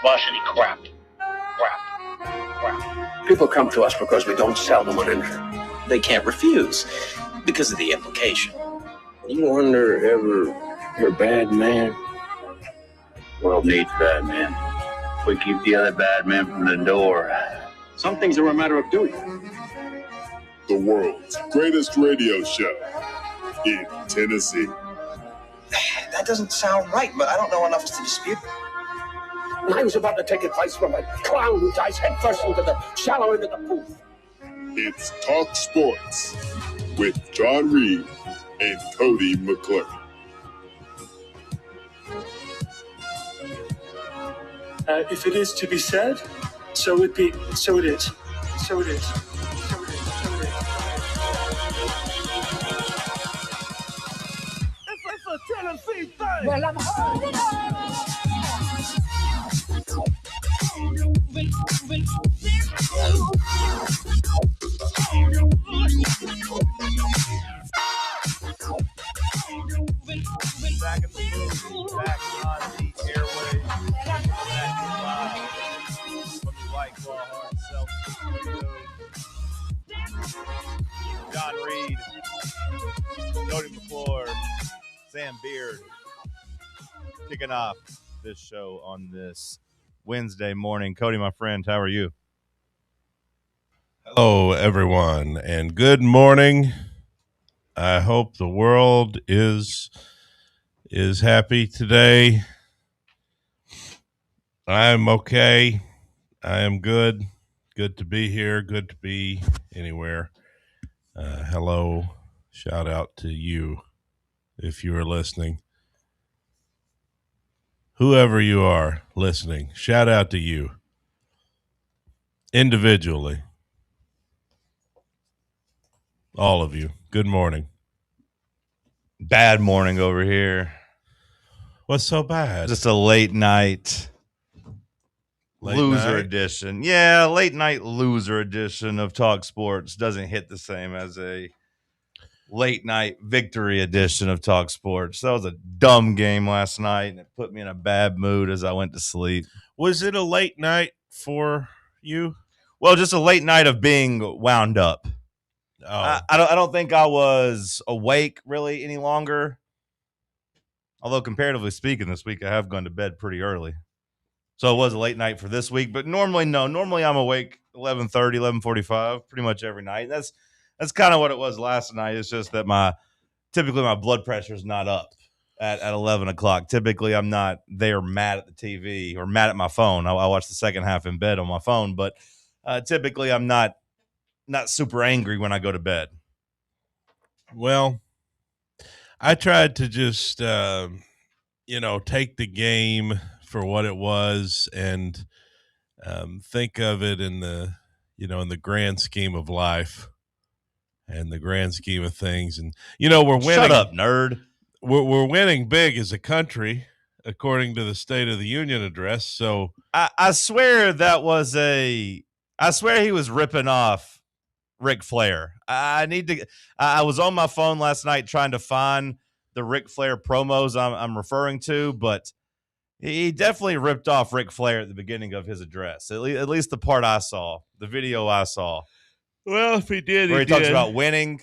smush any crap. Crap. People come to us because we don't sell them on anything. They can't refuse because of the implication. You wonder ever you're a bad man? World needs bad men. We keep the other bad men from the door. Some things are a matter of doing. The world's greatest radio show in Tennessee. That doesn't sound right, but I don't know enough to dispute. I was about to take advice from a clown who dives headfirst into the shallow end of the pool. It's Talk Sports with John Reed and Cody McClure. If it is to be said, so it be. So it is. So it is. So it is. So it is. It's a Tennessee thing. Well, I'm holding on. Back in the room, back on the airwaves, back live from the White Claw Hard Self Studios. John Reed, Cody McClure, Sam Beard, kicking off this show on this Wednesday morning. Cody, my friend, how are you? Hello, everyone, and good morning. I hope the world is happy today. I'm okay. I am good. Good to be here. Good to be anywhere. Hello. Shout out to you if you are listening. Whoever you are listening, shout out to you individually. All of you. Good morning. Bad morning over here. What's so bad? Just a late night loser night? edition. Yeah, late night loser edition of Talk Sports doesn't hit the same as a late night victory edition of Talk Sports. That was a dumb game last night, and it put me in a bad mood as I went to sleep. Was it a late night for you? Well, just a late night of being wound up. Oh. I don't think I was awake really any longer. Although comparatively speaking, this week I have gone to bed pretty early. So it was a late night for this week. But normally, no. Normally I'm awake 11:30, 11:45 pretty much every night. That's kind of what it was last night. It's just that typically my blood pressure is not up at 11 o'clock. Typically I'm not there mad at the TV or mad at my phone. I watch the second half in bed on my phone. But typically I'm not super angry when I go to bed. Well, I tried to just, take the game for what it was and think of it in the grand scheme of life and the grand scheme of things. And, we're winning. Shut up, nerd. We're winning big as a country, according to the State of the Union address. So I swear I swear he was ripping off Ric Flair. I was on my phone last night trying to find the Ric Flair promos I'm referring to, but he definitely ripped off Ric Flair at the beginning of his address. At least the part I saw, the video I saw. Well, if he did, where he talks about winning.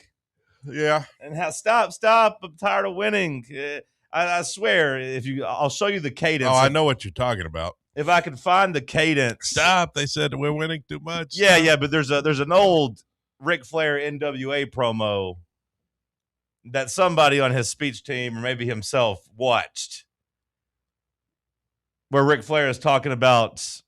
Yeah. And how stop. I'm tired of winning. I swear, I'll show you the cadence. Oh, I know what you're talking about. If I can find the cadence. Stop. They said we're winning too much. Yeah, but there's an old Ric Flair NWA promo that somebody on his speech team or maybe himself watched, where Ric Flair is talking about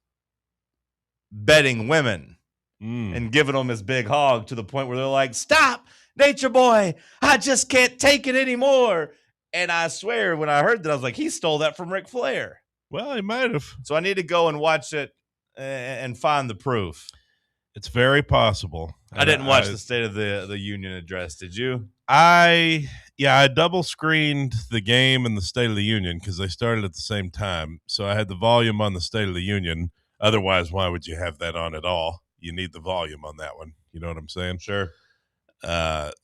betting women and giving them his big hog to the point where they're like, "Stop, Nature Boy, I just can't take it anymore." And I swear, when I heard that, I was like, he stole that from Ric Flair. Well, he might have. So I need to go and watch it and find the proof. It's very possible. I didn't watch the State of the Union address. Did you? I double screened the game and the State of the Union because they started at the same time. So I had the volume on the State of the Union. Otherwise, why would you have that on at all? You need the volume on that one. You know what I'm saying? Sure.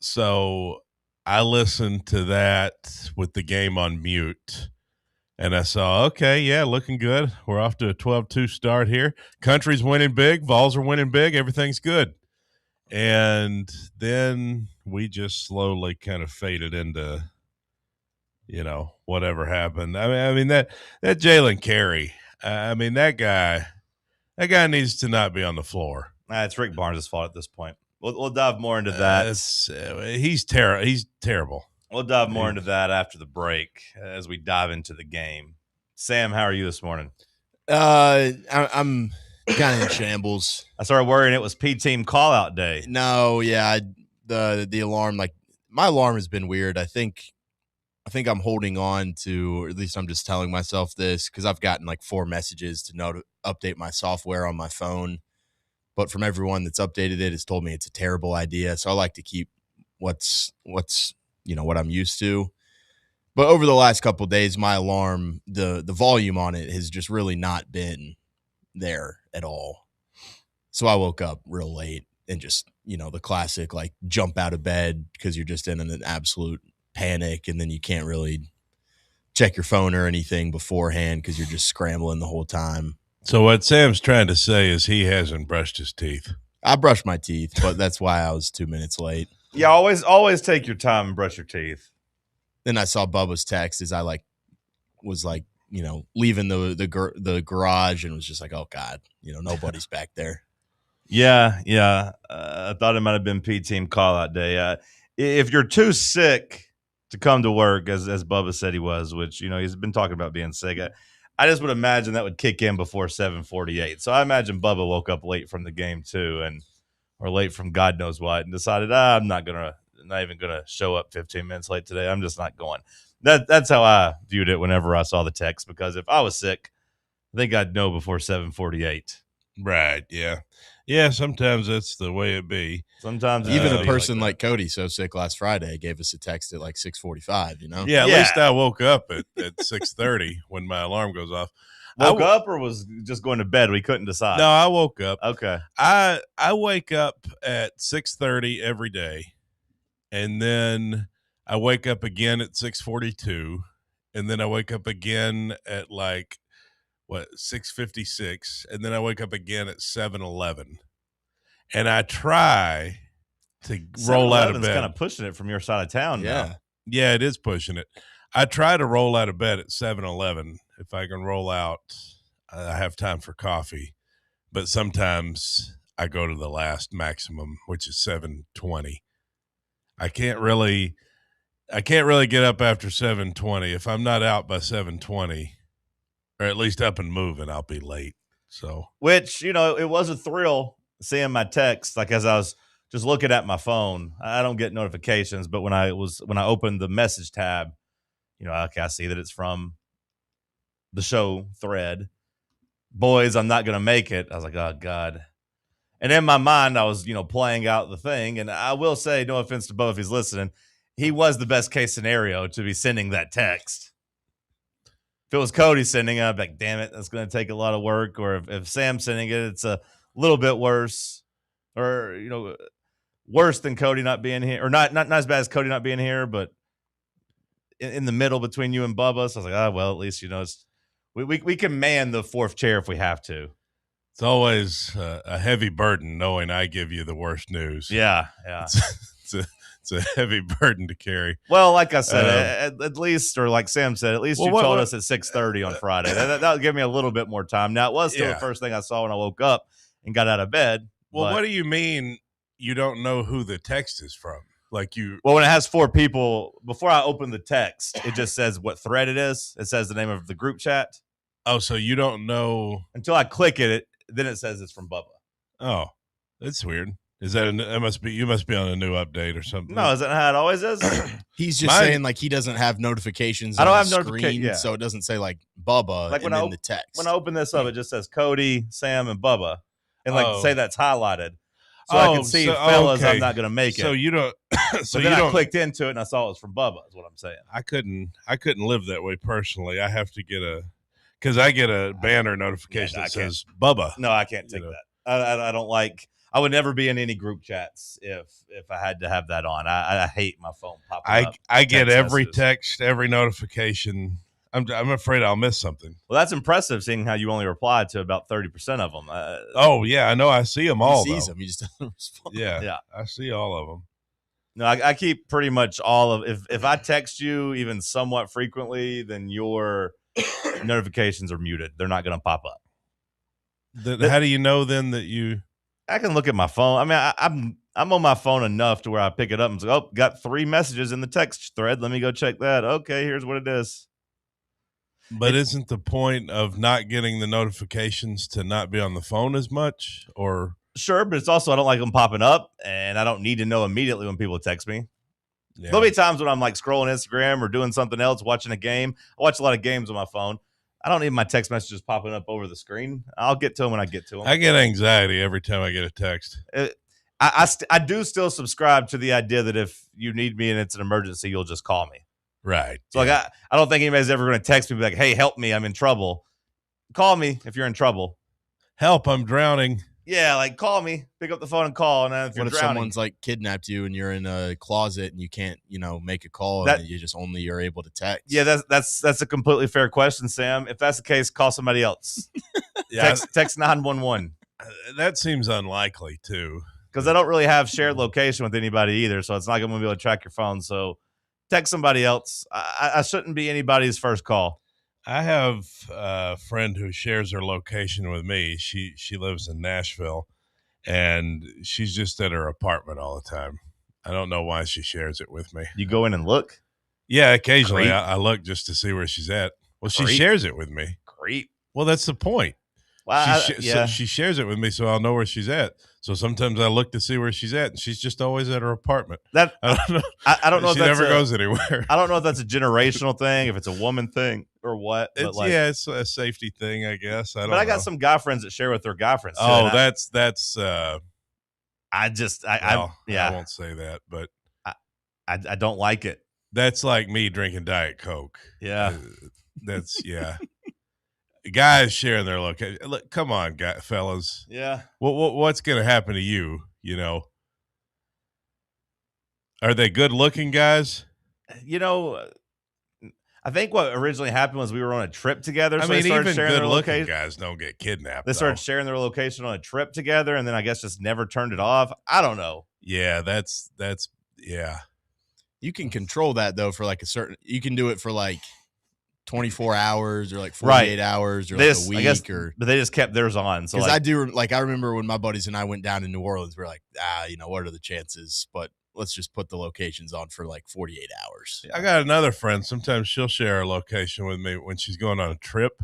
So I listened to that with the game on mute. And I saw, okay, yeah, looking good. We're off to a 12-2 start here. Country's winning big. Vols are winning big. Everything's good. And then we just slowly kind of faded into, whatever happened. I mean that Jalen Carey. That guy needs to not be on the floor. It's Rick Barnes' fault at this point. We'll dive more into that. He's terrible. We'll dive more into that after the break as we dive into the game. Sam, how are you this morning? I'm kind of in shambles. I started worrying it was P-team call-out day. No, yeah, the alarm, like my alarm has been weird. I think I'm holding on to, or at least I'm just telling myself this because I've gotten like 4 messages to update my software on my phone. But from everyone that's updated it, has told me it's a terrible idea. So I like to keep what's what I'm used to. But over the last couple of days, my alarm, the volume on it has just really not been there at all. So I woke up real late and just, the classic, like jump out of bed because you're just in an absolute panic. And then you can't really check your phone or anything beforehand because you're just scrambling the whole time. So what Sam's trying to say is he hasn't brushed his teeth. I brushed my teeth, but that's why I was 2 minutes late. Yeah, always take your time and brush your teeth. Then I saw Bubba's text as I was leaving the garage and was just like, oh God, nobody's back there. Yeah. I thought it might have been P-team call-out day. If you're too sick to come to work, as Bubba said he was, which he's been talking about being sick. I just would imagine that would kick in before 7:48. So I imagine Bubba woke up late from the game too, or late from God knows what, and decided I'm not even gonna show up 15 minutes late today. I'm just not going. That's how I viewed it whenever I saw the text, because if I was sick, I think I'd know before 7:48. Right. Yeah. Yeah. Sometimes that's the way it be. Sometimes even a person like Cody, so sick last Friday, gave us a text at like 6:45. Yeah. At least I woke up at 6:30 when my alarm goes off. Woke up or was just going to bed? We couldn't decide. No, I woke up. Okay. I wake up at 6:30 every day, and then I wake up again at 6:42, and then I wake up again at 6:56, and then I wake up again at 7:11, and I try to roll out of bed. Kind of pushing it from your side of town. Yeah. Yeah, it is pushing it. I try to roll out of bed at 7:11. If I can roll out, I have time for coffee, but sometimes I go to the last maximum, which is 7:20. I can't really get up after 7:20. If I'm not out by 7:20, or at least up and moving, I'll be late. So, which, it was a thrill seeing my text, like as I was just looking at my phone. I don't get notifications, but when I opened the message tab, I see that it's from the show thread. Boys, I'm not going to make it. I was like, oh God. And in my mind, I was, playing out the thing. And I will say, no offense to Bo if he's listening, he was the best case scenario to be sending that text. If it was Cody sending it, I'd be like, damn it, that's going to take a lot of work. Or if Sam's sending it, it's a little bit worse. Or, worse than Cody not being here. Or not as bad as Cody not being here, but in the middle between you and Bubba. So I was like, well, at least, it's, we can man the fourth chair if we have to. It's always a heavy burden knowing I give you the worst news. Yeah. It's a heavy burden to carry. Well, like I said, at least, or like Sam said, at least you told us at 6:30 on Friday. That would give me a little bit more time. Now, it was still the first thing I saw when I woke up and got out of bed. Well, what do you mean you don't know who the text is from? Well, when it has 4 people, before I open the text, it just says what thread it is. It says the name of the group chat. Oh, so you don't know until I click it. Then it says it's from Bubba. Oh, that's weird. Is that you must be on a new update or something? No, is that how it always is? He's just saying he doesn't have notifications. I don't have notifications, so it doesn't say Bubba like and then the text. When I open this up, it just says Cody, Sam, and Bubba, and say that's highlighted, so I can see fellas. Okay. I'm not going to make it. So you don't. So then I clicked into it and I saw it was from Bubba. Is what I'm saying. I couldn't live that way personally. I have to get because I get a banner notification that says Bubba. No, I can't take that. I don't like. I would never be in any group chats if I had to have that on. I hate my phone popping up. I get every text, every notification. I'm afraid I'll miss something. Well, that's impressive, seeing how you only replied to about 30% of them. Oh yeah, I know. I see them all. He sees though. them. He just doesn't respond. Yeah, I see all of them. No, I keep pretty much all of. If I text you even somewhat frequently, then your notifications are muted. They're not going to pop up. How do you know then that you? I can look at my phone. I mean, I'm on my phone enough to where I pick it up and say, "Oh, got 3 messages in the text thread. Let me go check that." Okay, here's what it is. But isn't the point of not getting the notifications to not be on the phone as much? Or sure, but it's also I don't like them popping up, and I don't need to know immediately when people text me. yeah. There'll be times when I'm like scrolling Instagram or doing something else, watching a game. I watch a lot of games on my phone. I don't need my text messages popping up over the screen. I'll get to them when I get to them. I get anxiety every time I get a text. I do still subscribe to the idea that if you need me and it's an emergency, you'll just call me. Right. So like I don't think anybody's ever going to text me like, "Hey, help me, I'm in trouble." Call me if you're in trouble. Help, I'm drowning. Yeah, like call me, pick up the phone and call. And then if you're What if drowning, someone's like kidnapped you and you're in a closet and you can't, make a call and you just only are able to text? Yeah, that's a completely fair question, Sam. If that's the case, call somebody else. Yeah, text 911. That seems unlikely too. Because I don't really have shared location with anybody either, so it's not going to be able to track your phone. So text somebody else. I shouldn't be anybody's first call. I have a friend who shares her location with me. She lives in Nashville, and she's just at her apartment all the time. I don't know why she shares it with me. You go in and look? Yeah, occasionally I look just to see where she's at. Well, she shares it with me. Great. Well, that's the point. Well, So she shares it with me, so I'll know where she's at. So sometimes I look to see where she's at, and she's just always at her apartment. I don't know. I don't know. She if that's never goes anywhere. I don't know if that's a generational thing, if it's a woman thing or what. But It's a safety thing, I guess. I got some guy friends that share with their guy friends. Oh, that's. I won't say that, but I don't like it. That's like me drinking Diet Coke. Yeah, that's Guys sharing their location. Look, come on, fellas. Yeah. What's going to happen to you? Are they good-looking guys? I think what originally happened was we were on a trip together. I So mean, they started even sharing good-looking guys don't get kidnapped. They started sharing their location on a trip together, and then I guess just never turned it off. I don't know. Yeah, that's. You can control that though for like you can do it for like 24 hours or like 48 hours or like a week but they just kept theirs on. So I remember when my buddies and I went down to New Orleans, we're like, what are the chances? But let's just put the locations on for like 48 hours. I got another friend. Sometimes she'll share her location with me when she's going on a trip.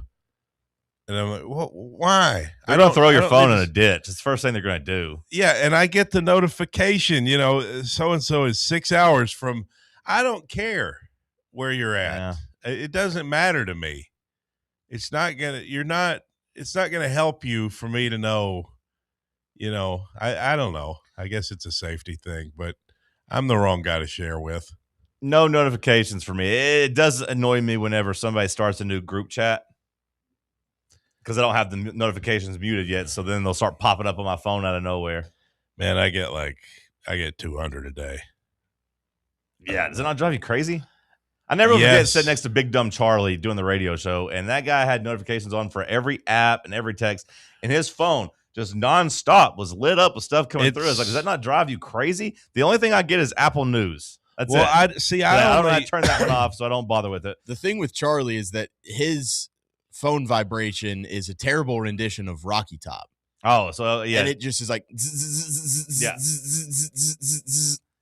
And I'm like, well, why? They're going to throw your phone in a ditch. It's the first thing they're going to do. Yeah, and I get the notification, so-and-so is 6 hours from, I don't care where you're at. Yeah. It doesn't matter to me. It's not going to help you for me to know, I don't know. I guess it's a safety thing, but I'm the wrong guy to share with. No notifications for me. It does annoy me whenever somebody starts a new group chat because I don't have the notifications muted yet. So then they'll start popping up on my phone out of nowhere. Man, I get 200 a day. Yeah. Does it not drive you crazy? I never forget sitting next to Big Dumb Charlie doing the radio show, and that guy had notifications on for every app and every text, and his phone just nonstop was lit up with stuff coming through. I was like, does that not drive you crazy? The only thing I get is Apple News. That's it. I don't know how to turn that one off, so I don't bother with it. The thing with Charlie is that his phone vibration is a terrible rendition of Rocky Top. Oh, so yeah. And it just is like,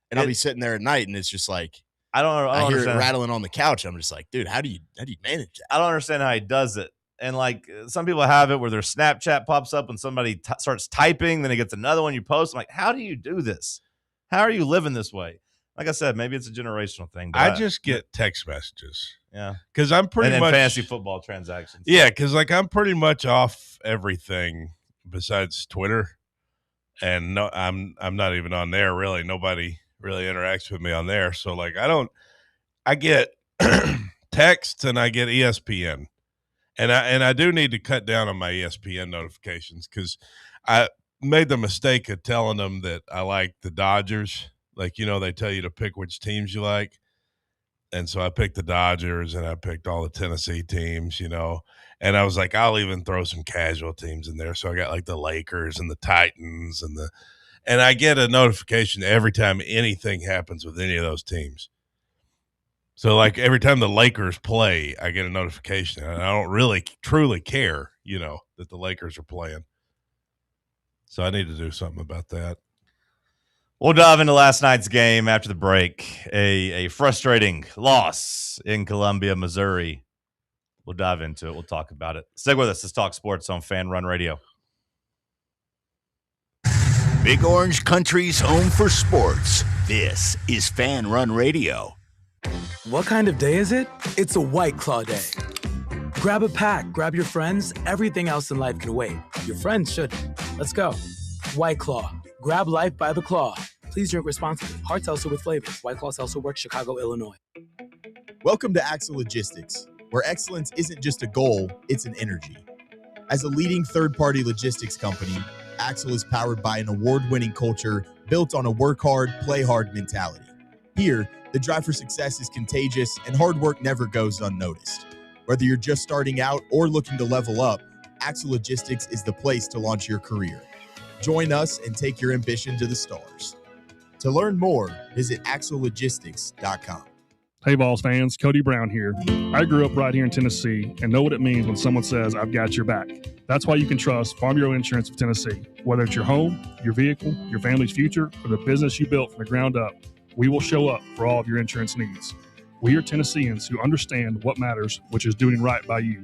and I'll be sitting there at night, and it's just like, I hear it rattling on the couch. I'm just like, dude, how do you manage that? I don't understand how he does it. And like some people have it where their Snapchat pops up when somebody starts typing, then it gets another one you post. I'm like, how do you do this? How are you living this way? Like I said, maybe it's a generational thing. But I just get text messages. Yeah, because I'm pretty much fantasy football transactions. Yeah, because I'm pretty much off everything besides Twitter, and no, I'm not even on there really. Nobody really interacts with me on there. So I get texts and I get ESPN, and I do need to cut down on my ESPN notifications because I made the mistake of telling them that I like the Dodgers. They tell you to pick which teams you like. And so I picked the Dodgers and I picked all the Tennessee teams, and I was like, I'll even throw some casual teams in there. So I got like the Lakers and the Titans and I get a notification every time anything happens with any of those teams. So like every time the Lakers play, I get a notification, and I don't really truly care, that the Lakers are playing. So I need to do something about that. We'll dive into last night's game after the break. A frustrating loss in Columbia, Missouri. We'll dive into it. We'll talk about it. Stay with us. Let's talk sports on Fan Run Radio. Big Orange Country's home for sports. This is Fan Run Radio. What kind of day is it? It's a White Claw day. Grab a pack, grab your friends. Everything else in life can wait. Your friends shouldn't. Let's go. White Claw. Grab life by the claw. Please drink responsibly. Hard seltzer with flavors. White Claw Seltzer Works, Chicago, Illinois. Welcome to Axle Logistics, where excellence isn't just a goal, it's an energy. As a leading third-party logistics company, Axle is powered by an award-winning culture built on a work hard, play hard mentality. Here, the drive for success is contagious and hard work never goes unnoticed. Whether you're just starting out or looking to level up, Axle Logistics is the place to launch your career. Join us and take your ambition to the stars. To learn more, visit axlelogistics.com. Hey, Vols fans, Cody Brown here. I grew up right here in Tennessee and know what it means when someone says, I've got your back. That's why you can trust Farm Bureau Insurance of Tennessee. Whether it's your home, your vehicle, your family's future, or the business you built from the ground up, we will show up for all of your insurance needs. We are Tennesseans who understand what matters, which is doing right by you.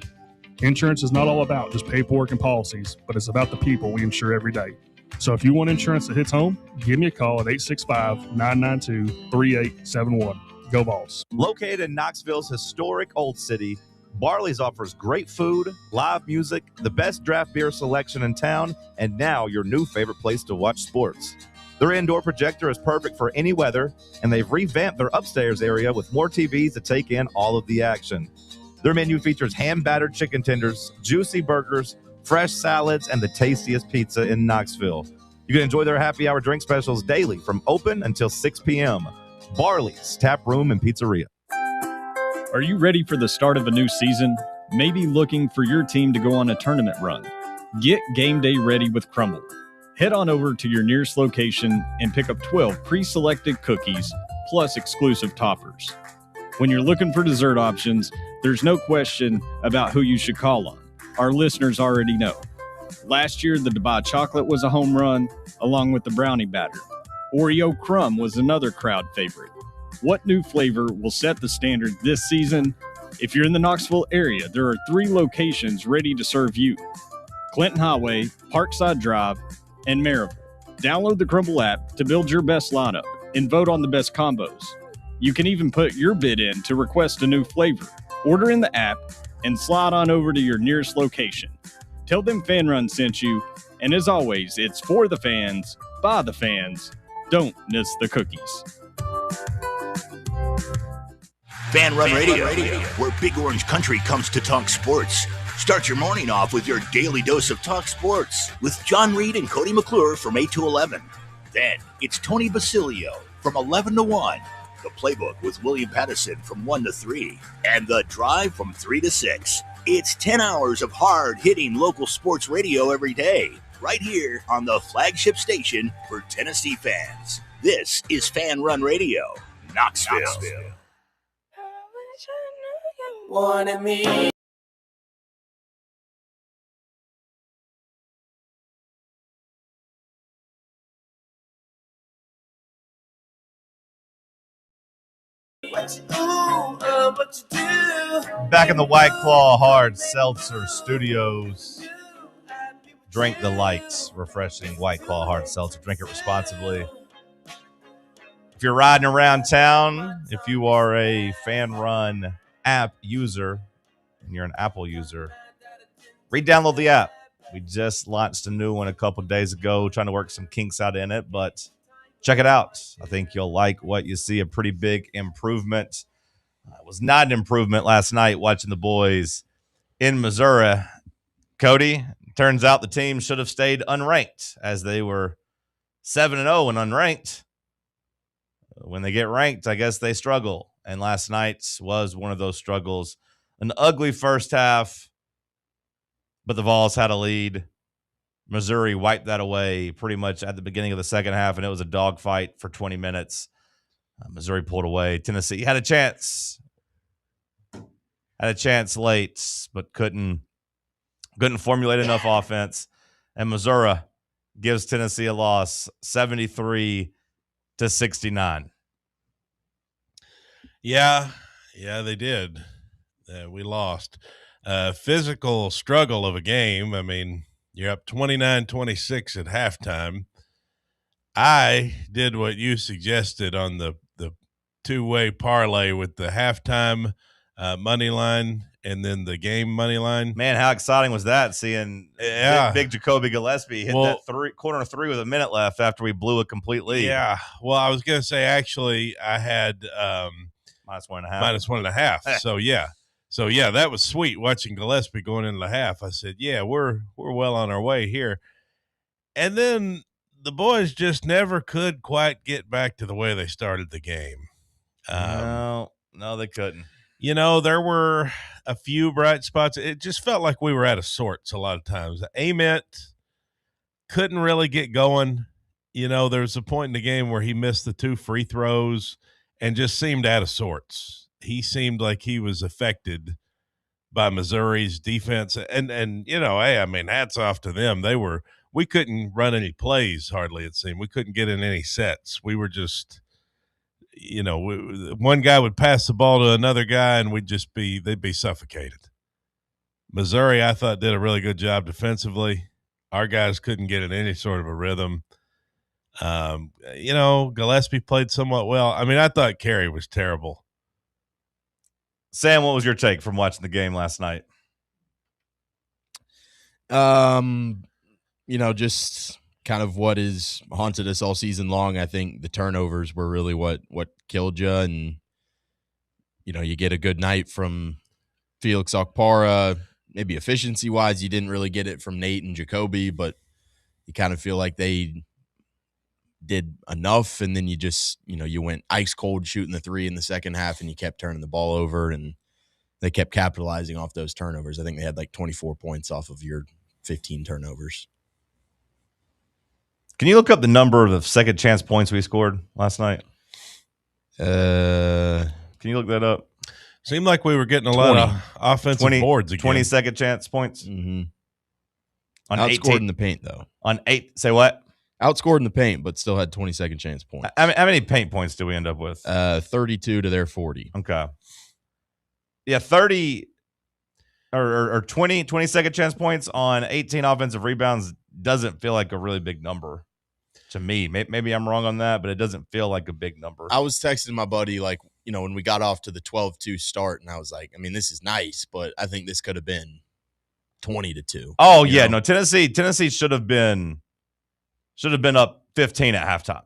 Insurance is not all about just paperwork and policies, but it's about the people we insure every day. So if you want insurance that hits home, give me a call at 865-992-3871. Go Vols. Located in Knoxville's historic Old City, Barley's offers great food, live music, the best draft beer selection in town, and now your new favorite place to watch sports. Their indoor projector is perfect for any weather, and they've revamped their upstairs area with more TVs to take in all of the action. Their menu features hand-battered chicken tenders, juicy burgers, fresh salads, and the tastiest pizza in Knoxville. You can enjoy their happy hour drink specials daily from open until 6 p.m. Barley's Tap Room and Pizzeria. Are you ready for the start of a new season? Maybe looking for your team to go on a tournament run? Get game day ready with Crumble. Head on over to your nearest location and pick up 12 pre-selected cookies plus exclusive toppers. When you're looking for dessert options, there's no question about who you should call on. Our listeners already know. Last year, the Dubai chocolate was a home run, along with the brownie batter. Oreo crumb was another crowd favorite. What new flavor will set the standard this season? If you're in the Knoxville area, there are 3 locations ready to serve you: Clinton Highway, Parkside Drive, and Maryville. Download the Crumble app to build your best lineup and vote on the best combos. You can even put your bid in to request a new flavor. Order in the app and slide on over to your nearest location. Tell them Fan Run sent you, and as always, it's for the fans, by the fans. Don't miss the cookies. Fan Run Radio, where Big Orange Country comes to talk sports. Start your morning off with your daily dose of talk sports with John Reed and Cody McClure from 8 to 11. Then it's Tony Basilio from 11 to 1. The Playbook with William Pattison from 1 to 3. And The Drive from 3 to 6. It's 10 hours of hard-hitting local sports radio every day, right here on the flagship station for Tennessee fans. This is Fan Run Radio, Knoxville. Wanted me. Back in the White Claw Hard Seltzer Studios. Drink the lights, refreshing White Claw Hard Seltzer. Drink it responsibly. If you're riding around town, if you are a Fan Run app user and you're an Apple user, re-download the app. We just launched a new one a couple days ago, trying to work some kinks out in it, but check it out. I think you'll like what you see, a pretty big improvement. It was not an improvement last night watching the boys in Missouri. Cody, turns out the team should have stayed unranked as they were 7-0 and unranked. When they get ranked, I guess they struggle. And last night was one of those struggles. An ugly first half, but the Vols had a lead. Missouri wiped that away pretty much at the beginning of the second half, and it was a dogfight for 20 minutes. Missouri pulled away. Tennessee had a chance late, but couldn't formulate enough offense. And Missouri gives Tennessee a loss, 73-69. Yeah, they did. We lost. Physical struggle of a game. I mean, you're up 29-26 at halftime. I did what you suggested on the two-way parlay with the halftime money line and then the game money line. Man, how exciting was that, seeing big Jacoby Gillespie hit that corner three with a minute left after we blew a complete lead. Yeah. Well, I was going to say, actually, I had -1.5. So, yeah. That was sweet watching Gillespie going into the half. I said, yeah, we're well on our way here. And then the boys just never could quite get back to the way they started the game. No, they couldn't. You know, there were a few bright spots. It just felt like we were out of sorts a lot of times. Ament couldn't really get going. You know, there was a point in the game where he missed the 2 free throws and just seemed out of sorts. He seemed like he was affected by Missouri's defense. And you know, hey, I mean, hats off to them. We couldn't run any plays hardly, it seemed. We couldn't get in any sets. We were just, you know, one guy would pass the ball to another guy and they'd be suffocated. Missouri, I thought, did a really good job defensively. Our guys couldn't get in any sort of a rhythm. You know, Gillespie played somewhat well. I mean, I thought Carey was terrible. Sam, what was your take from watching the game last night? You know, just kind of what has haunted us all season long. I think the turnovers were really what killed you. And, you know, you get a good night from Felix Okpara. Maybe efficiency-wise, you didn't really get it from Nate and Jacoby, but you kind of feel like they did enough. And then you just, you know, you went ice cold shooting the 3 in the second half and you kept turning the ball over and they kept capitalizing off those turnovers. I think they had like 24 points off of your 15 turnovers. Can you look up the number of second chance points we scored last night? Can you look that up? Seemed like we were getting a lot of offensive boards again. 20 second chance points. Mm-hmm. Outscored in the paint, though. Say what? Outscored in the paint, but still had 20 second chance points. How many paint points do we end up with? 32 to their 40. Okay. Yeah, 30 or 20 second chance points on 18 offensive rebounds doesn't feel like a really big number to me. Maybe I'm wrong on that, but it doesn't feel like a big number. I was texting my buddy, like, you know, when we got off to the 12-2 start, and I was like, I mean, this is nice, but I think this could have been 20-2. Oh, yeah. No, Tennessee should have been up 15 at halftime.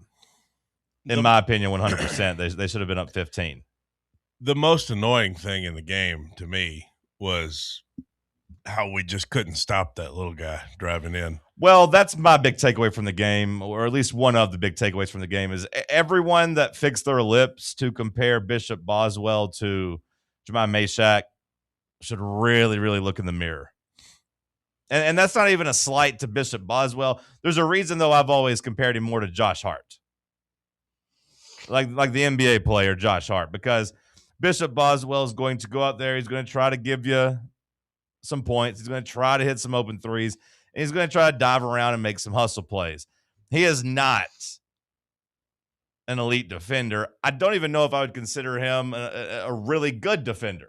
In my opinion, 100%. They should have been up 15. The most annoying thing in the game to me was how we just couldn't stop that little guy driving in. Well, that's my big takeaway from the game, or at least one of the big takeaways from the game, is everyone that fixed their lips to compare Bishop Boswell to Jemai Meshack should really, really look in the mirror. And that's not even a slight to Bishop Boswell. There's a reason, though, I've always compared him more to Josh Hart. Like the NBA player Josh Hart, because Bishop Boswell is going to go out there. He's going to try to give you some points. He's going to try to hit some open threes. And he's going to try to dive around and make some hustle plays. He is not an elite defender. I don't even know if I would consider him a really good defender,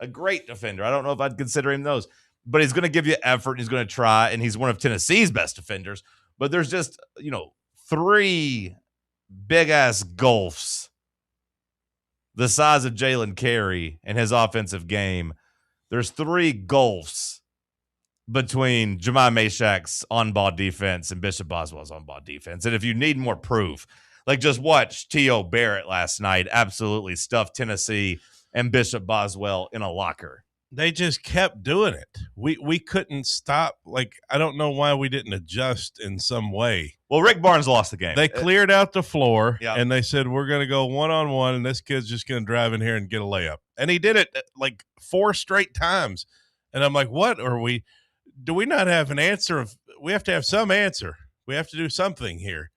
a great defender. I don't know if I'd consider him those. But he's going to give you effort. And he's going to try. And he's one of Tennessee's best defenders. But there's just, 3 big-ass gulfs the size of Jalen Carey and his offensive game. There's 3 gulfs between Jemai Meshack's on-ball defense and Bishop Boswell's on-ball defense. And if you need more proof, like just watch T.O. Barrett last night absolutely stuffed Tennessee and Bishop Boswell in a locker. They just kept doing it. We couldn't stop. Like, I don't know why we didn't adjust in some way. Well, Rick Barnes lost the game. They cleared out the floor, Yeah. and they said, we're going to go one-on-one, and this kid's just going to drive in here and get a layup. And he did it like 4 straight times. And I'm like, what are we – do we not have an answer? We have to have some answer. We have to do something here.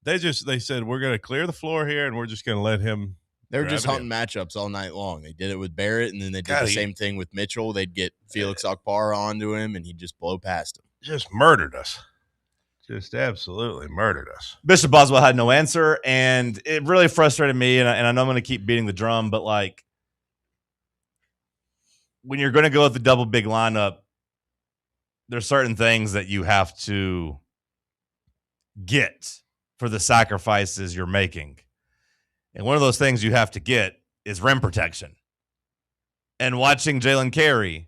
They said, we're going to clear the floor here, and we're just going to let him – they were just hunting matchups all night long. They did it with Barrett, and then they did the same thing with Mitchell. They'd get Felix Akbar onto him, and he'd just blow past him. Just murdered us. Just absolutely murdered us. Bishop Boswell had no answer, and it really frustrated me, and I know I'm going to keep beating the drum, but, like, when you're going to go with the double big lineup, there's certain things that you have to get for the sacrifices you're making. And one of those things you have to get is rim protection. And watching Jalen Carey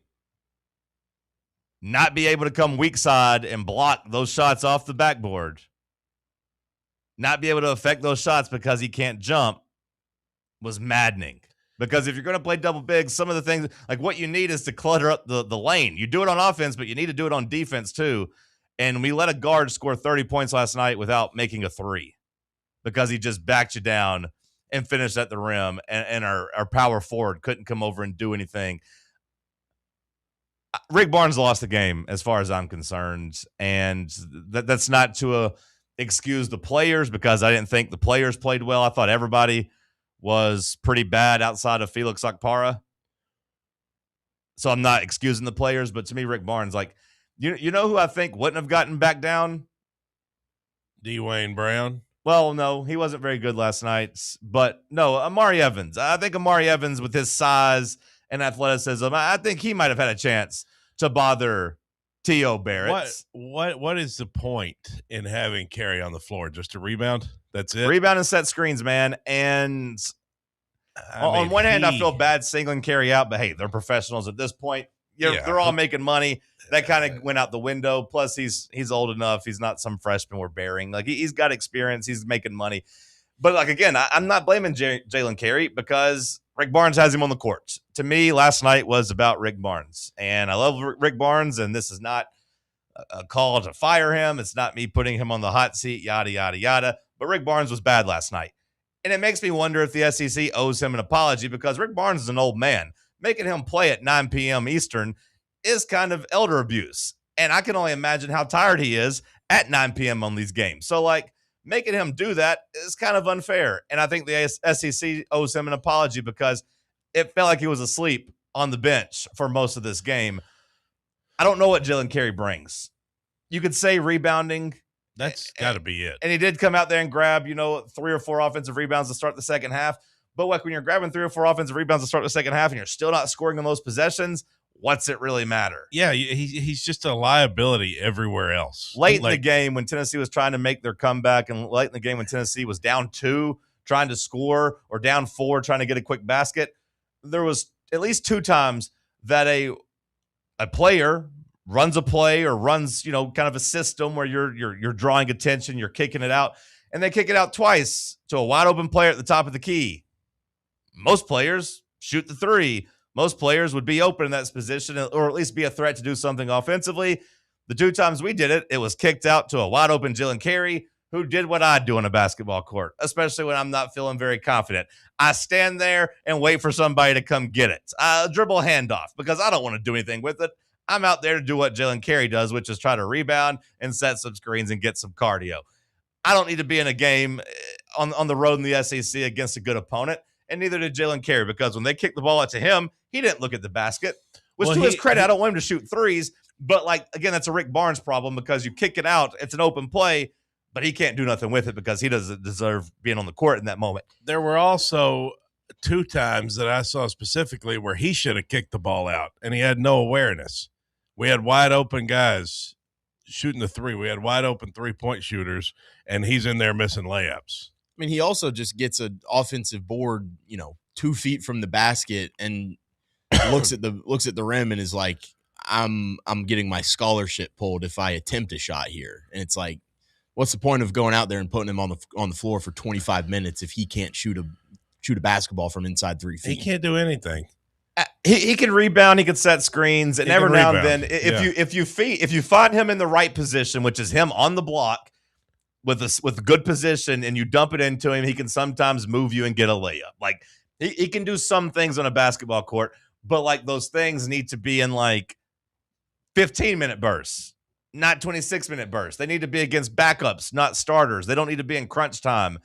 not be able to come weak side and block those shots off the backboard, not be able to affect those shots because he can't jump, was maddening. Because if you're going to play double big, some of the things, like what you need is to clutter up the lane. You do it on offense, but you need to do it on defense too. And we let a guard score 30 points last night without making a three because he just backed you down and finished at the rim, and our power forward couldn't come over and do anything. Rick Barnes lost the game as far as I'm concerned, and that's not to excuse the players because I didn't think the players played well. I thought everybody was pretty bad outside of Felix Akpara. So I'm not excusing the players, but to me, Rick Barnes, like, you know who I think wouldn't have gotten back down? Dwayne Brown. Well, no, he wasn't very good last night. But, no, Amari Evans. I think Amari Evans, with his size and athleticism, I think he might have had a chance to bother T.O. Barrett. What is the point in having Carey on the floor? Just to rebound? That's it? Rebound and set screens, man. And on one hand, I feel bad singling Carey out, but, hey, they're professionals at this point. They're all making money. That kind of went out the window. Plus, he's old enough. He's not some freshman we're bearing. Like, he's got experience. He's making money. But, like, again, I'm not blaming Jalen Carey because Rick Barnes has him on the court. To me, last night was about Rick Barnes. And I love Rick Barnes, and this is not a call to fire him. It's not me putting him on the hot seat, yada, yada, yada. But Rick Barnes was bad last night. And it makes me wonder if the SEC owes him an apology because Rick Barnes is an old man. Making him play at 9 p.m. Eastern is kind of elder abuse. And I can only imagine how tired he is at 9 p.m. on these games. So, like, making him do that is kind of unfair. And I think the SEC owes him an apology because it felt like he was asleep on the bench for most of this game. I don't know what Jalen Carey brings. You could say rebounding. That's got to be it. And he did come out there and grab, 3 or 4 offensive rebounds to start the second half. But like when you're grabbing 3 or 4 offensive rebounds to start the second half and you're still not scoring on those possessions, what's it really matter? Yeah, he's just a liability everywhere else. Late in the game when Tennessee was trying to make their comeback and late in the game when Tennessee was down 2 trying to score or down 4 trying to get a quick basket, there was at least 2 times that a player runs a play or runs, kind of a system where you're drawing attention, you're kicking it out, and they kick it out twice to a wide open player at the top of the key. Most players shoot the 3. Most players would be open in that position or at least be a threat to do something offensively. The 2 times we did it, it was kicked out to a wide open Jalen Carey who did what I do on a basketball court, especially when I'm not feeling very confident. I stand there and wait for somebody to come get it. I dribble a handoff because I don't want to do anything with it. I'm out there to do what Jalen Carey does, which is try to rebound and set some screens and get some cardio. I don't need to be in a game on the road in the SEC against a good opponent. And neither did Jalen Carey because when they kicked the ball out to him, he didn't look at the basket. Which, to his credit, I don't want him to shoot threes. But, again, that's a Rick Barnes problem because you kick it out. It's an open play, but he can't do nothing with it because he doesn't deserve being on the court in that moment. There were also 2 times that I saw specifically where he should have kicked the ball out, and he had no awareness. We had wide open guys shooting the 3. We had wide open 3-point shooters, and he's in there missing layups. I mean, he also just gets an offensive board, 2 feet from the basket and looks at the rim and is like, I'm getting my scholarship pulled if I attempt a shot here. And it's like, what's the point of going out there and putting him on the floor for 25 minutes if he can't shoot a basketball from inside 3 feet? He can't do anything. He can rebound. He can set screens, and every now and then, if you find him in the right position, which is him on the block with good position, and you dump it into him, he can sometimes move you and get a layup. Like he can do some things on a basketball court, but like those things need to be in like 15-minute bursts, not 26-minute bursts. They need to be against backups, not starters. They don't need to be in crunch time.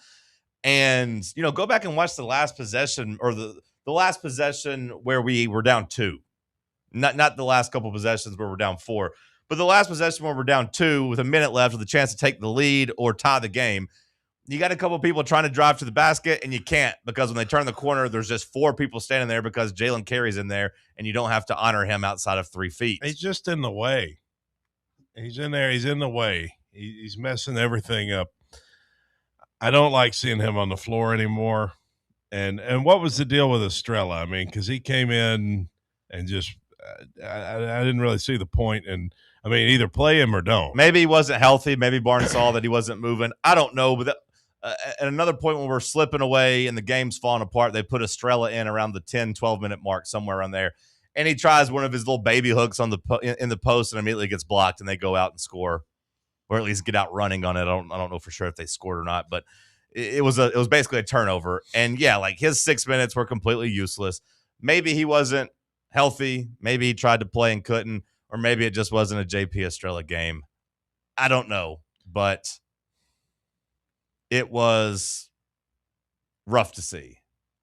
And go back and watch the last possession or the last possession where we were down 2. Not the last couple possessions where we're down 4, but the last possession where we're down 2 with a minute left with a chance to take the lead or tie the game. You got a couple people trying to drive to the basket, and you can't because when they turn the corner, there's just 4 people standing there because Jalen Carey's in there, and you don't have to honor him outside of 3 feet. He's just in the way. He's in there. He's in the way. He's messing everything up. I don't like seeing him on the floor anymore. And what was the deal with Estrella? I mean, because he came in and just I didn't really see the point. And, I mean, either play him or don't. Maybe he wasn't healthy. Maybe Barnes saw that he wasn't moving. I don't know. But at another point when we're slipping away and the game's falling apart, they put Estrella in around the 10, 12-minute mark, somewhere around there. And he tries one of his little baby hooks on in the post and immediately gets blocked, and they go out and score, or at least get out running on it. I don't know for sure if they scored or not, but it was basically a turnover. And yeah, like his 6 minutes were completely useless. Maybe he wasn't healthy. Maybe he tried to play and couldn't, or maybe it just wasn't a JP Estrella game. I don't know, but it was rough to see,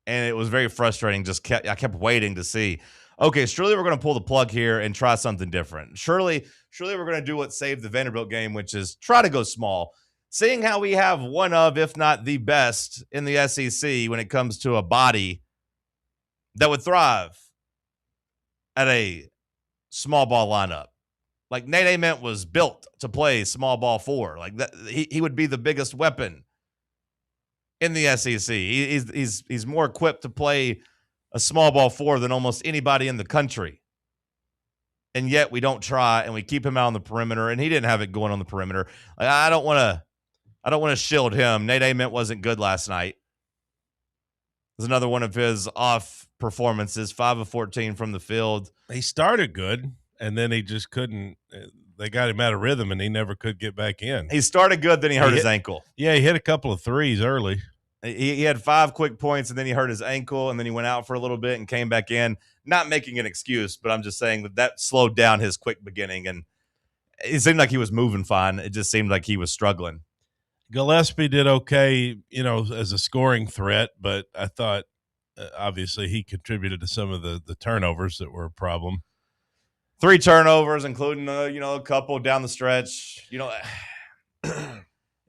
and it was very frustrating. I kept waiting to see. Okay, surely we're going to pull the plug here and try something different. Surely we're going to do what saved the Vanderbilt game, which is try to go small. Seeing how we have one of, if not the best in the SEC when it comes to a body that would thrive at a small ball lineup. Like Nate Ament was built to play small ball 4. Like that, he would be the biggest weapon in the SEC. He's more equipped to play a small ball 4 than almost anybody in the country. And yet we don't try, and we keep him out on the perimeter, and he didn't have it going on the perimeter. Like, I don't want to shield him. Nate Ament wasn't good last night. It was another one of his off performances, 5 of 14 from the field. He started good, and then he just couldn't. They got him out of rhythm, and he never could get back in. He started good, then he hurt his ankle. Yeah, he hit a couple of threes early. He had 5 quick points, and then he hurt his ankle, and then he went out for a little bit and came back in. Not making an excuse, but I'm just saying that slowed down his quick beginning, and it seemed like he was moving fine. It just seemed like he was struggling. Gillespie did okay, as a scoring threat, but I thought obviously he contributed to some of the turnovers that were a problem. 3 turnovers, including a couple down the stretch.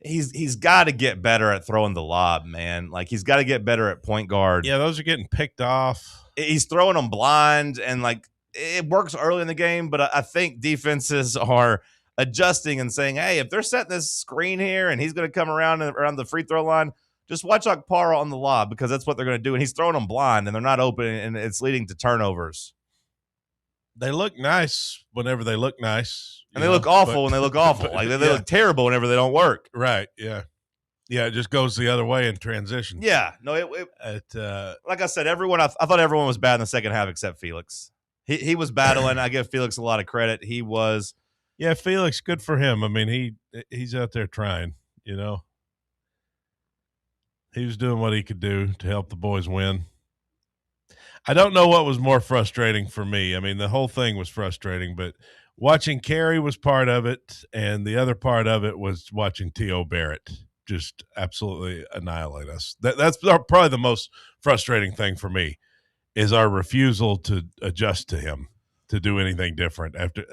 He's got to get better at throwing the lob, man. Like he's got to get better at point guard. Yeah, those are getting picked off. He's throwing them blind, and like it works early in the game, but I think defenses are adjusting and saying, hey, if they're setting this screen here and he's going to come around the free throw line, just watch Okpara on the lob because that's what they're going to do. And he's throwing them blind, and they're not open, and it's leading to turnovers. They look nice whenever they look nice. And they look awful when they look awful. Like they look terrible whenever they don't work. Right, yeah. Yeah, it just goes the other way in transition. Yeah. No, like I said, I thought everyone was bad in the second half except Felix. He was battling. I give Felix a lot of credit. He was. Yeah, Felix, good for him. I mean, he's out there trying, He was doing what he could do to help the boys win. I don't know what was more frustrating for me. I mean, the whole thing was frustrating, but watching Carey was part of it, and the other part of it was watching T.O. Barrett just absolutely annihilate us. That's probably the most frustrating thing for me is our refusal to adjust to him, to do anything different. After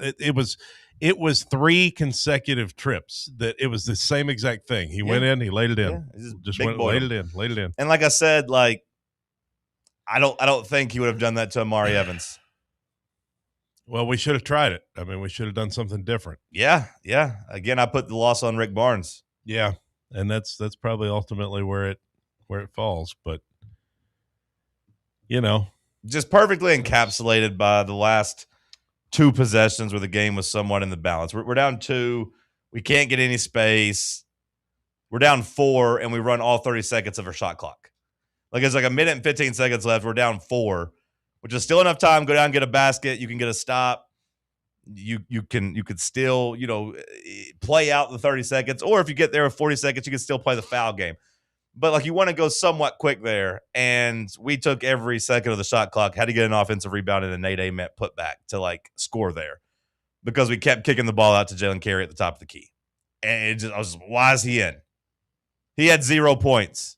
it was 3 consecutive trips that it was the same exact thing. He went in, he laid it in, laid it in. And like I said, like I don't think he would have done that to Amari Evans. Well, we should have tried it. I mean, we should have done something different. Yeah. Again, I put the loss on Rick Barnes. Yeah, and that's probably ultimately where it falls. But just perfectly encapsulated by the last 2 possessions where the game was somewhat in the balance. We're down 2. We can't get any space. We're down 4, and we run all 30 seconds of our shot clock. Like it's like a minute and 15 seconds left. We're down 4. which is still enough time. Go down and get a basket. You can get a stop. You could still, play out the 30 seconds. Or if you get there with 40 seconds, you can still play the foul game. But, like, you want to go somewhat quick there. And we took every second of the shot clock, had to get an offensive rebound and a Nate Ament putback to, like, score there. Because we kept kicking the ball out to Jalen Carey at the top of the key. And I was why is he in? He had 0 points.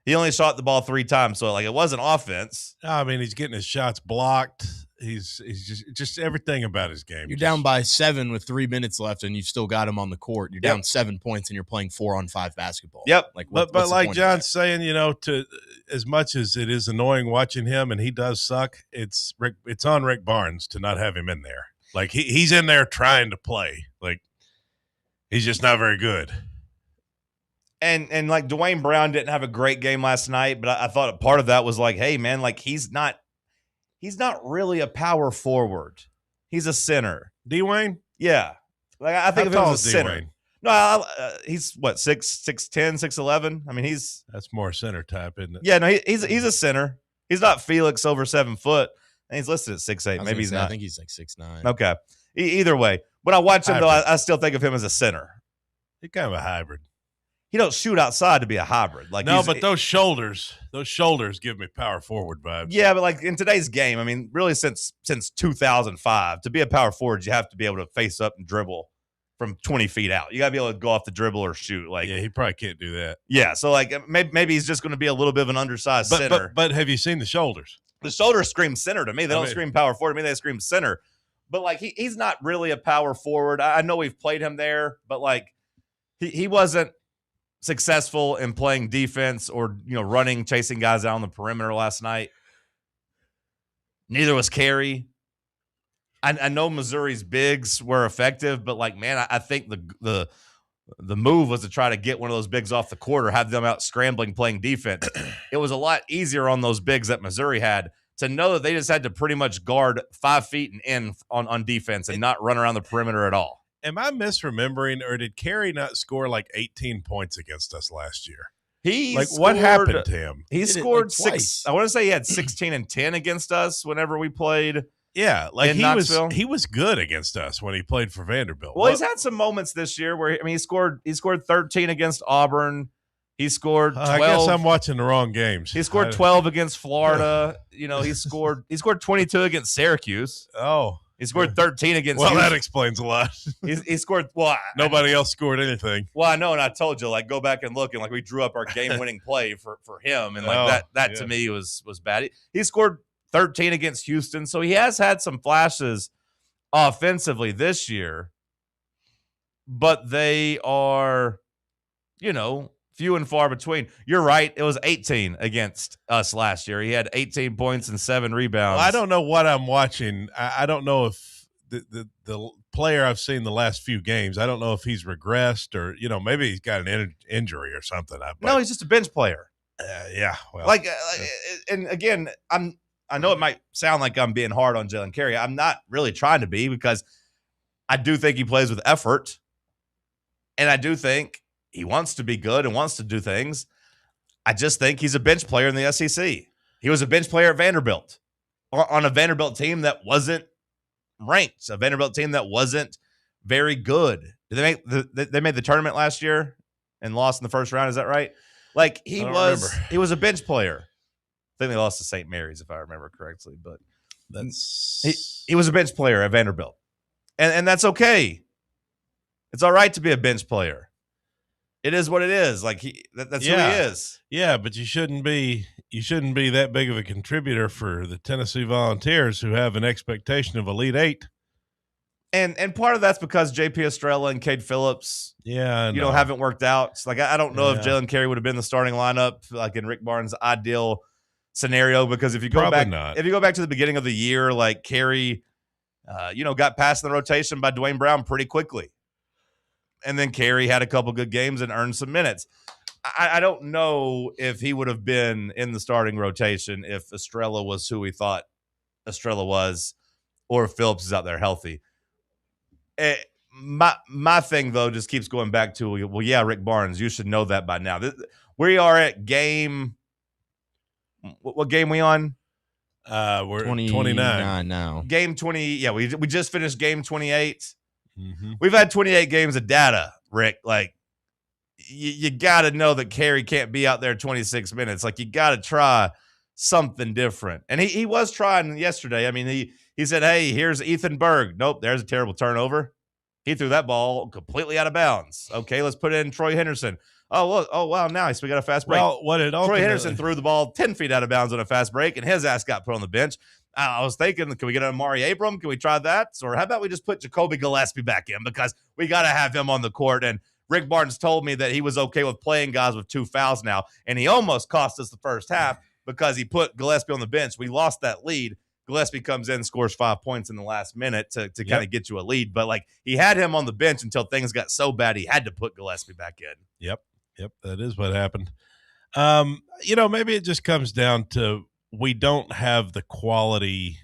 He only shot the ball 3 times. So, like, it wasn't offense. I mean, he's getting his shots blocked. He's just everything about his game. You're down by 7 with 3 minutes left, and you've still got him on the court. You're down 7 points, and you're playing 4-on-5 basketball. Yep. Like, but like John's saying, to as much as it is annoying watching him, and he does suck, it's on Rick Barnes to not have him in there. Like he's in there trying to play. Like he's just not very good. And like Dwayne Brown didn't have a great game last night, but I thought a part of that was like, hey man, like he's not really a power forward. He's a center. Dwayne? Yeah. Like I think of him as a center. Dwayne? No, he's what, 6'10", 6'11"? I mean, that's more center type, isn't it? Yeah, no, he's a center. He's not Felix over 7 foot. And he's listed at 6'8". Maybe he's not. I think he's like 6'9". Okay. Either way, when I watch him, though, I still think of him as a center. He's kind of a hybrid. He don't shoot outside to be a hybrid. Like no, but those shoulders give me power forward vibes. Yeah, but like in today's game, I mean, really since 2005, to be a power forward, you have to be able to face up and dribble from 20 feet out. You got to be able to go off the dribble or shoot. Like, yeah, he probably can't do that. Yeah, so like maybe he's just going to be a little bit of an undersized center. But have you seen the shoulders? The shoulders scream center to me. They don't scream power forward to me. They scream center. But like he's not really a power forward. I know we've played him there, but like he wasn't successful in playing defense or running, chasing guys out on the perimeter last night. Neither was Carey. I know Missouri's bigs were effective, but like man, I think the move was to try to get one of those bigs off the court or have them out scrambling playing defense. It was a lot easier on those bigs that Missouri had to know that they just had to pretty much guard 5 feet and in on defense and not run around the perimeter at all. Am I misremembering, or did Carey not score like 18 points against us last year? What happened to him? He scored 6. I want to say he had 16 and 10 against us whenever we played. Yeah, like Knoxville. he was good against us when he played for Vanderbilt. Well, he's had some moments this year where he scored 13 against Auburn. He scored 12. I guess I'm watching the wrong games. He scored 12 against Florida. He scored 22 against Syracuse. Oh. He scored 13 against Well, Houston. that explains a lot. He scored nobody else scored anything. Well, I know, and I told you, like, go back and look, and like we drew up our game-winning play for him, and like that to me was bad. He scored 13 against Houston, so he has had some flashes offensively this year, but they are, few and far between. You're right. It was 18 against us last year. He had 18 points and 7 rebounds. Well, I don't know what I'm watching. I don't know if the player I've seen the last few games, I don't know if he's regressed or, maybe he's got an injury or something. No, he's just a bench player. Yeah. Well, and again, I know it might sound like I'm being hard on Jalen Carey. I'm not really trying to be, because I do think he plays with effort, and I do think he wants to be good and wants to do things. I just think he's a bench player in the SEC. He was a bench player at Vanderbilt, on a Vanderbilt team that wasn't ranked, a Vanderbilt team that wasn't very good. Did they made the tournament last year and lost in the first round? Is that right? Like he was a bench player. I think they lost to St. Mary's, if I remember correctly. But he was a bench player at Vanderbilt, and that's okay. It's all right to be a bench player. It is what it is. Like that's who he is. Yeah, but you shouldn't be that big of a contributor for the Tennessee Volunteers, who have an expectation of Elite Eight. And part of that's because J.P. Estrella and Cade Phillips, haven't worked out. So, like I don't know if Jalen Carey would have been the starting lineup, like in Rick Barnes' ideal scenario. Because if you go back to the beginning of the year, like Carey, got passed in the rotation by Dwayne Brown pretty quickly. And then Carey had a couple good games and earned some minutes. I don't know if he would have been in the starting rotation if Estrella was who we thought Estrella was, or if Phillips is out there healthy. My thing, though, just keeps going back to, well, yeah, Rick Barnes, you should know that by now. We are at game – what game we on? We're 29 now. Game 20. Yeah, we just finished game 28. Mm-hmm. We've had 28 games of data, Rick. Like, you got to know that Carey can't be out there 26 minutes. Like, you got to try something different. And he was trying yesterday. I mean, he said, hey, here's Ethan Berg. Nope, there's a terrible turnover. He threw that ball completely out of bounds. Okay, let's put in Troy Henderson. Oh, look. Oh, wow, nice. We got a fast break. Well, Troy Henderson threw the ball 10 feet out of bounds on a fast break, and his ass got put on the bench. I was thinking, can we get an Amari Abram? Can we try that? Or how about we just put Jacoby Gillespie back in, because we got to have him on the court. And Rick Barnes told me that he was okay with playing guys with 2 fouls now, and he almost cost us the first half because he put Gillespie on the bench. We lost that lead. Gillespie comes in, scores 5 points in the last minute to kind of get you a lead. But, like, he had hhim on the bench until things got so bad he had to put Gillespie back in. Yep, that is what happened. Maybe it just comes down to we don't have the quality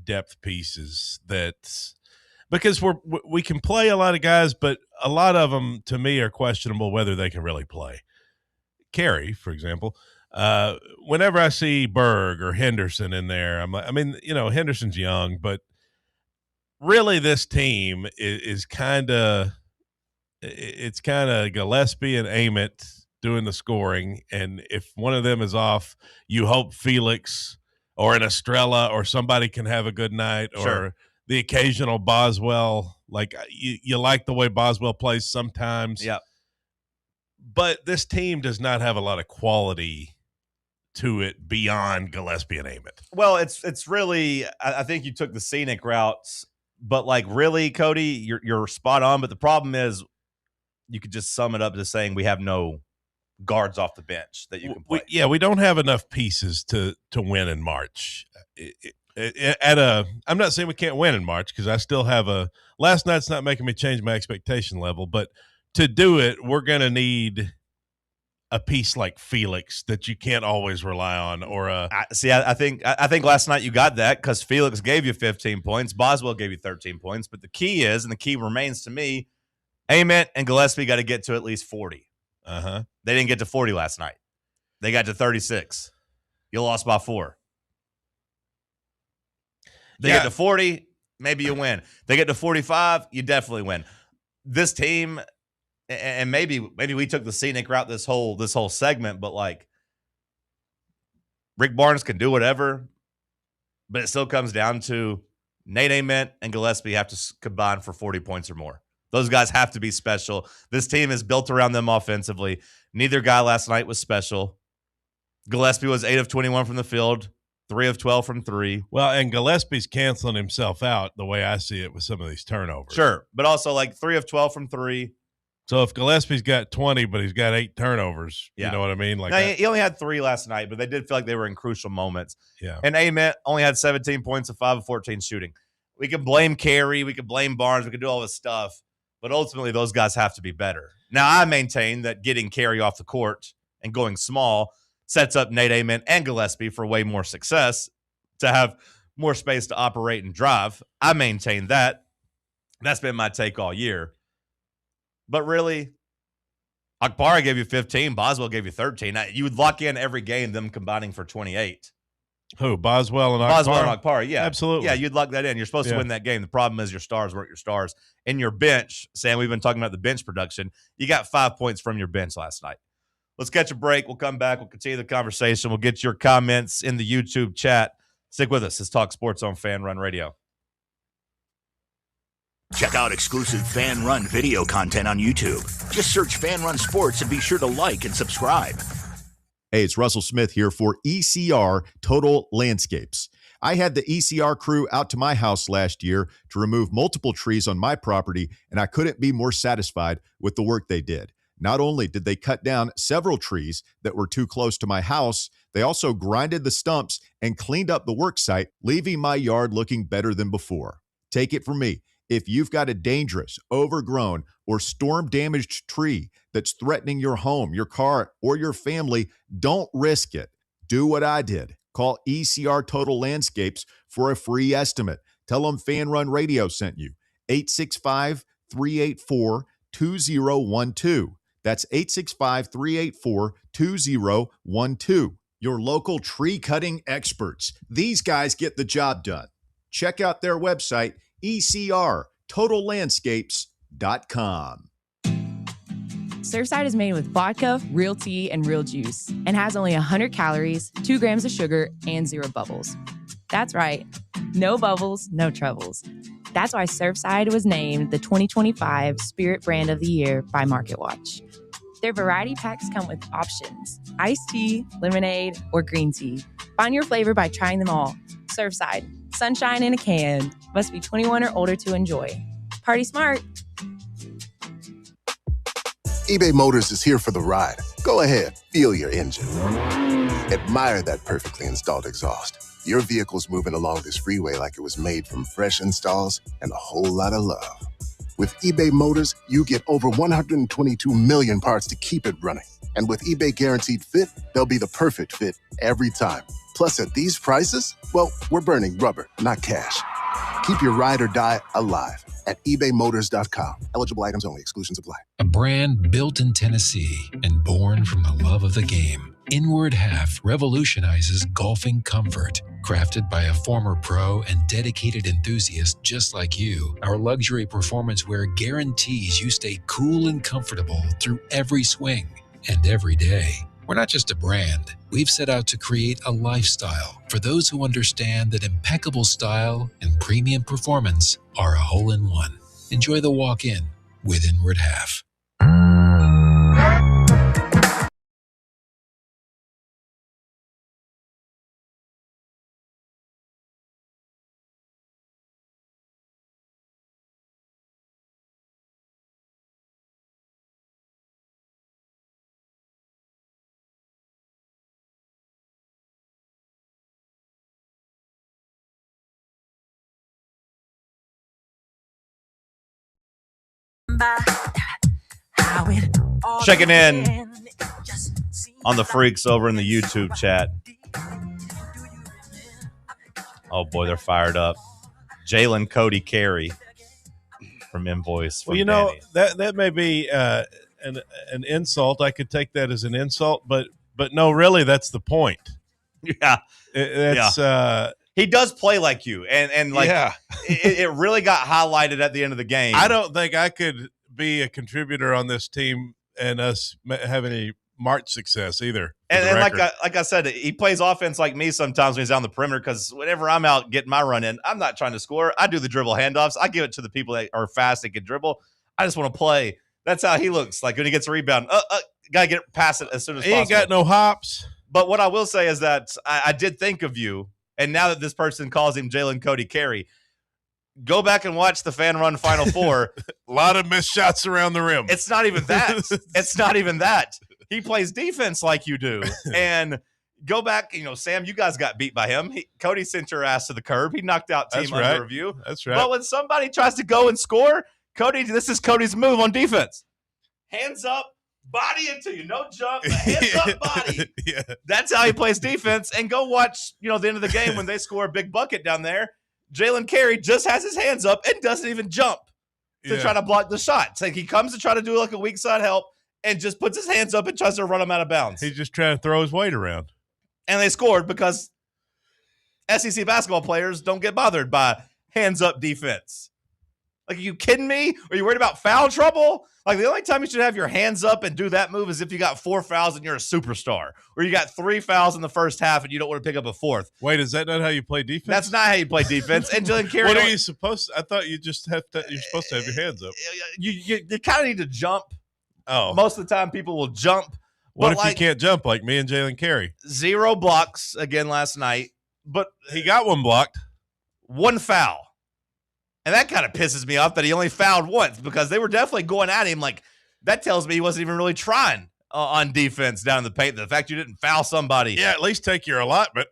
depth pieces because we can play a lot of guys, but a lot of them, to me, are questionable whether they can really play. Carey, for example. Whenever I see Berg or Henderson in there, I'm like, Henderson's young, but really this team is kind of Gillespie and Ament doing the scoring. And if one of them is off, you hope Felix or an Estrella or somebody can have a good night, or the occasional Boswell. Like, you like the way Boswell plays sometimes. Yeah. But this team does not have a lot of quality to it beyond Gillespie and Ament. Well, it's really, I think you took the scenic routes, but, like, really, Cody, you're spot on. But the problem is, you could just sum it up to saying we have no guards off the bench that you can play. We don't have enough pieces to win in March. I'm not saying we can't win in March, because I still have last night's not making me change my expectation level, but to do it, we're going to need a piece like Felix that you can't always rely on, or I think last night you got that because Felix gave you 15 points, Boswell gave you 13 points, but the key is, and the key remains to me, Ament and Gillespie got to get to at least 40. They didn't get to 40 last night. They got to 36. You lost by 4. They get to 40, maybe you win. They get to 45, you definitely win. This team, and maybe we took the scenic route this whole segment, but, like, Rick Barnes can do whatever, but it still comes down to Nate Ament and Gillespie have to combine for 40 points or more. Those guys have to be special. This team is built around them offensively. Neither guy last night was special. Gillespie was 8 of 21 from the field, 3 of 12 from 3. Well, and Gillespie's canceling himself out the way I see it with some of these turnovers. Sure, but also, like, 3 of 12 from 3. So if Gillespie's got 20, but he's got 8 turnovers, you know what I mean? Like, now, he only had 3 last night, but they did feel like they were in crucial moments. Yeah. And Ament only had 17 points and 5 of 14 shooting. We could blame Carey, we could blame Barnes, we could do all this stuff, but ultimately those guys have to be better. Now, I maintain that getting Carey off the court and going small sets up Nate Ament and Gillespie for way more success, to have more space to operate and drive. I maintain that. That's been my take all year. But really, Akpara gave you 15. Boswell gave you 13. You would lock in every game, them combining for 28. Who? Boswell and Akpara? Boswell and Akpara, yeah. Absolutely. Yeah, you'd lock that in. You're supposed to win that game. The problem is your stars weren't your stars. And your bench, Sam, we've been talking about the bench production. You got 5 points from your bench last night. Let's catch a break. We'll come back. We'll continue the conversation. We'll get your comments in the YouTube chat. Stick with us. It's Talk Sports on Fan Run Radio. Check out exclusive Fan Run video content on YouTube. Just search Fan Run Sports and be sure to like and subscribe. Hey, it's Russell Smith here for ECR Total Landscapes. I had the ECR crew out to my house last year to remove multiple trees on my property, and I couldn't be more satisfied with the work they did. Not only did they cut down several trees that were too close to my house, they also grinded the stumps and cleaned up the work site, leaving my yard looking better than before. Take it from me. If you've got a dangerous, overgrown, or storm-damaged tree that's threatening your home, your car, or your family, don't risk it. Do what I did. Call ECR Total Landscapes for a free estimate. Tell them Fan Run Radio sent you. 865-384-2012. That's 865-384-2012. your local tree cutting experts. These guys get the job done. Check out their website, ecrtotallandscapes.com. Surfside is made with vodka, real tea, and real juice, and has only 100 calories, 2 grams of sugar, and 0 bubbles. That's right. No bubbles, no troubles. That's why Surfside was named the 2025 Spirit Brand of the Year by MarketWatch. Their variety packs come with options: iced tea, lemonade, or green tea. Find your flavor by trying them all. Surfside, sunshine in a can. Must be 21 or older to enjoy. Party smart. eBay Motors is here for the ride. Go ahead, feel your engine. Admire that perfectly installed exhaust. Your vehicle's moving along this freeway like it was made from fresh installs and a whole lot of love. With eBay Motors, you get over 122 million parts to keep it running. And with eBay Guaranteed Fit, they'll be the perfect fit every time. Plus, at these prices, well, we're burning rubber, not cash. Keep your ride or die alive at ebaymotors.com. Eligible items only. Exclusions apply. A brand built in Tennessee and born from the love of the game. Inward Half revolutionizes golfing comfort. Crafted by a former pro and dedicated enthusiast just like you, our luxury performance wear guarantees you stay cool and comfortable through every swing and every day. We're not just a brand. We've set out to create a lifestyle for those who understand that impeccable style and premium performance are a hole-in-one. Enjoy the walk-in with Inward Half. Checking in on the freaks over in the YouTube chat. Oh boy, they're fired up. Jalen Cody Carey from Invoice. Well, you know, that may be an insult. I could take that as an insult, but no, really, that's the point. Yeah, he does play like you, and like it really got highlighted at the end of the game. I don't think I could be a contributor on this team and us have any marked success either. And like I said, he plays offense like me sometimes when he's down the perimeter, because whenever I'm out getting my run in, I'm not trying to score. I do the dribble handoffs. I give it to the people that are fast and can dribble. I just want to play. That's how he looks like when he gets a rebound. Got to get past it as soon as possible. He ain't got no hops. But what I will say is that I did think of you, and now that this person calls him Jalen Cody Carey, go back and watch the Fan Run Final Four. A lot of missed shots around the rim. It's not even that. It's not even that. He plays defense like you do. And go back, Sam, you guys got beat by him. Cody sent your ass to the curb. He knocked out team under review. That's right. But when somebody tries to go and score, this is Cody's move on defense. Hands up, body into you. No jump, hands up, body. Yeah. That's how he plays defense. And go watch, the end of the game when they score a big bucket down there. Jalen Carey just has his hands up and doesn't even jump to try to block the shot. It's like he comes to try to do like a weak side help and just puts his hands up and tries to run him out of bounds. He's just trying to throw his weight around. And they scored because SEC basketball players don't get bothered by hands up defense. Like, are you kidding me? Are you worried about foul trouble? Like, the only time you should have your hands up and do that move is if you got 4 fouls and you're a superstar, or you got 3 fouls in the first half and you don't want to pick up a 4th. Wait, is that not how you play defense? That's not how you play defense. And Jalen Carey, what are you supposed to? I thought you just you're supposed to have your hands up. You kind of need to jump. Oh, most of the time people will jump. What if you can't jump like me and Jalen Carey? 0 blocks again last night, but he got 1 blocked. 1 foul. And that kind of pisses me off that he only fouled once, because they were definitely going at him. Like, that tells me he wasn't even really trying on defense down in the paint. The fact you didn't foul somebody. Yeah, at least take your allotment.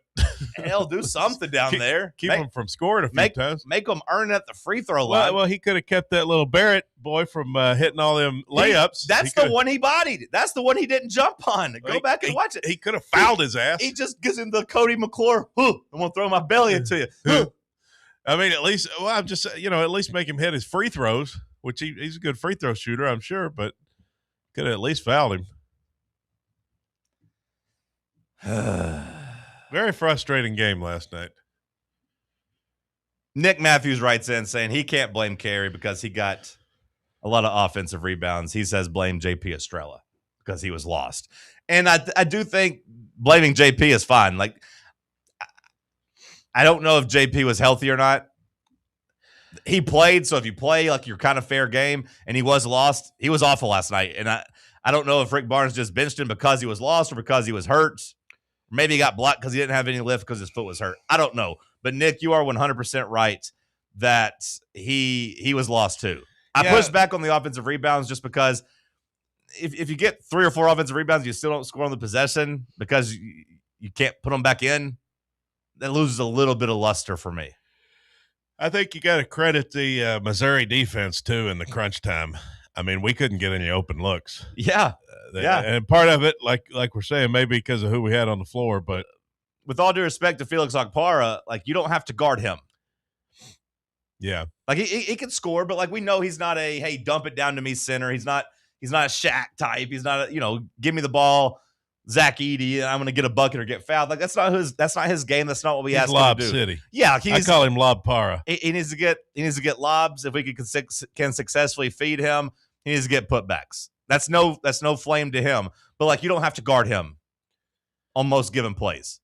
Hell, do something down there. Keep him from scoring a few times. Make them earn at the free throw line. Well, he could have kept that little Barrett boy from hitting all them layups. That's the one he bodied. That's the one he didn't jump on. Go back and watch it. He could have fouled his ass. He just gives him the Cody McClure. I'm going to throw my belly into you. I mean, at least, I'm just, at least make him hit his free throws, which he's a good free throw shooter, I'm sure, but could have at least fouled him. Very frustrating game last night. Nick Matthews writes in saying he can't blame Carey because he got a lot of offensive rebounds. He says blame JP Estrella because he was lost. And I do think blaming JP is fine. Like, I don't know if JP was healthy or not. He played, so if you play like your kind of fair game, and he was lost, he was awful last night. And I don't know if Rick Barnes just benched him because he was lost or because he was hurt. Maybe he got blocked because he didn't have any lift because his foot was hurt. I don't know. But, Nick, you are 100% right that he was lost too. I pushed back on the offensive rebounds just because if you get 3 or 4 offensive rebounds, you still don't score on the possession because you can't put them back in, that loses a little bit of luster for me. I think you got to credit the Missouri defense, too, in the crunch time. I mean, we couldn't get any open looks. Yeah. And part of it, like we're saying, maybe because of who we had on the floor. But with all due respect to Felix Okpara, like, you don't have to guard him. Yeah. Like, he can score, but, like, we know he's not a, hey, dump it down to me center. He's not a Shaq type. He's not a, give me the ball, Zach Edey, and I'm going to get a bucket or get fouled. Like, that's not his game. That's not what we ask him to do. City. Yeah, I call him Lob Para. He needs to get lobs. If we can successfully feed him, he needs to get putbacks. That's no flame to him. But, like, you don't have to guard him on most given plays.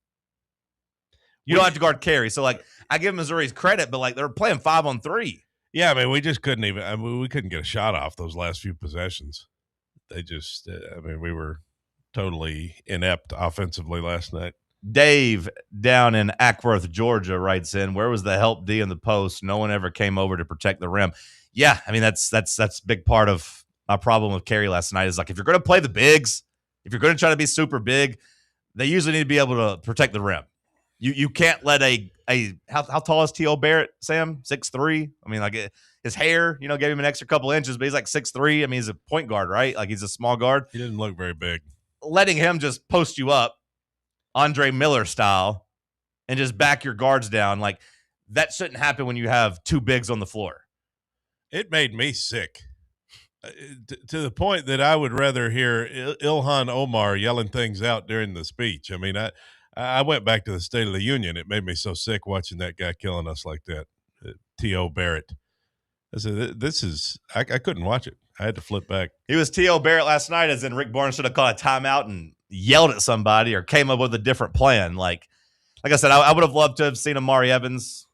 You don't have to guard Carey. So, like, I give Missouri's credit, but, like, they're playing 5-on-3. Yeah, I mean, we just couldn't even. I mean, we couldn't get a shot off those last few possessions. They just. I mean, we were totally inept offensively last night. Dave down in Ackworth, Georgia, writes in, "Where was the help D in the post? No one ever came over to protect the rim." Yeah, I mean, that's a big part of my problem with Carey last night. Is like, if you're going to play the bigs, if you're going to try to be super big, they usually need to be able to protect the rim. You can't let how tall is T.O. Barrett, Sam? 6'3"? I mean, like, his hair, gave him an extra couple inches, but he's like 6'3". I mean, he's a point guard, right? Like, he's a small guard. He didn't look very big. Letting him just post you up, Andre Miller style, and just back your guards down, like, that shouldn't happen when you have 2 bigs on the floor. It made me sick to the point that I would rather hear Ilhan Omar yelling things out during the speech. I mean, I went back to the State of the Union. It made me so sick watching that guy killing us like that, T.O. Barrett. I said, I couldn't watch it. I had to flip back. He was T.O. Barrett last night, as in Rick Barnes should have called a timeout and yelled at somebody or came up with a different plan. Like I said, I would have loved to have seen Amari Evans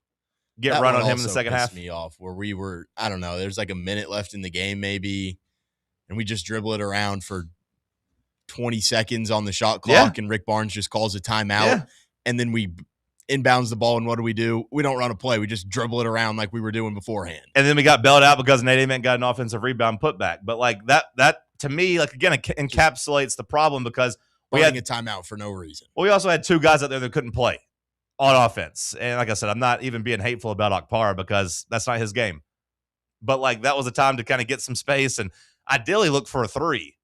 get run on him in the second half. Me off where we were, I don't know, there's like a minute left in the game maybe, and we just dribble it around for 20 seconds on the shot clock, and Rick Barnes just calls a timeout, and then we inbounds the ball, and what do? We don't run a play. We just dribble it around like we were doing beforehand. And then we got bailed out because Nate Ament got an offensive rebound putback. But, like, that to me, like, again, encapsulates the problem because we had a timeout for no reason. Well, we also had 2 guys out there that couldn't play on offense. And like I said, I'm not even being hateful about Okpara because that's not his game. But, like, that was a time to kind of get some space and ideally look for a 3.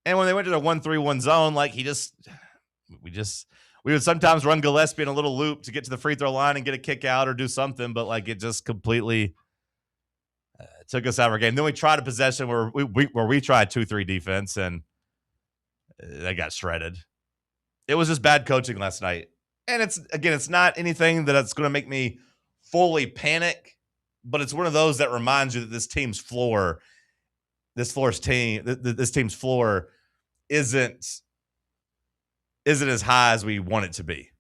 And when they went to the 1-3-1 zone, like, we would sometimes run Gillespie in a little loop to get to the free throw line and get a kick out or do something, but, like, it just completely took us out of our game. Then we tried a possession where we tried 2-3 defense, and they got shredded. It was just bad coaching last night. And it's not anything that's going to make me fully panic, but it's one of those that reminds you that this team's floor isn't as high as we want it to be.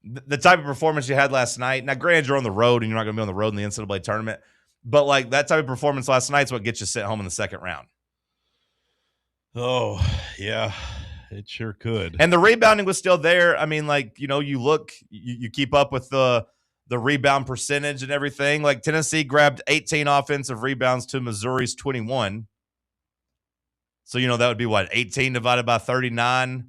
The type of performance you had last night, now granted you're on the road and you're not going to be on the road in the NCAA tournament, but, like, that type of performance last night is what gets you sent home in the second round. Oh, yeah, it sure could. And the rebounding was still there. I mean, like, you keep up with the rebound percentage and everything. Like, Tennessee grabbed 18 offensive rebounds to Missouri's 21. So, that would be what, 18 divided by 39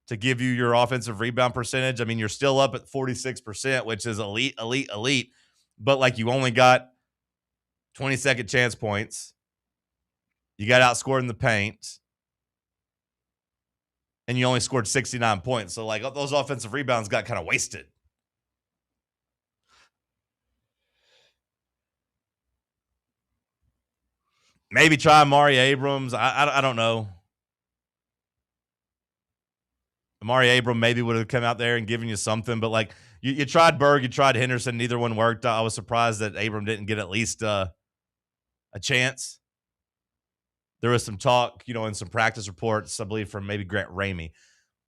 to give you your offensive rebound percentage. I mean, you're still up at 46%, which is elite. But, like, you only got 20-second chance points. You got outscored in the paint. And you only scored 69 points. So, like, those offensive rebounds got kind of wasted. Maybe try Amari Abrams. I don't know. Amari Abram maybe would have come out there and given you something, but like you tried Berg, you tried Henderson, neither one worked. I was surprised that Abram didn't get at least a chance. There was some talk, in some practice reports, I believe from maybe Grant Ramey,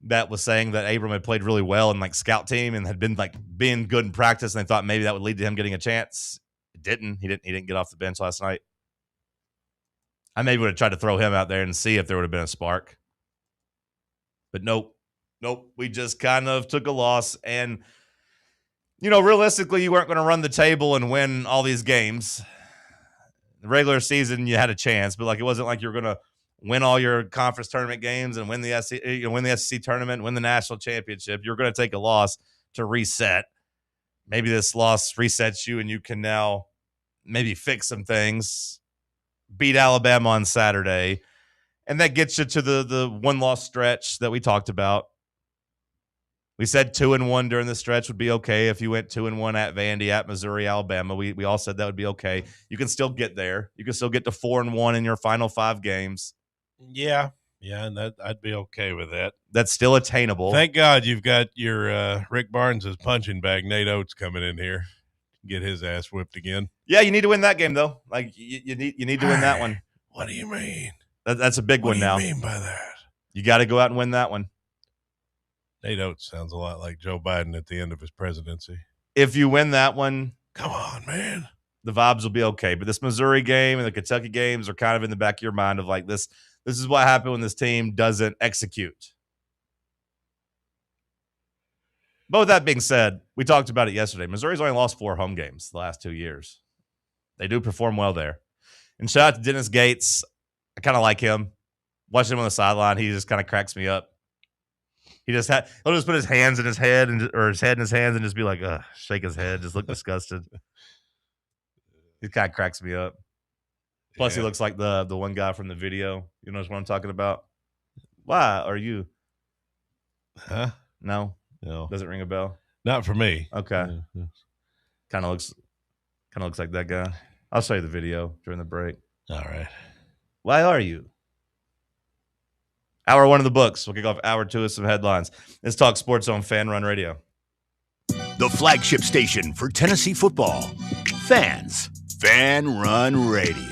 that was saying that Abram had played really well in like scout team and had been being good in practice, and they thought maybe that would lead to him getting a chance. It didn't. He didn't get off the bench last night. I maybe would have tried to throw him out there and see if there would have been a spark. But nope. We just kind of took a loss. And, realistically, you weren't going to run the table and win all these games. The regular season, you had a chance, but it wasn't like you were going to win all your conference tournament games and win the SEC tournament, win the national championship. You're going to take a loss to reset. Maybe this loss resets you and you can now maybe fix some things, beat Alabama on Saturday, and that gets you to the one-loss stretch that we talked about. We said 2-1 during the stretch would be okay if you went 2-1 at Vandy, at Missouri, Alabama. We all said that would be okay. You can still get there. You can still get to 4-1 in your final 5 games. Yeah, and I'd be okay with that. That's still attainable. Thank God you've got your Rick Barnes' punching bag, Nate Oates, coming in here. Get his ass whipped again. Yeah, you need to win that game, though. You need to win that one. What do you mean? That's a big one now. What do you mean by that? You got to go out and win that one. Nate Oates sounds a lot like Joe Biden at the end of his presidency. If you win that one, come on, man, the vibes will be okay. But this Missouri game and the Kentucky games are kind of in the back of your mind of this. This is what happened when this team doesn't execute. But with that being said, we talked about it yesterday. Missouri's only lost 4 home games the last 2 years. They do perform well there. And shout out to Dennis Gates. I kind of like him. Watching him on the sideline, he just kind of cracks me up. He'll just put his hands in his head or his head in his hands and just be like, shake his head, just look disgusted. He kind of cracks me up. Plus, He looks like the one guy from the video. You know what I'm talking about? Why are you? Huh? No. No. Doesn't ring a bell? Not for me. Okay. Kind of looks like that guy. I'll show you the video during the break. All right. Why are you? Hour 1 of the books. We'll kick off hour 2 with some headlines. Let's talk sports on Fan Run Radio. The flagship station for Tennessee football. Fans. Fan Run Radio.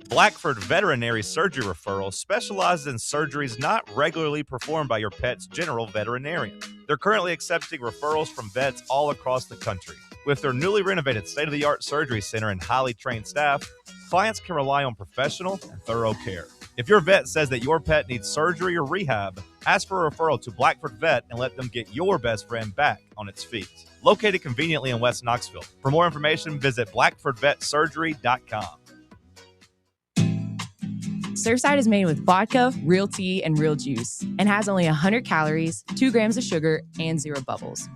Blackford Veterinary Surgery Referral specializes in surgeries not regularly performed by your pet's general veterinarian. They're currently accepting referrals from vets all across the country. With their newly renovated state-of-the-art surgery center and highly trained staff, clients can rely on professional and thorough care. If your vet says that your pet needs surgery or rehab, ask for a referral to Blackford Vet and let them get your best friend back on its feet. Located conveniently in West Knoxville. For more information, visit blackfordvetsurgery.com. Surfside is made with vodka, real tea, and real juice, and has only 100 calories, 2 grams of sugar, and 0 bubbles.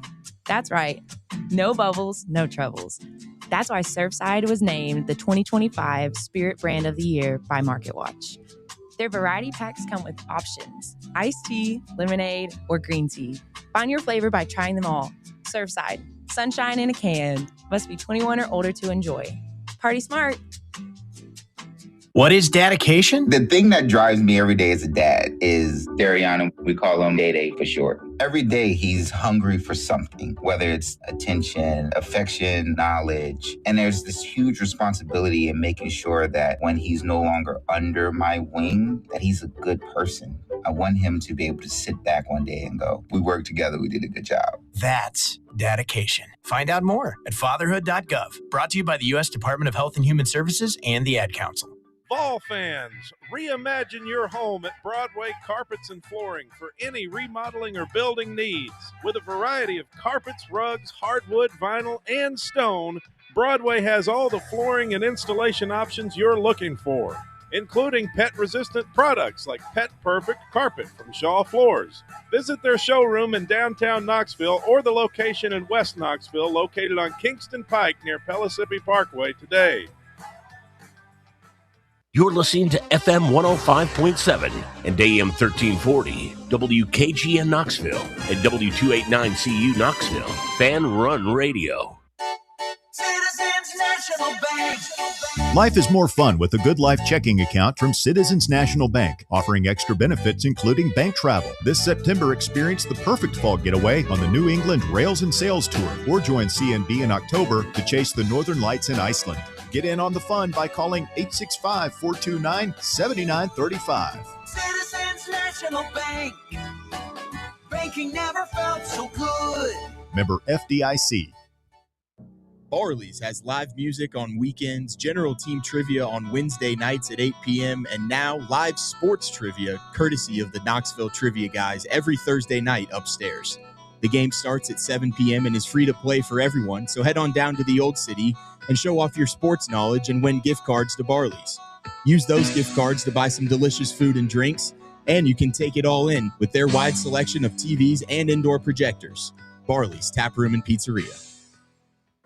That's right. No bubbles, no troubles. That's why Surfside was named the 2025 Spirit Brand of the Year by MarketWatch. Their variety packs come with options: iced tea, lemonade, or green tea. Find your flavor by trying them all. Surfside, sunshine in a can. Must be 21 or older to enjoy. Party smart. What is dedication? The thing that drives me every day as a dad is Dariana. We call him Day Day for short. Every day he's hungry for something, whether it's attention, affection, knowledge. And there's this huge responsibility in making sure that when he's no longer under my wing, that he's a good person. I want him to be able to sit back one day and go, we worked together, we did a good job. That's dedication. Find out more at fatherhood.gov. Brought to you by the U.S. Department of Health and Human Services and the Ad Council. Vol fans, reimagine your home at Broadway Carpets and Flooring for any remodeling or building needs. With a variety of carpets, rugs, hardwood, vinyl, and stone, Broadway has all the flooring and installation options you're looking for, including pet-resistant products like Pet Perfect Carpet from Shaw Floors. Visit their showroom in downtown Knoxville or the location in West Knoxville located on Kingston Pike near Pellissippi Parkway today. You're listening to FM 105.7 and AM 1340, WKGN Knoxville, and W289CU Knoxville, Fan Run Radio. Citizens National Bank. Life is more fun with a Good Life checking account from Citizens National Bank, offering extra benefits including bank travel. This September, experience the perfect fall getaway on the New England Rails and Sails Tour, or join CNB in October to chase the Northern Lights in Iceland. Get in on the fun by calling 865-429-7935. Citizens National Bank. Banking never felt so good. Member FDIC. Barley's has live music on weekends, general team trivia on Wednesday nights at 8 p.m., and now live sports trivia courtesy of the Knoxville Trivia Guys every Thursday night upstairs. The game starts at 7 p.m. and is free to play for everyone, so head on down to the Old City and show off your sports knowledge and win gift cards to Barley's. Use those gift cards to buy some delicious food and drinks, and you can take it all in with their wide selection of TVs and indoor projectors. Barley's Tap Room and Pizzeria.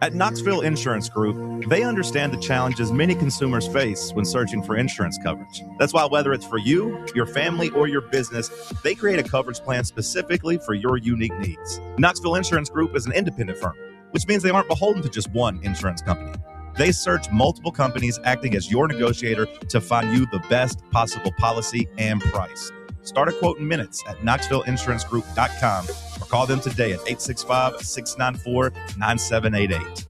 At Knoxville Insurance Group, they understand the challenges many consumers face when searching for insurance coverage. That's why whether it's for you, your family, or your business, they create a coverage plan specifically for your unique needs. Knoxville Insurance Group is an independent firm, which means they aren't beholden to just one insurance company. They search multiple companies, acting as your negotiator to find you the best possible policy and price. Start a quote in minutes at KnoxvilleInsuranceGroup.com or call them today at 865-694-9788.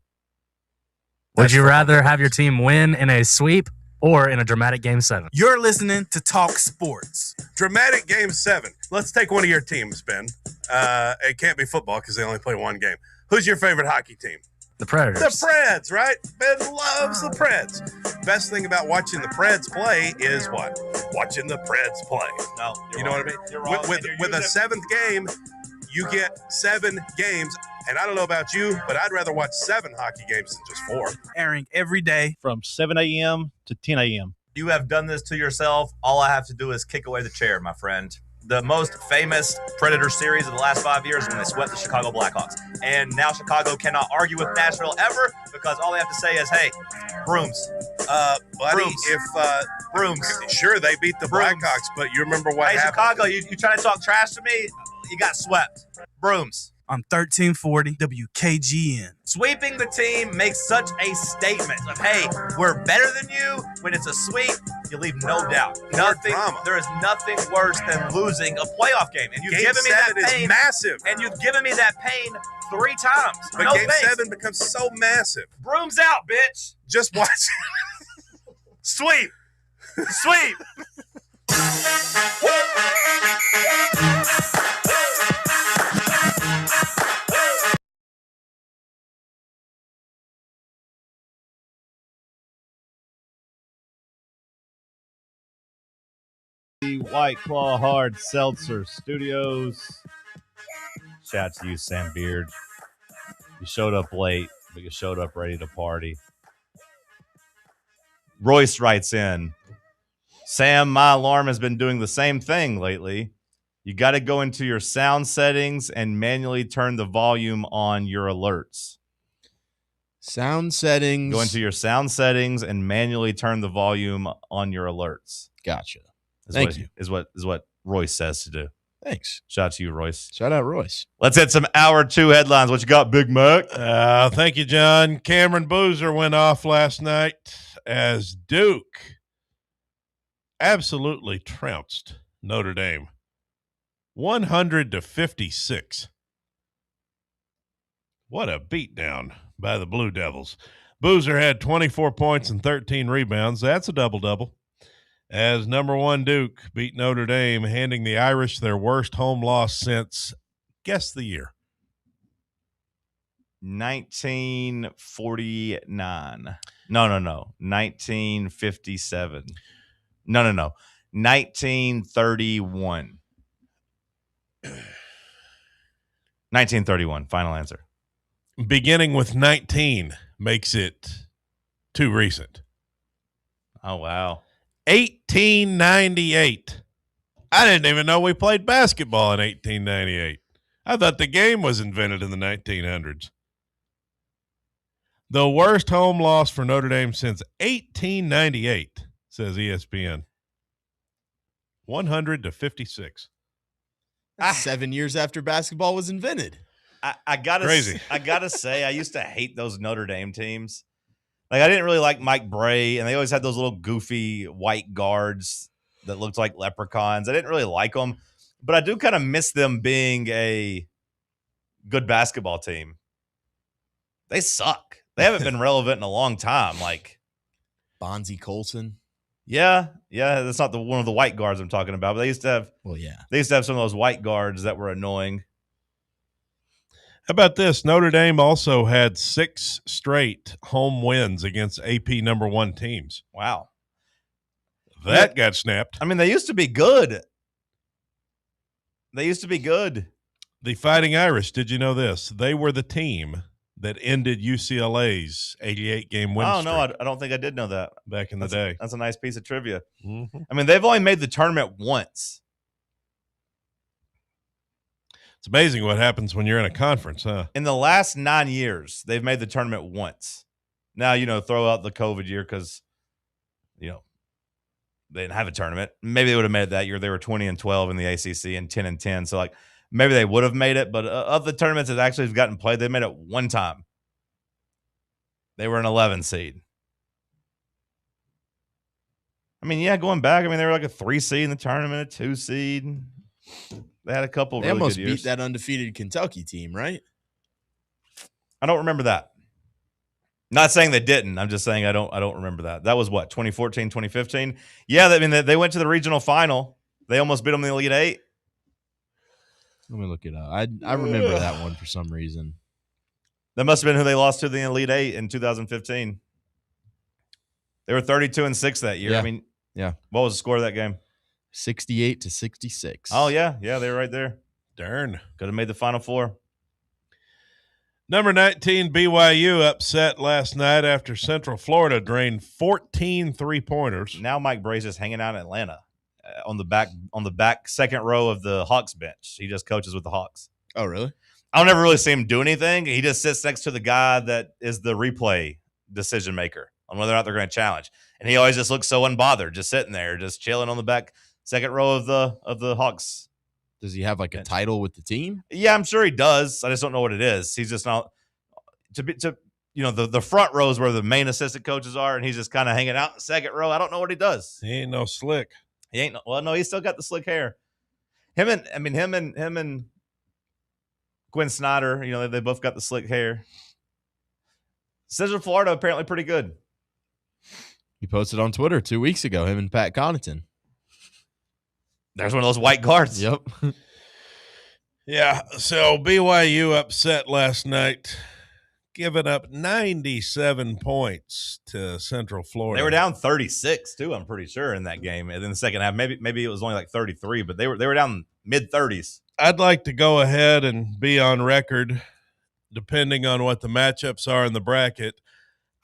Would you rather have your team win in a sweep or in a dramatic Game 7? You're listening to Talk Sports. Dramatic Game 7. Let's take one of your teams, Ben. It can't be football because they only play one game. Who's your favorite hockey team? The Predators. The Preds, right? Ben loves the Preds. Best thing about watching the Preds play is what? Watching the Preds play. No, you know what I mean? With a seventh game, you get 7 games. And I don't know about you, but I'd rather watch 7 hockey games than just 4. Airing every day from 7 a.m. to 10 a.m. You have done this to yourself. All I have to do is kick away the chair, my friend. The most famous Predator series of the last 5 years when they swept the Chicago Blackhawks. And now Chicago cannot argue with Nashville ever because all they have to say is, hey, brooms. Buddy, brooms. if brooms. Sure, they beat the Blackhawks, but you remember what happened? Chicago, you trying to talk trash to me? You got swept. Brooms. On 1340 WKGN. Sweeping the team makes such a statement of, hey, we're better than you. When it's a sweep, you leave no doubt. There is nothing worse than losing a playoff game. And you've Game given me that 7 pain. is massive. And you've given me that pain 3 times. But Game 7 becomes so massive. Brooms out, bitch. Just watch. Sweep. Sweep. White Claw Hard Seltzer Studios. Shout out to you, Sam Beard. You showed up late, but you showed up ready to party. Royce writes in, Sam, my alarm has been doing the same thing lately. You got to go into your sound settings and manually turn the volume on your alerts. Sound settings. Go into your sound settings and manually turn the volume on your alerts. Gotcha. Thank you. Is what Royce says to do. Thanks. Shout out to you, Royce. Shout out, Royce. Let's hit some hour 2 headlines. What you got, Big Mac? Thank you, John. Cameron Boozer went off last night as Duke absolutely trounced Notre Dame, 100-56. What a beatdown by the Blue Devils. Boozer had 24 points and 13 rebounds. That's a double-double. As number 1 Duke beat Notre Dame, handing the Irish their worst home loss since, guess the year. 1949. No. 1957. No. 1931. 1931. Final answer. Beginning with 19 makes it too recent. Oh, wow. 1898. I didn't even know we played basketball in 1898. I thought the game was invented in the 1900s. The worst home loss for Notre Dame since 1898, says ESPN. 100-56. 7 years after basketball was invented. I gotta Crazy. I gotta say, I used to hate those Notre Dame teams Like, I didn't really like Mike Bray, and they always had those little goofy white guards that looked like leprechauns. I didn't really like them, but I do kind of miss them being a good basketball team. They suck. They haven't been relevant in a long time. Like Bonzie Colson. Yeah, that's not one of the white guards I'm talking about. But they used to have. Well, yeah, they used to have some of those white guards that were annoying. How about this? Notre Dame also had 6 straight home wins against AP number 1 teams. Wow, that got snapped. I mean, they used to be good. The Fighting Irish. Did you know this? They were the team that ended UCLA's 88-game win streak. Oh, no, I don't think I did know that. Back in the day. That's a nice piece of trivia. Mm-hmm. I mean, they've only made the tournament once. It's amazing what happens when you're in a conference, huh? In the last 9 years, they've made the tournament once. Now, throw out the COVID year because, they didn't have a tournament. Maybe they would have made it that year. They were 20-12 in the ACC and 10-10. So, maybe they would have made it. But of the tournaments that actually have gotten played, they made it one time. They were an 11 seed. I mean, yeah, going back, they were like a 3 seed in the tournament, a 2 seed. They had a couple They really almost good years. beat that undefeated Kentucky team, right? I don't remember that. Not saying they didn't. I'm just saying I don't remember that. That was what, 2014, 2015? Yeah, they went to the regional final. They almost beat them in the Elite Eight. Let me look it up. I remember that one for some reason. That must have been who they lost to the Elite Eight in 2015. They were 32-6 that year. Yeah. Yeah. What was the score of that game? 68-66. Oh, yeah. Yeah, they were right there. Darn. Could have made the Final Four. Number 19, BYU upset last night after Central Florida drained 14 3-pointers. Now Mike Bray's just hanging out in Atlanta on the back second row of the Hawks bench. He just coaches with the Hawks. Oh, really? I don't ever really see him do anything. He just sits next to the guy that is the replay decision maker on whether or not they're going to challenge. And he always just looks so unbothered, just sitting there, just chilling on the back second row of the Hawks. Does he have a title with the team? Yeah, I'm sure he does. I just don't know what it is. He's just not the front row is where the main assistant coaches are, and he's just kind of hanging out in the second row. I don't know what he does. He ain't no slick. No, he's still got the slick hair. Him and Gwen Snyder, they both got the slick hair. Central Florida apparently pretty good. He posted on Twitter 2 weeks ago, him and Pat Connaughton. There's one of those white guards. Yep. Yeah, so BYU upset last night, giving up 97 points to Central Florida. They were down 36 too, I'm pretty sure, in that game. And in the second half, maybe it was only like 33, but they were down mid-30s. I'd like to go ahead and be on record, depending on what the matchups are in the bracket.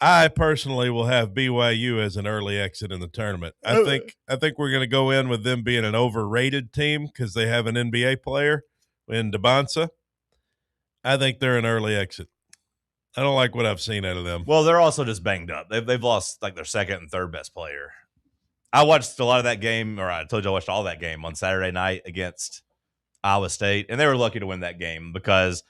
I personally will have BYU as an early exit in the tournament. I think we're going to go in with them being an overrated team because they have an NBA player in DeBonsa. I think they're an early exit. I don't like what I've seen out of them. Well, they're also just banged up. They've lost like their second and third best player. I watched a lot of that game, or I told you I watched all that game on Saturday night against Iowa State, and they were lucky to win that game because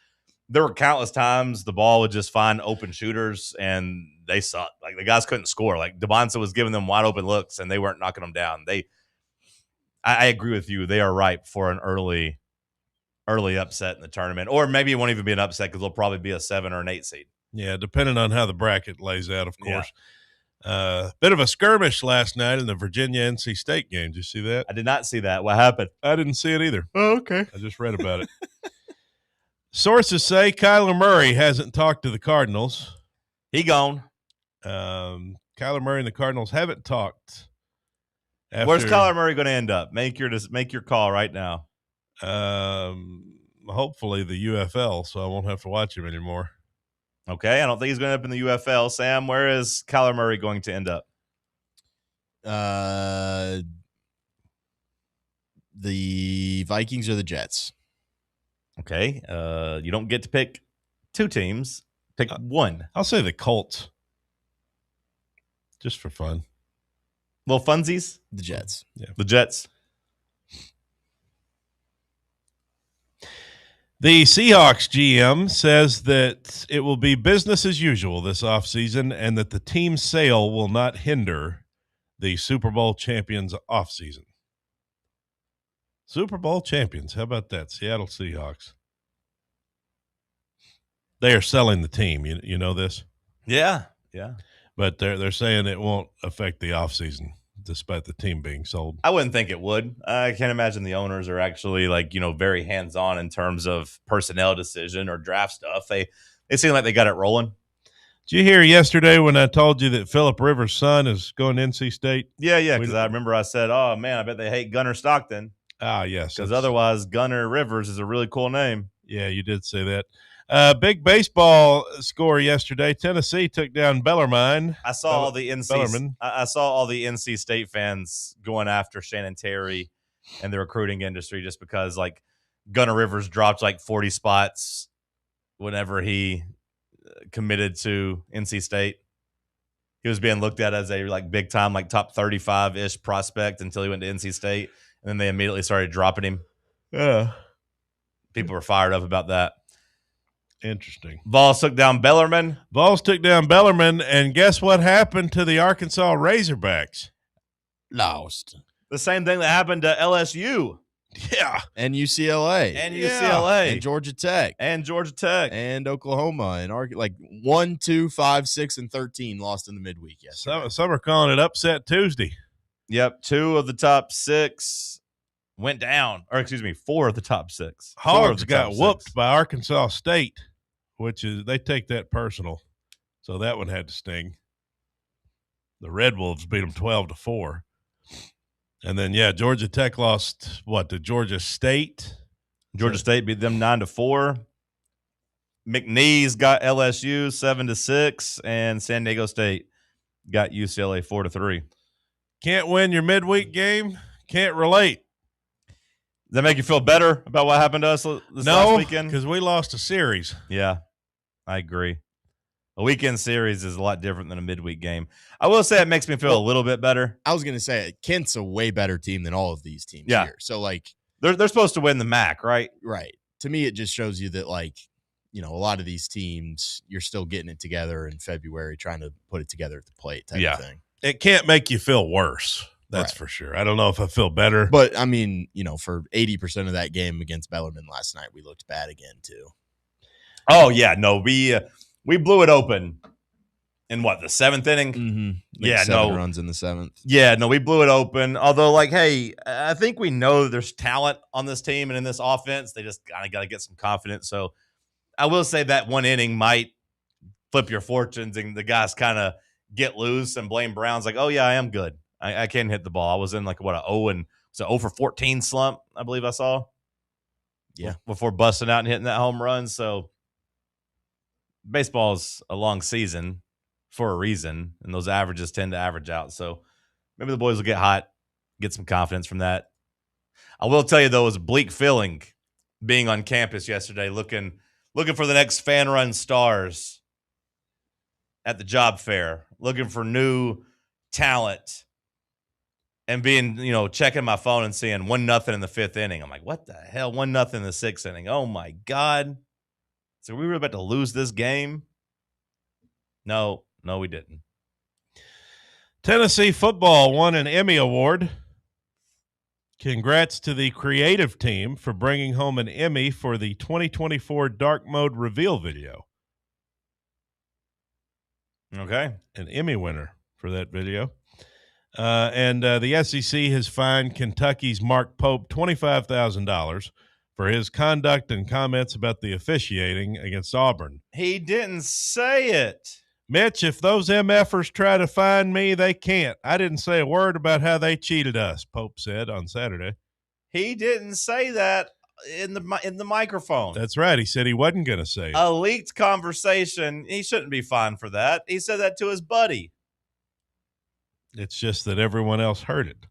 there were countless times the ball would just find open shooters, and they sucked. Like, the guys couldn't score. Like, DeBonsa was giving them wide open looks, and they weren't knocking them down. I agree with you. They are ripe for an early upset in the tournament, or maybe it won't even be an upset because they'll probably be a 7 or an 8 seed. Yeah, depending on how the bracket lays out, of course. Yeah. Bit of a skirmish last night in the Virginia-NC State game. Did you see that? I did not see that. What happened? I didn't see it either. Oh, okay. I just read about it. Sources say Kyler Murray hasn't talked to the Cardinals. He gone. Kyler Murray and the Cardinals haven't talked. Where's Kyler Murray going to end up? Make your call right now. Hopefully the UFL, so I won't have to watch him anymore. Okay, I don't think he's going to end up in the UFL. Sam, where is Kyler Murray going to end up? The Vikings or the Jets. Okay, you don't get to pick 2 teams. Pick one. I'll say the Colts, just for fun. Little funsies. The Jets. Yeah, the Jets. The Seahawks GM says that it will be business as usual this offseason and that the team sale will not hinder the Super Bowl champions offseason. Super Bowl champions. How about that? Seattle Seahawks. They are selling the team. You know this? Yeah. But they're saying it won't affect the offseason despite the team being sold. I wouldn't think it would. I can't imagine the owners are actually very hands-on in terms of personnel decision or draft stuff. They seem like they got it rolling. Did you hear yesterday when I told you that Phillip Rivers' son is going to NC State? Yeah, because I remember I said, oh, man, I bet they hate Gunnar Stockton. Ah, yes. Because otherwise, Gunnar Rivers is a really cool name. Yeah, you did say that. Big baseball score yesterday. Tennessee took down Bellarmine. I saw all the NC State fans going after Shannon Terry and the recruiting industry just because Gunnar Rivers dropped 40 spots whenever he committed to NC State. He was being looked at as a big time top 35-ish prospect until he went to NC State, and then they immediately started dropping him. Yeah. People were fired up about that. Interesting. Vols took down Bellarmine. And guess what happened to the Arkansas Razorbacks? Lost. The same thing that happened to LSU. Yeah. And UCLA. And Georgia Tech. And Oklahoma. And 1, 2, 5, 6, and 13 lost in the midweek yesterday. Some are calling it Upset Tuesday. Yep. 2 of the top 6 went down. Or, 4 of the top 6. Hogs got whooped by Arkansas State, which is they take that personal. So that one had to sting. The Red Wolves beat them 12-4. And then, Georgia Tech lost, to Georgia State? Georgia State beat them 9-4. McNeese got LSU 7-6, and San Diego State got UCLA 4-3. Can't win your midweek game? Can't relate. Does that make you feel better about what happened to us this last weekend? Because we lost a series. Yeah, I agree. A weekend series is a lot different than a midweek game. I will say it makes me feel a little bit better. I was going to say Kent's a way better team than all of these teams here. So, they're supposed to win the MAC, right? Right. To me, it just shows you that, a lot of these teams, you're still getting it together in February, trying to put it together at the plate type of thing. It can't make you feel worse. That's for sure. I don't know if I feel better. But, I mean, for 80% of that game against Bellarmine last night, we looked bad again, too. Oh, yeah. No, we blew it open in the 7th inning? Mm-hmm. 7 runs in the 7th. Yeah, no, we blew it open. Although, hey, I think we know there's talent on this team and in this offense. They just kind of got to get some confidence. So I will say that one inning might flip your fortunes and the guys kind of get loose and Blaine Brown's oh, yeah, I am good. I can hit the ball. I was in a 0 for 14 slump, I believe I saw. Yeah. Before busting out and hitting that home run. So baseball's a long season for a reason, and those averages tend to average out. So maybe the boys will get hot, get some confidence from that. I will tell you, though, it was a bleak feeling being on campus yesterday, looking for the next fan run stars at the job fair, looking for new talent, and being, checking my phone and seeing 1-0 in the 5th inning. I'm like, what the hell? 1-0 in the 6th inning. Oh my God. So we were about to lose this game? No, we didn't. Tennessee football won an Emmy Award. Congrats to the creative team for bringing home an Emmy for the 2024 Dark Mode reveal video. Okay. An Emmy winner for that video. And the SEC has fined Kentucky's Mark Pope $25,000 for his conduct and comments about the officiating against Auburn. He didn't say it. Mitch, if those MFers try to find me, they can't. I didn't say a word about how they cheated us, Pope said on Saturday. He didn't say that in the microphone. That's right. He said he wasn't going to say it. A leaked conversation. He shouldn't be fined for that. He said that to his buddy. It's just that everyone else heard it.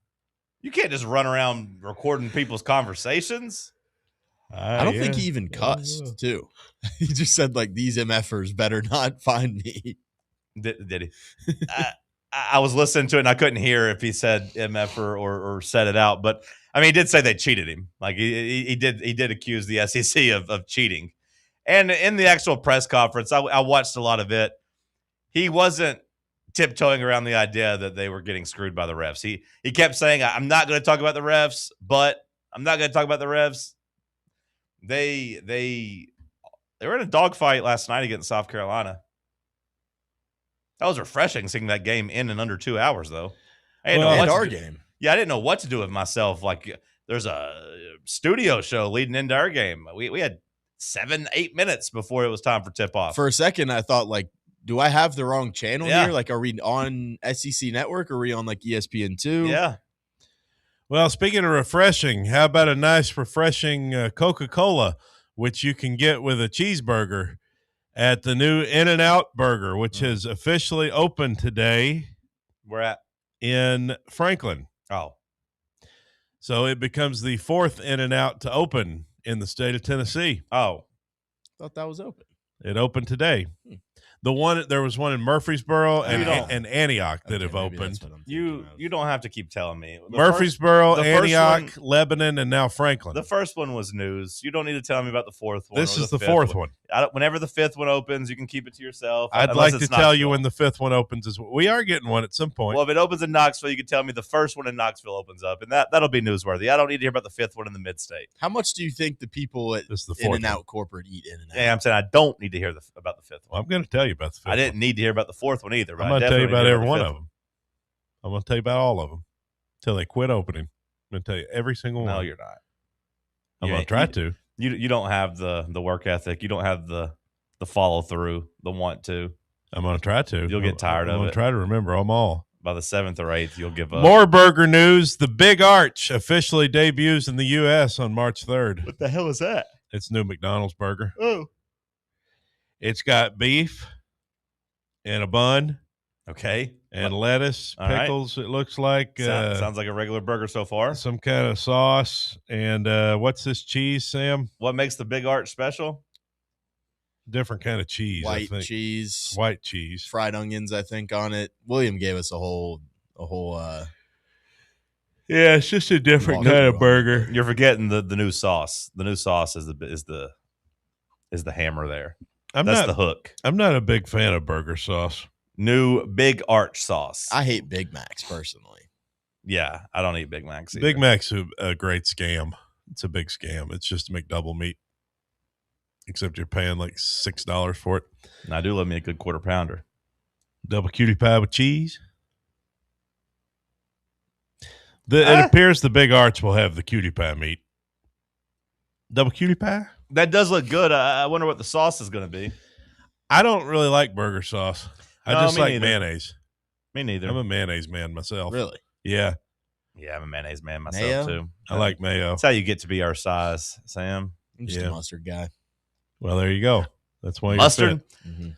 You can't just run around recording people's conversations. I don't think he even cussed, too. He just said, these MFers better not find me. Did he? I was listening to it, and I couldn't hear if he said MFer or said it out. But, I mean, he did say they cheated him. Like he did accuse the SEC of cheating. And in the actual press conference, I watched a lot of it. He wasn't tiptoeing around the idea that they were getting screwed by the refs. He kept saying, "I'm not going to talk about the refs, but I'm not going to talk about the refs." They were in a dogfight last night against South Carolina. That was refreshing seeing that game in and under 2 hours, though. I didn't know what our to do. game. Yeah, I didn't know what to do with myself. Like, there's a studio show leading into our game. We had 7-8 minutes before it was time for tip off. For a second, I thought, like, do I have the wrong channel Yeah. here? Like, are we on SEC Network or are we on, like, ESPN2? Yeah. Well, speaking of refreshing, how about a nice, refreshing Coca-Cola, which you can get with a cheeseburger at the new In-N-Out Burger, which has officially opened today. We're at in Franklin. Oh. So it becomes the fourth In-N-Out to open in the state of Tennessee. Oh. Thought that was open. It opened today. There was one in Murfreesboro and Antioch that have opened. You don't have to keep telling me. Murfreesboro, the first Antioch, one- Lebanon, and now Franklin. The first one was news. You don't need to tell me about the fourth one. This or is the fifth fourth one. Whenever the fifth one opens, you can keep it to yourself. I'd unless like to it's tell you Knoxville. when the fifth one opens as well. We are getting one at some point. Well, if it opens in Knoxville, you can tell me the first one in Knoxville opens up, and that'll be newsworthy. I don't need to hear about the fifth one in the mid-state. How much do you think the people at This is the fourth In-N-Out corporate eat In-N-Out? Yeah, I'm saying I don't need to hear about the fifth one. Well, I'm going to tell you about the fifth I didn't need to hear about the fourth one either. But I'm going to tell you about definitely every need one to hear of them. I'm going to tell you about all of them until they quit opening. I'm going to tell you every single one. No, you're not. I'm You going to ain't- try you- to. You don't have the work ethic. You don't have the follow through, the want to. I'm going to try to. You'll get tired I'm of going it. to try to remember them all. By the 7th or 8th, you'll give up. More burger news. The Big Arch officially debuts in the U.S. on March 3rd. What the hell is that? It's new McDonald's burger. Oh. It's got beef and a bun. Okay. And lettuce, All right. pickles, it looks like. Sounds like a regular burger so far. Some kind of sauce. And what's this cheese, Sam? What makes the Big Arch special? Different kind of cheese. I White think. cheese, White cheese. fried onions, I think, on it. William gave us a whole Yeah, it's just a different Well, kind of burger. You're forgetting the new sauce. The new sauce is the hammer there. That's the hook. I'm not a big fan of burger sauce. New Big Arch sauce. I hate Big Macs personally. Yeah, I don't eat Big Macs either. Big Mac's a great scam. It's a big scam. It's just a McDouble meat. Except you're paying like $6 for it. And I do love me a good quarter pounder. Double cutie pie with cheese. It appears the Big Arch will have the cutie pie meat. Double cutie pie? That does look good. I wonder what the sauce is going to be. I don't really like burger sauce. I No, just me like neither. mayonnaise. Me neither. I'm a mayonnaise man myself. Really? Yeah. Yeah, I'm a mayonnaise man myself Mayo? too. I like mayo. That's how you get to be our size, Sam. I'm just Yeah. a mustard guy. Well, there you go. That's why you're Mustard. fit. Mm-hmm.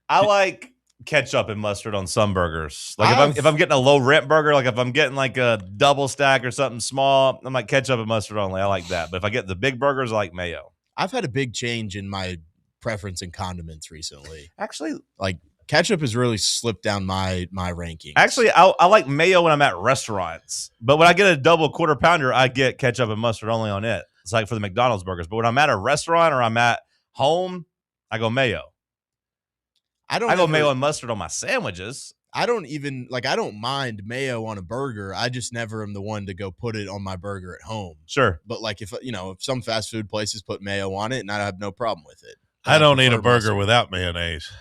I like ketchup and mustard on some burgers. Like I've- if I'm getting a low rent burger, like if I'm getting like a double stack or something small, I'm like ketchup and mustard only. I like that. But if I get the big burgers, I like mayo. I've had a big change in my preference in condiments recently. Actually, Like ketchup has really slipped down my ranking. Actually, I like mayo when I'm at restaurants. But when I get a double quarter pounder, I get ketchup and mustard only on it. It's like for the McDonald's burgers. But when I'm at a restaurant or I'm at home, I go mayo. I go mayo and mustard on my sandwiches. I don't even like. I don't mind mayo on a burger. I just never am the one to go put it on my burger at home. Sure, but like if some fast food places put mayo on it, and I have no problem with it. I don't eat a prefer burger mustard. without mayonnaise.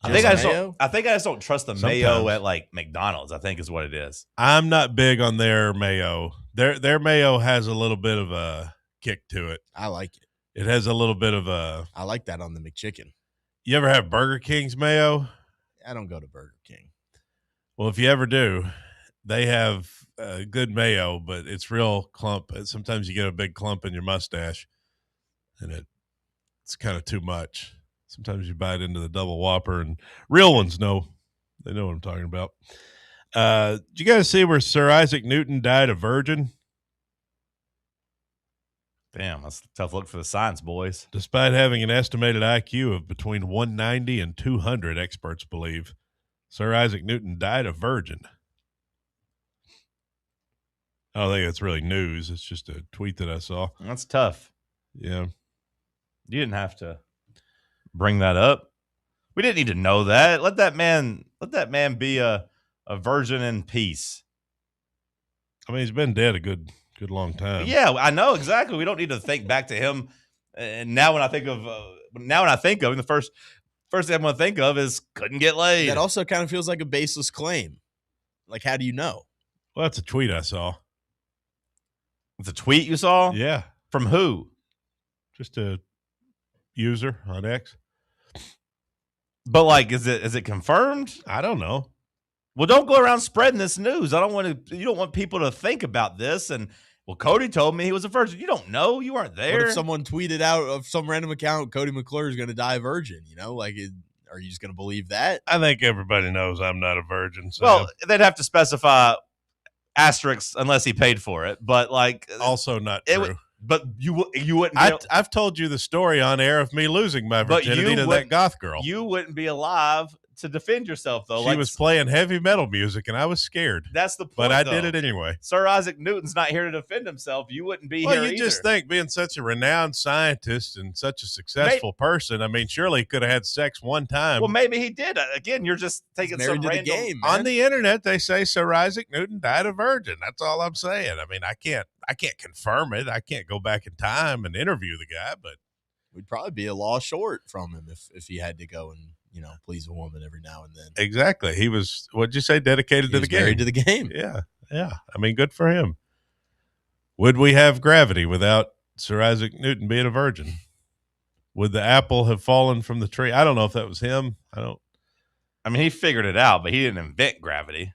I think I mayo? just don't trust the mayo Sometimes. at like McDonald's. I think is what it is. I'm not big on their mayo. Their mayo has a little bit of a kick to it. I like it. It has a little bit of a. I like that on the McChicken. You ever have Burger King's mayo? I don't go to Burger King. Well, if you ever do, they have good mayo, but it's real clump. Sometimes you get a big clump in your mustache, and it's kind of too much. Sometimes you bite into the double Whopper, and real ones know. They know what I'm talking about. Did you guys see where Sir Isaac Newton died a virgin? Damn, that's a tough look for the science boys. Despite having an estimated IQ of between 190 and 200, experts believe Sir Isaac Newton died a virgin. I don't think it's really news. It's just a tweet that I saw. That's tough. Yeah. You didn't have to bring that up. We didn't need to know that. Let that man be a virgin in peace. I mean, he's been dead a good long time. Yeah, I know exactly. We don't need to think back to him. And now when I think of him, the first thing I'm going to think of is couldn't get laid. That also kind of feels like a baseless claim. Like, how do you know? Well, that's a tweet I saw. It's a tweet you saw? Yeah. From who? Just a user on X. But like, is it confirmed? I don't know. Well, don't go around spreading this news. You don't want people to think about this. And well, Cody told me he was a virgin. You don't know. You weren't there. What if someone tweeted out of some random account, Cody McClure is going to die a virgin? You know, like, are you just going to believe that? I think everybody knows I'm not a virgin. So. Well, they'd have to specify asterisks unless he paid for it. But like, also not true. But you wouldn't. I've told you the story on air of me losing my virginity to that goth girl. You wouldn't be alive to defend yourself, though. She was playing heavy metal music, and I was scared. That's the point. But I did it anyway. Sir Isaac Newton's not here to defend himself. You wouldn't be here. Well, you just think being such a renowned scientist and such a successful person. I mean, surely he could have had sex one time. Well, maybe he did. Again, you're just taking some random game. On the internet, they say Sir Isaac Newton died a virgin. That's all I'm saying. I mean, I can't confirm it. I can't go back in time and interview the guy, but we'd probably be a law short from him if he had to go and please a woman every now and then. Exactly. He was, what'd you say, dedicated to the game? Married to the game. Yeah. I mean, good for him. Would we have gravity without Sir Isaac Newton being a virgin? Would the apple have fallen from the tree? I don't know if that was him. I mean, he figured it out, but he didn't invent gravity.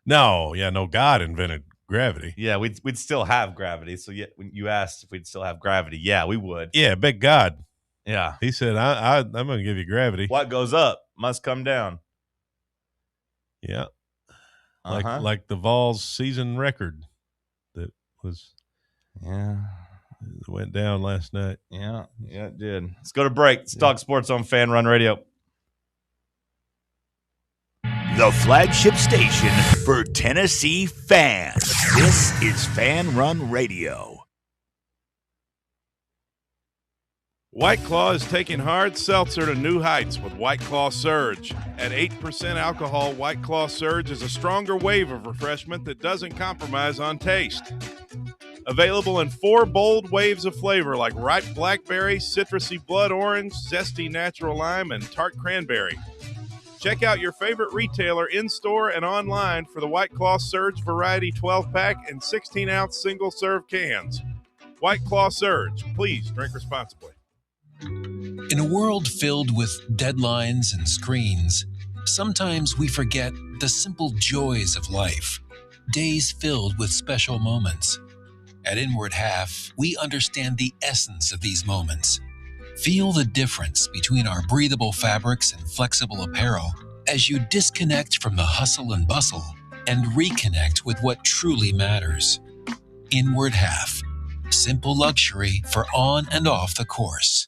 No, God invented gravity. Yeah, we'd still have gravity. So when you asked if we'd still have gravity, yeah, we would. Yeah, big God. Yeah. He said, I'm going to give you gravity. What goes up must come down. Yeah. Like the Vols season record that was went down last night. Yeah, it did. Let's go to break. Let's talk sports on Fan Run Radio. The flagship station for Tennessee fans. This is Fan Run Radio. White Claw is taking hard seltzer to new heights with White Claw Surge. At 8% alcohol, White Claw Surge is a stronger wave of refreshment that doesn't compromise on taste. Available in 4 bold waves of flavor like ripe blackberry, citrusy blood orange, zesty natural lime, and tart cranberry. Check out your favorite retailer in-store and online for the White Claw Surge Variety 12-pack and 16-ounce single-serve cans. White Claw Surge. Please drink responsibly. In a world filled with deadlines and screens, sometimes we forget the simple joys of life, days filled with special moments. At Inward Half, we understand the essence of these moments. Feel the difference between our breathable fabrics and flexible apparel as you disconnect from the hustle and bustle and reconnect with what truly matters. Inward Half, simple luxury for on and off the course.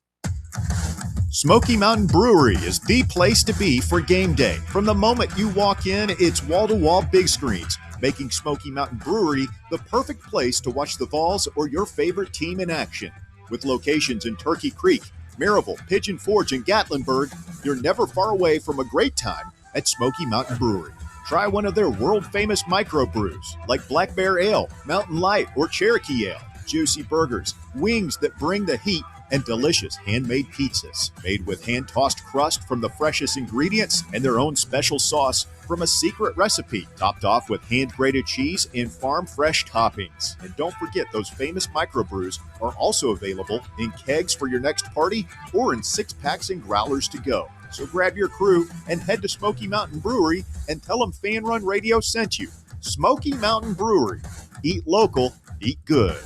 Smoky Mountain Brewery is the place to be for game day. From the moment you walk in, it's wall-to-wall big screens, making Smoky Mountain Brewery the perfect place to watch the Vols or your favorite team in action. With locations in Turkey Creek, Maryville, Pigeon Forge, and Gatlinburg, you're never far away from a great time at Smoky Mountain Brewery. Try one of their world-famous microbrews like Black Bear Ale, Mountain Light, or Cherokee Ale. Juicy burgers, wings that bring the heat, and delicious handmade pizzas made with hand-tossed crust from the freshest ingredients and their own special sauce from a secret recipe, topped off with hand-grated cheese and farm-fresh toppings. And don't forget, those famous microbrews are also available in kegs for your next party or in 6-packs and growlers to go. So grab your crew and head to Smoky Mountain Brewery and tell them Fan Run Radio sent you. Smoky Mountain Brewery. Eat local, eat good.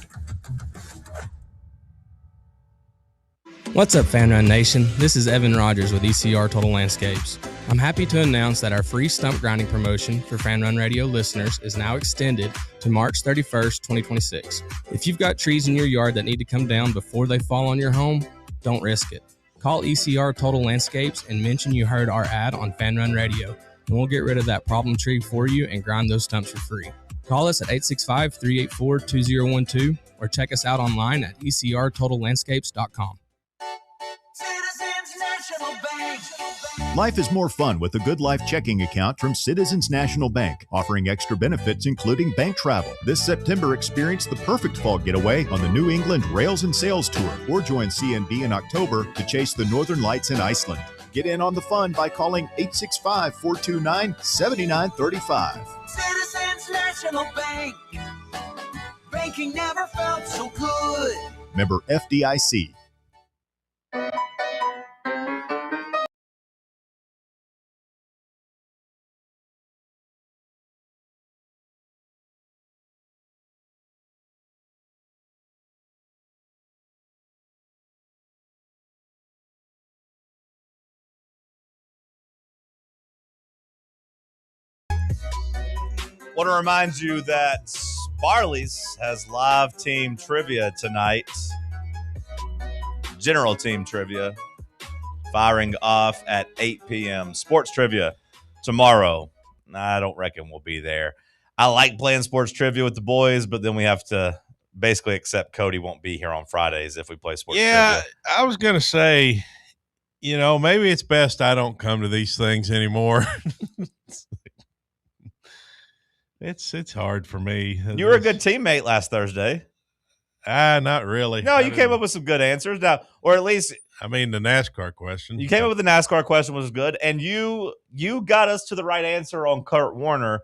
What's up, Fan Run Nation? This is Evan Rogers with ECR Total Landscapes. I'm happy to announce that our free stump grinding promotion for Fan Run Radio listeners is now extended to March 31st, 2026. If you've got trees in your yard that need to come down before they fall on your home, don't risk it. Call ECR Total Landscapes and mention you heard our ad on Fan Run Radio, and we'll get rid of that problem tree for you and grind those stumps for free. Call us at 865-384-2012 or check us out online at ecrtotallandscapes.com. Citizens National Bank. Life is more fun with a Good Life checking account from Citizens National Bank, offering extra benefits including bank travel. This September, experience the perfect fall getaway on the New England Rails and Sails Tour, or join CNB in October to chase the Northern Lights in Iceland. Get in on the fun by calling 865-429-7935. Citizens National Bank. Banking never felt so good. Member FDIC. Want to remind you that Barley's has live team trivia tonight. General team trivia firing off at 8 p.m. Sports trivia tomorrow. I don't reckon we'll be there. I like playing sports trivia with the boys, but then we have to basically accept Cody won't be here on Fridays if we play sports trivia. I was going to say, maybe it's best I don't come to these things anymore. It's hard for me. You were a good teammate last Thursday. Not really. No, you came up with some good answers now, or at least the NASCAR question. You came up with the NASCAR question, was good, and you got us to the right answer on Kurt Warner.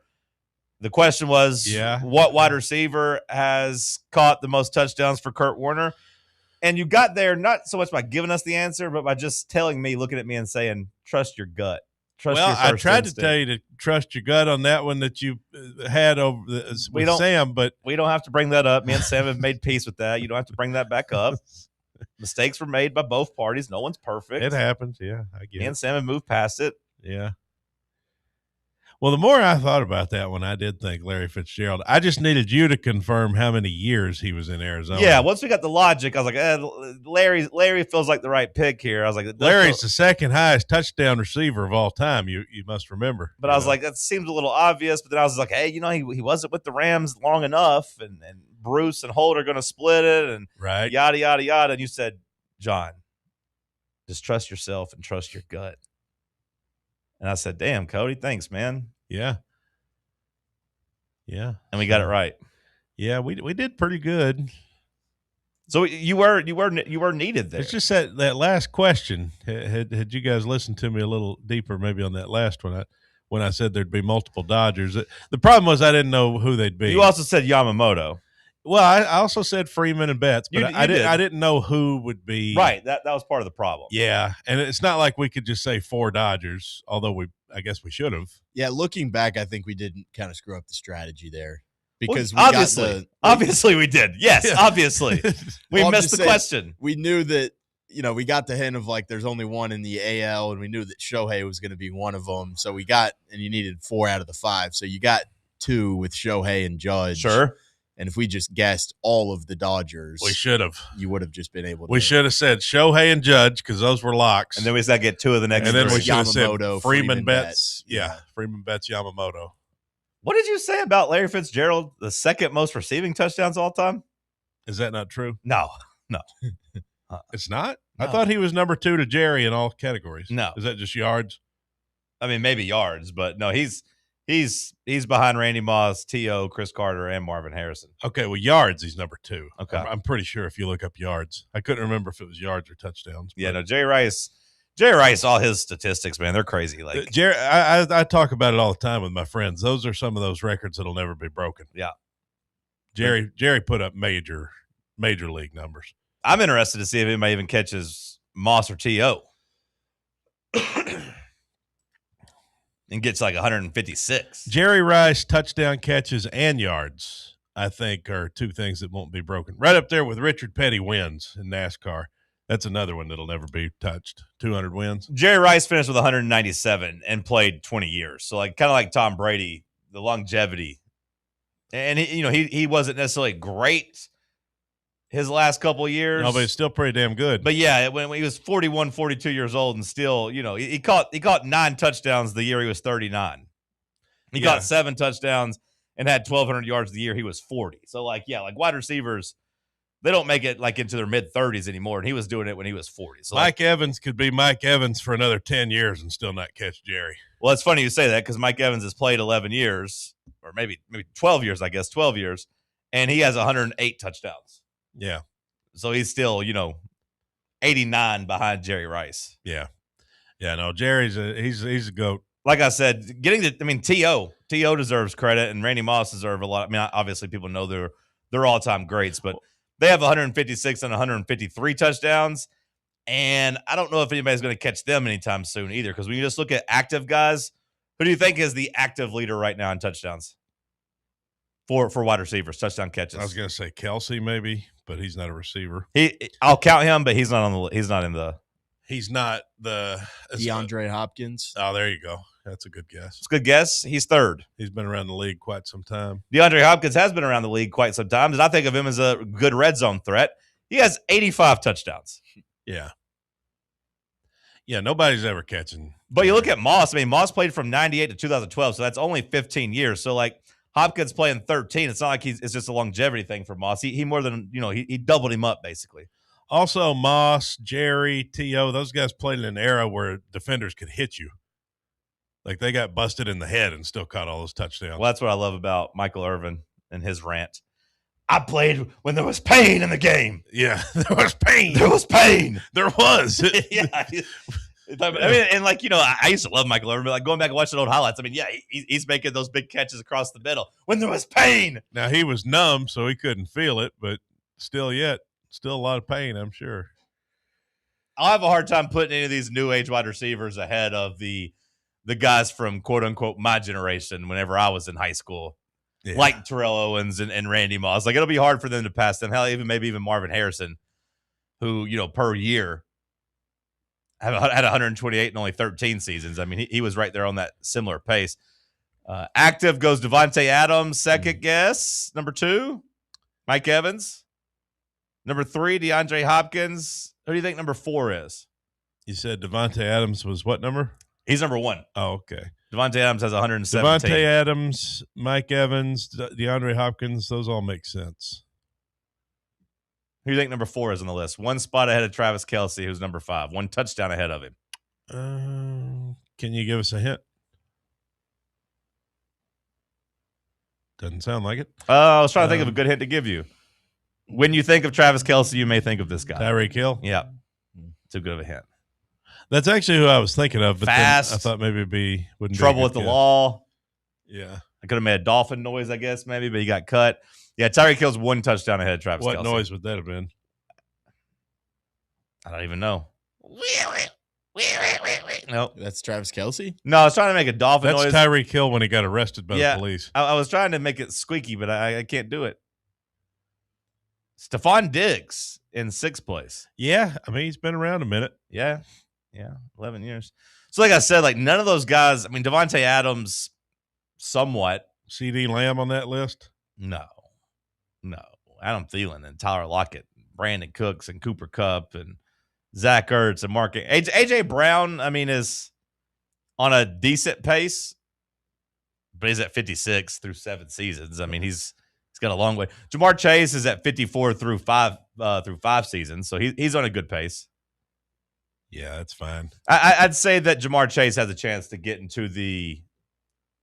The question was, what wide receiver has caught the most touchdowns for Kurt Warner? And you got there not so much by giving us the answer, but by just telling me, looking at me and saying, trust your gut. I tried to tell you to trust your gut on that one that you had with Sam, but we don't have to bring that up. Me and Sam have made peace with that. You don't have to bring that back up. Mistakes were made by both parties. No one's perfect. It happens. Yeah, I get it. Me and Sam have moved past it. Yeah. Well, the more I thought about that one, I did think Larry Fitzgerald. I just needed you to confirm how many years he was in Arizona. Yeah, once we got the logic, I was like, Larry feels like the right pick here. I was like, Larry's the second highest touchdown receiver of all time. You must remember. But I was like, that seems a little obvious. But then I was like, hey, he wasn't with the Rams long enough, and Bruce and Holt are going to split it, and yada yada yada. And you said, John, just trust yourself and trust your gut. And I said, damn, Cody, thanks, man. Yeah. Yeah. And we got it right. Yeah, we did pretty good. So you were needed there. It's just that last question. Had you guys listened to me a little deeper maybe on that last one, when I said there'd be multiple Dodgers. The problem was I didn't know who they'd be. You also said Yamamoto. Well, I also said Freeman and Betts, but I didn't know who would be. Right, that was part of the problem. Yeah, and it's not like we could just say 4 Dodgers, although I guess we should have. Yeah, looking back, I think we didn't kind of screw up the strategy there because obviously we did. Yes, yeah. Obviously we missed the question. We knew that we got the hint of there's only one in the AL, and we knew that Shohei was going to be one of them. So and you needed 4 out of the 5, so you got 2 with Shohei and Judge. Sure. And if we just guessed all of the Dodgers, we should have. You would have just been able to. We should have said Shohei and Judge because those were locks. And then we said get 2 of the next. And then we should have said Yamamoto, Freeman Betts. Yeah, Freeman Betts, Yamamoto. What did you say about Larry Fitzgerald, the second most receiving touchdowns all time? Is that not true? No. It's not? No. I thought he was number 2 to Jerry in all categories. No. Is that just yards? I mean, maybe yards, but no, he's behind Randy Moss, T.O., Chris Carter, and Marvin Harrison. Okay, well, yards, he's number 2. Okay. I'm pretty sure if you look up yards. I couldn't remember if it was yards or touchdowns. Yeah, no, Jerry Rice, all his statistics, man, they're crazy. Jerry, I talk about it all the time with my friends. Those are some of those records that'll never be broken. Yeah. Jerry put up major league numbers. I'm interested to see if anybody even catches Moss or T.O. and gets 156. Jerry Rice touchdown catches and yards, I think, are 2 things that won't be broken. Right up there with Richard Petty wins in NASCAR. That's another one that'll never be touched. 200 wins. Jerry Rice finished with 197 and played 20 years. So kind of like Tom Brady, the longevity. And he wasn't necessarily great his last couple of years. No, but it's still pretty damn good. But yeah, when he was 41, 42 years old and still, he caught 9 touchdowns the year he was 39. He caught 7 touchdowns and had 1,200 yards the year he was 40. So, like wide receivers, they don't make it like into their mid-30s anymore, and he was doing it when he was 40. So Mike Evans could be Mike Evans for another 10 years and still not catch Jerry. Well, it's funny you say that because Mike Evans has played 11 years, or maybe 12 years, 12 years, and he has 108 touchdowns. Yeah. So he's still, 89 behind Jerry Rice. Yeah. Yeah, no, Jerry's he's a GOAT. Like I said, T.O. deserves credit, and Randy Moss deserves a lot. I mean, obviously people know they're all-time greats, but they have 156 and 153 touchdowns, and I don't know if anybody's going to catch them anytime soon either, because when you just look at active guys, who do you think is the active leader right now in touchdowns for wide receivers, touchdown catches? I was going to say Kelsey maybe, but he's not a receiver. I'll count him, but he's not in the DeAndre Hopkins. Oh, there you go. That's a good guess. It's a good guess. He's third. He's been around the league quite some time. DeAndre Hopkins has been around the league quite some time, and I think of him as a good red zone threat. He has 85 touchdowns. Yeah. Yeah, nobody's ever catching. But you look at Moss. I mean, Moss played from 98 to 2012, so that's only 15 years. So, like, Hopkins playing 13, it's not like it's just a longevity thing for Moss. He more than, he doubled him up, basically. Also, Moss, Jerry, T.O., those guys played in an era where defenders could hit you. Like, they got busted in the head and still caught all those touchdowns. Well, that's what I love about Michael Irvin and his rant. I played when there was pain in the game. Yeah, there was pain. There was pain. There was. Yeah. I mean, and I used to love Michael Irvin, but like going back and watching old highlights, I mean, yeah, he's making those big catches across the middle when there was pain. Now, he was numb, so he couldn't feel it, but still a lot of pain, I'm sure. I'll have a hard time putting any of these new age wide receivers ahead of the guys from quote unquote my generation whenever I was in high school. Yeah. Like Terrell Owens and Randy Moss. Like, it'll be hard for them to pass them. Hell, maybe even Marvin Harrison, who, per year had 128 and only 13 seasons. I mean, he was right there on that similar pace. Active goes Devontae Adams, second guess. Number 2, Mike Evans. Number 3, DeAndre Hopkins. Who do you think number 4 is? You said Devontae Adams was what number? He's number 1. Oh, okay. Devontae Adams has 117. Devontae Adams, Mike Evans, DeAndre Hopkins, those all make sense. Who do you think number 4 is on the list? One spot ahead of Travis Kelce, who's number 5. One touchdown ahead of him. Can you give us a hint? Doesn't sound like it. I was trying to think of a good hint to give you. When you think of Travis Kelce, you may think of this guy. Tyreek Hill? Yeah. Too good of a hint. That's actually who I was thinking of. But fast. Then I thought maybe wouldn't trouble be with the law. Yeah. I could have made a dolphin noise, I guess, maybe, but he got cut. Yeah, Tyreek Hill's one touchdown ahead of Travis Kelce. What noise would that have been? I don't even know. Nope. That's Travis Kelce? No, I was trying to make a dolphin noise. That's Tyreek Hill when he got arrested by the police. I was trying to make it squeaky, but I can't do it. Stephon Diggs in 6th place. Yeah, I mean, he's been around a minute. Yeah, 11 years. So like I said, like none of those guys, I mean, Devontae Adams, somewhat. CD Lamb on that list? No. Adam Thielen and Tyler Lockett, Brandon Cooks and Cooper Kupp and Zach Ertz and Mark. AJ Brown, I mean, is on a decent pace, but he's at 56 through 7 seasons. I mean, he's got a long way. Jamar Chase is at 54 through 5 seasons, so he's on a good pace. Yeah, that's fine. I'd say that Jamar Chase has a chance to get into the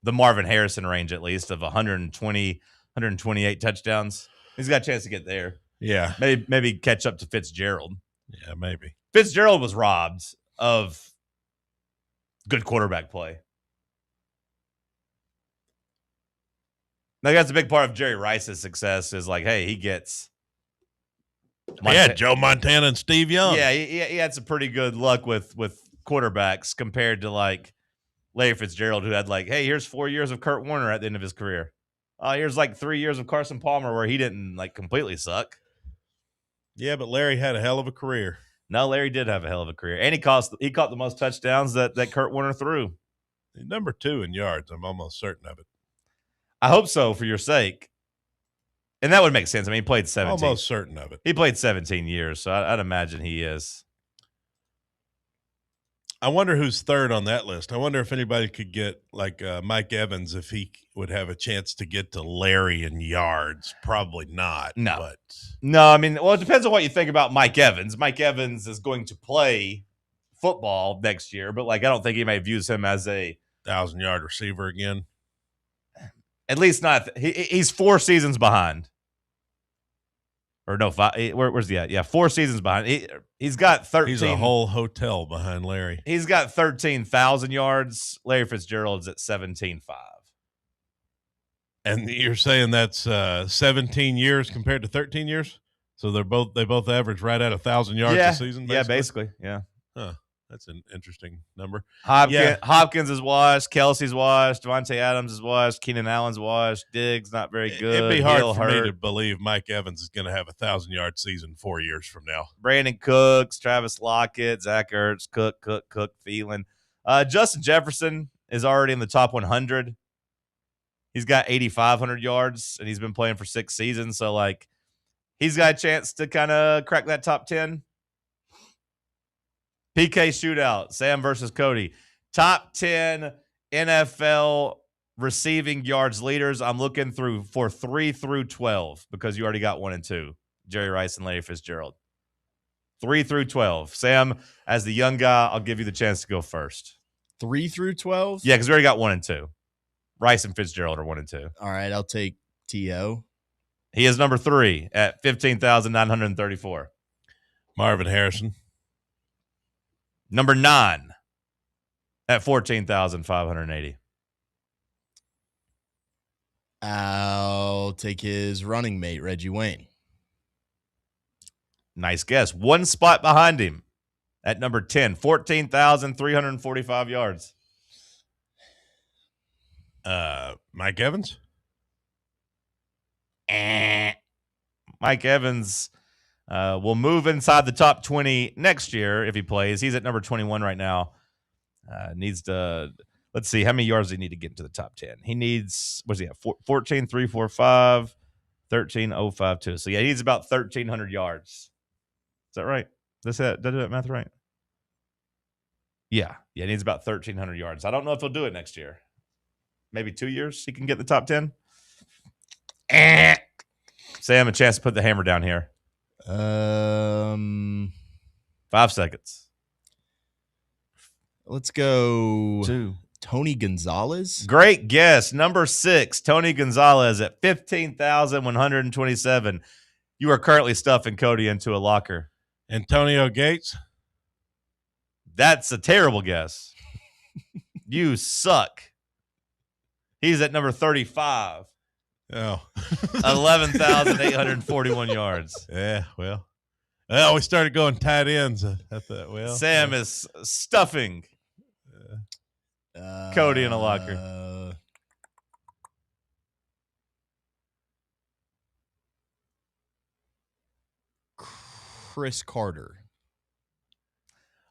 Marvin Harrison range at least of 120, 128 touchdowns. He's got a chance to get there. Yeah. Maybe catch up to Fitzgerald. Yeah, maybe. Fitzgerald was robbed of good quarterback play. Now, that's a big part of Jerry Rice's success is like, hey, he gets Joe Montana and Steve Young. Yeah, he had some pretty good luck with quarterbacks compared to like Larry Fitzgerald, who had like, hey, here's 4 years of Kurt Warner at the end of his career. Here's like 3 years of Carson Palmer where he didn't like completely suck. Yeah, but Larry had a hell of a career. No, Larry did have a hell of a career. And he caught the most touchdowns that Kurt Warner threw. Number 2 in yards, I'm almost certain of it. I hope so for your sake. And that would make sense. I mean, he played 17. Almost certain of it. He played 17 years, so I'd imagine he is. I wonder who's third on that list. I wonder if anybody could get like Mike Evans, if he would have a chance to get to Larry in yards. Probably not. No. But No, I mean, well, it depends on what you think about Mike Evans. Mike Evans is going to play football next year, but like I don't think anybody views him as a 1,000-yard receiver again. At least not. He's 4 seasons behind. Or no, 5. Where's he at? Yeah, 4 seasons behind. He's got 13. He's a whole hotel behind Larry. He's got 13,000 yards. Larry Fitzgerald's at 17.5. And you're saying that's 17 years compared to 13 years? So they both average right at 1,000 yards a season. Yeah, basically. Yeah. Huh. That's an interesting number. Hopkins is washed. Kelsey's washed. Devontae Adams is washed. Keenan Allen's washed. Diggs not very good. It'd be hard Hill for me hurt. to believe Mike Evans is going to have a 1,000-yard season 4 years from now. Brandon Cooks, Travis Lockett, Zach Ertz, Cook, Thielen. Justin Jefferson is already in the top 100. He's got 8,500 yards, and he's been playing for 6 seasons. So, like, he's got a chance to kind of crack that top 10. PK shootout, Sam versus Cody. Top 10 NFL receiving yards leaders. I'm looking for 3 through 12 because you already got 1 and 2. Jerry Rice and Larry Fitzgerald. 3 through 12. Sam, as the young guy, I'll give you the chance to go first. 3 through 12? Yeah, because we already got 1 and 2. Rice and Fitzgerald are 1 and 2. All right, I'll take T.O. He is number 3 at 15,934. Marvin Harrison. Number 9 at 14,580. I'll take his running mate, Reggie Wayne. Nice guess. 1 spot behind him at number 10, 14,345 yards. Mike Evans? Mike Evans will move inside the top 20 next year if he plays. He's at number 21 right now. Needs to, let's see, how many yards does he need to get into the top 10? He needs, what's he at? 14,345, 13,052. So, yeah, he needs about 1,300 yards. Is that right? Did I do that math right? Yeah. Yeah, he needs about 1,300 yards. I don't know if he'll do it next year. Maybe 2 years he can get the top 10. Sam, a chance to put the hammer down here. 5 seconds. Let's go 2. Tony Gonzalez. Great guess. Number 6, Tony Gonzalez at 15,127. You are currently stuffing Cody into a locker. Antonio Gates. That's a terrible guess. You suck. He's at number 35. Oh. 11,841 yards. Yeah, well, we started going tight ends. I thought, Sam is stuffing Cody in a locker. Chris Carter.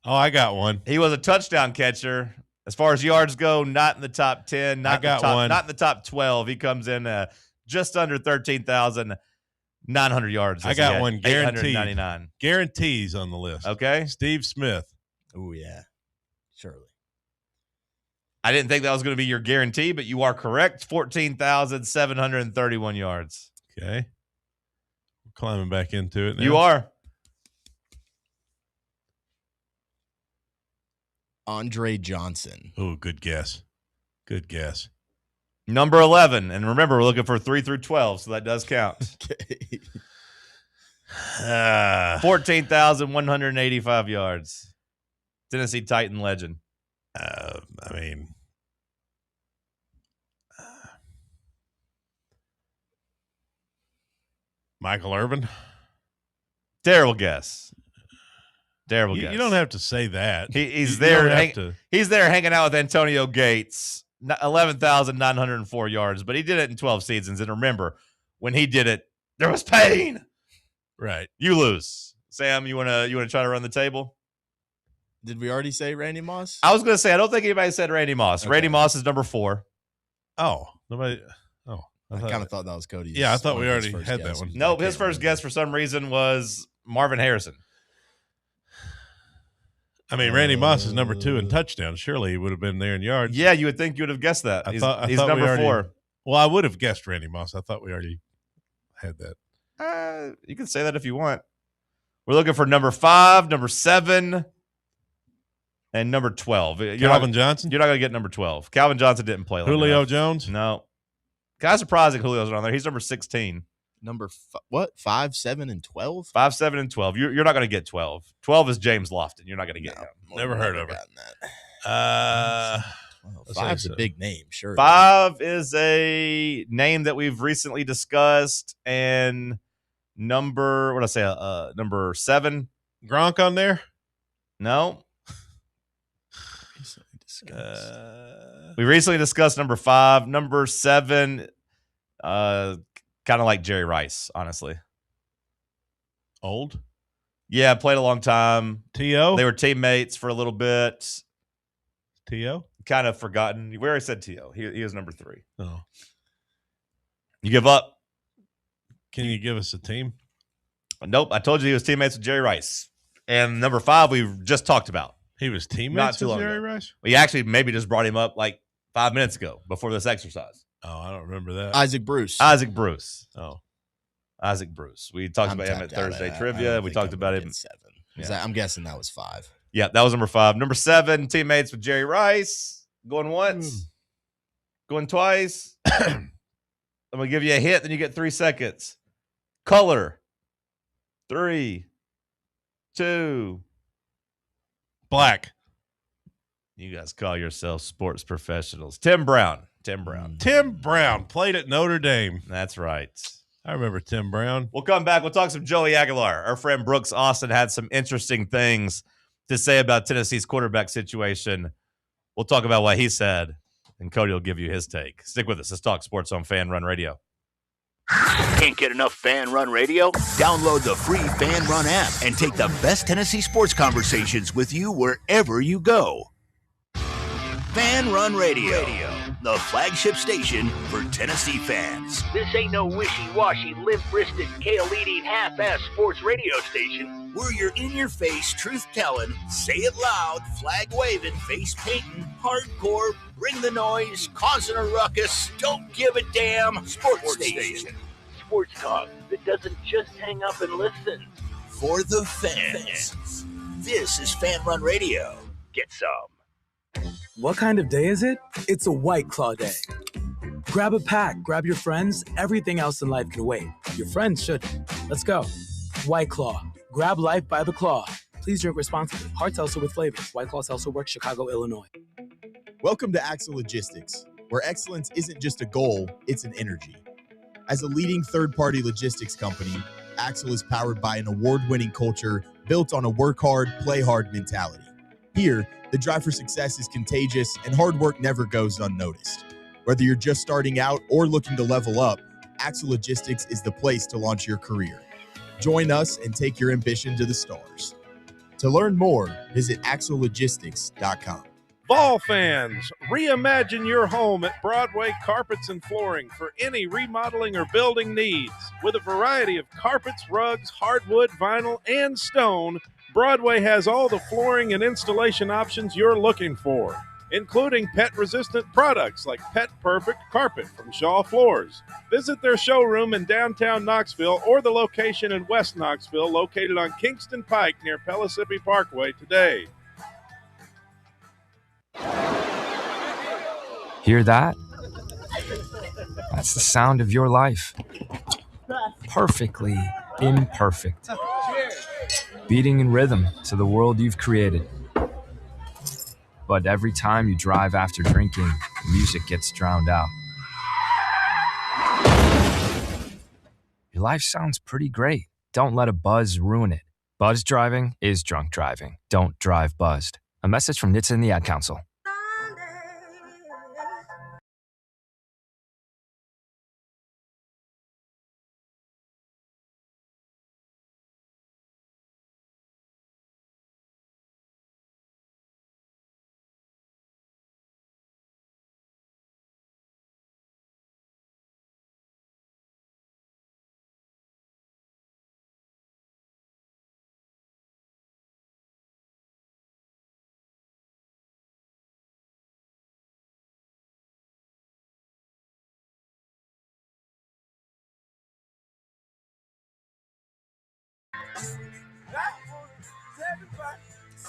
Oh, I got one. He was a touchdown catcher. As far as yards go, not in the top 10. Not in the top 12. He comes in just under 13,900 yards. I got one guaranteed. 899. Guarantees on the list. Okay. Steve Smith. Oh, yeah. Surely. I didn't think that was going to be your guarantee, but you are correct. 14,731 yards. Okay. We're climbing back into it now. You are. Andre Johnson. Oh, good guess. Good guess. Number 11. And remember, we're looking for 3 through 12, so that does count. Okay. 14,185 yards. Tennessee Titan legend. Michael Irvin. Terrible guess. Terrible guess. You don't have to say that. He's there. He's there hanging out with Antonio Gates. 11,904 yards, but he did it in 12 seasons. And remember, when he did it, there was pain. Right. You lose. Sam, you wanna try to run the table? Did we already say Randy Moss? I was gonna say I don't think anybody said Randy Moss. Okay. Randy Moss is number 4. Oh, nobody. Oh, I kind of thought that was Cody's. Yeah, I thought we already had that one. Nope, his first guess for some reason was Marvin Harrison. I mean, Randy Moss is number 2 in touchdowns. Surely he would have been there in yards. Yeah, you would think you would have guessed that. I He's thought we number already, 4. Well, I would have guessed Randy Moss. I thought we already had that. You can say that if you want. We're looking for number 5, number 7, and number 12. Calvin Johnson? You're not going to get number 12. Calvin Johnson didn't play. Julio Jones? No. Kind of surprising Julio's on there. He's number 16. Number what? 5, 7, and 12? 5, 7, and 12. You're not going to get 12. 12 is James Lofton. You're not going to get him. Never heard of that. Well, 5's a big name, sure. 5 is a name that we've recently discussed. And number 7. Gronk on there? No. We recently discussed number 5. Number 7, kind of like Jerry Rice, honestly. Old? Yeah, played a long time. T.O.? They were teammates for a little bit. T.O.? Kind of forgotten. We already said T.O. He was number 3. Oh. You give up? Can you give us a team? Nope. I told you he was teammates with Jerry Rice. And number 5, we just talked about. He was teammates with Jerry Rice? We actually maybe just brought him up like 5 minutes ago before this exercise. Oh, I don't remember that. Isaac Bruce. Oh. Isaac Bruce. We talked about him at Thursday Trivia. We talked about him. 7. I'm guessing that was 5. Yeah, that was number 5. Number 7, teammates with Jerry Rice. Going once. Going twice. I'm going to give you a hit, then you get 3 seconds. Color. 3, 2. Black. You guys call yourselves sports professionals. Tim Brown. Tim Brown played at Notre Dame. That's right. I remember Tim Brown. We'll come back. We'll talk some Joey Aguilar. Our friend Brooks Austin had some interesting things to say about Tennessee's quarterback situation. We'll talk about what he said, and Cody will give you his take. Stick with us. Let's talk sports on Fan Run Radio. Can't get enough Fan Run Radio? Download the free Fan Run app and take the best Tennessee sports conversations with you wherever you go. Fan Run Radio, the flagship station for Tennessee fans. This ain't no wishy-washy, limp-wristed, kale-eating, half-ass sports radio station. We're your in-your-face, truth-telling, say-it-loud, flag-waving, face-painting, hardcore, bring the noise, causing a ruckus, don't give a damn sports station. Sports talk that doesn't just hang up and listen. For the fans. This is Fan Run Radio. Get some. What kind of day is it? It's a White Claw day. Grab a pack, grab your friends. Everything else in life can wait. Your friends shouldn't. Let's go. White Claw. Grab life by the claw. Please drink responsibly. Hard seltzer with flavors. White Claw Seltzer Works, Chicago, Illinois. Welcome to Axle Logistics, where excellence isn't just a goal, it's an energy. As a leading third-party logistics company, Axle is powered by an award-winning culture built on a work hard, play hard mentality. Here, the drive for success is contagious and hard work never goes unnoticed. Whether you're just starting out or looking to level up, Axle Logistics is the place to launch your career. Join us and take your ambition to the stars. To learn more, visit axlelogistics.com. Vol fans, reimagine your home at Broadway Carpets and Flooring for any remodeling or building needs. With a variety of carpets, rugs, hardwood, vinyl, and stone, Broadway has all the flooring and installation options you're looking for, including pet-resistant products like Pet Perfect Carpet from Shaw Floors. Visit their showroom in downtown Knoxville or the location in West Knoxville located on Kingston Pike near Pellissippi Parkway today. Hear that? That's the sound of your life. Perfectly imperfect. Beating in rhythm to the world you've created. But every time you drive after drinking, music gets drowned out. Your life sounds pretty great. Don't let a buzz ruin it. Buzz driving is drunk driving. Don't drive buzzed. A message from NHTSA and the Ad Council.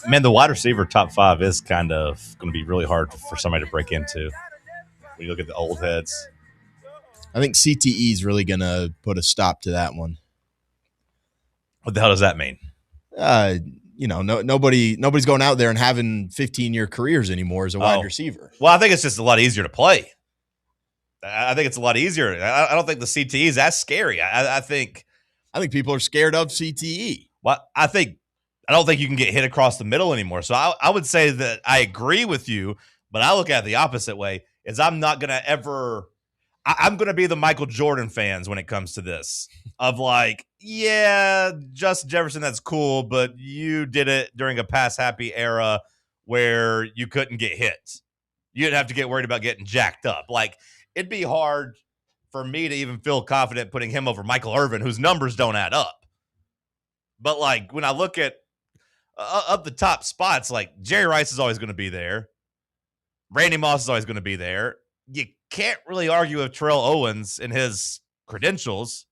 Man, the wide receiver top 5 is kind of going to be really hard for somebody to break into. When you look at the old heads, I think CTE is really going to put a stop to that one. what the hell does that mean? Nobody's going out there and having 15-year careers anymore as a wide receiver. Well, I think it's just a lot easier to play. I think it's a lot easier. I don't think the CTE is that scary. I think people are scared of CTE. Well, I don't think you can get hit across the middle anymore. So I would say that I agree with you, but I look at it the opposite way. Is I'm not going to ever – I'm going to be the Michael Jordan fans when it comes to this. Of like, yeah, Justin Jefferson, that's cool, but you did it during a pass-happy era where you couldn't get hit. You didn't have to get worried about getting jacked up. Like, it'd be hard for me to even feel confident putting him over Michael Irvin, whose numbers don't add up. But, like, when I look at up the top spots, like Jerry Rice is always going to be there. Randy Moss is always going to be there. You can't really argue with Terrell Owens and his credentials.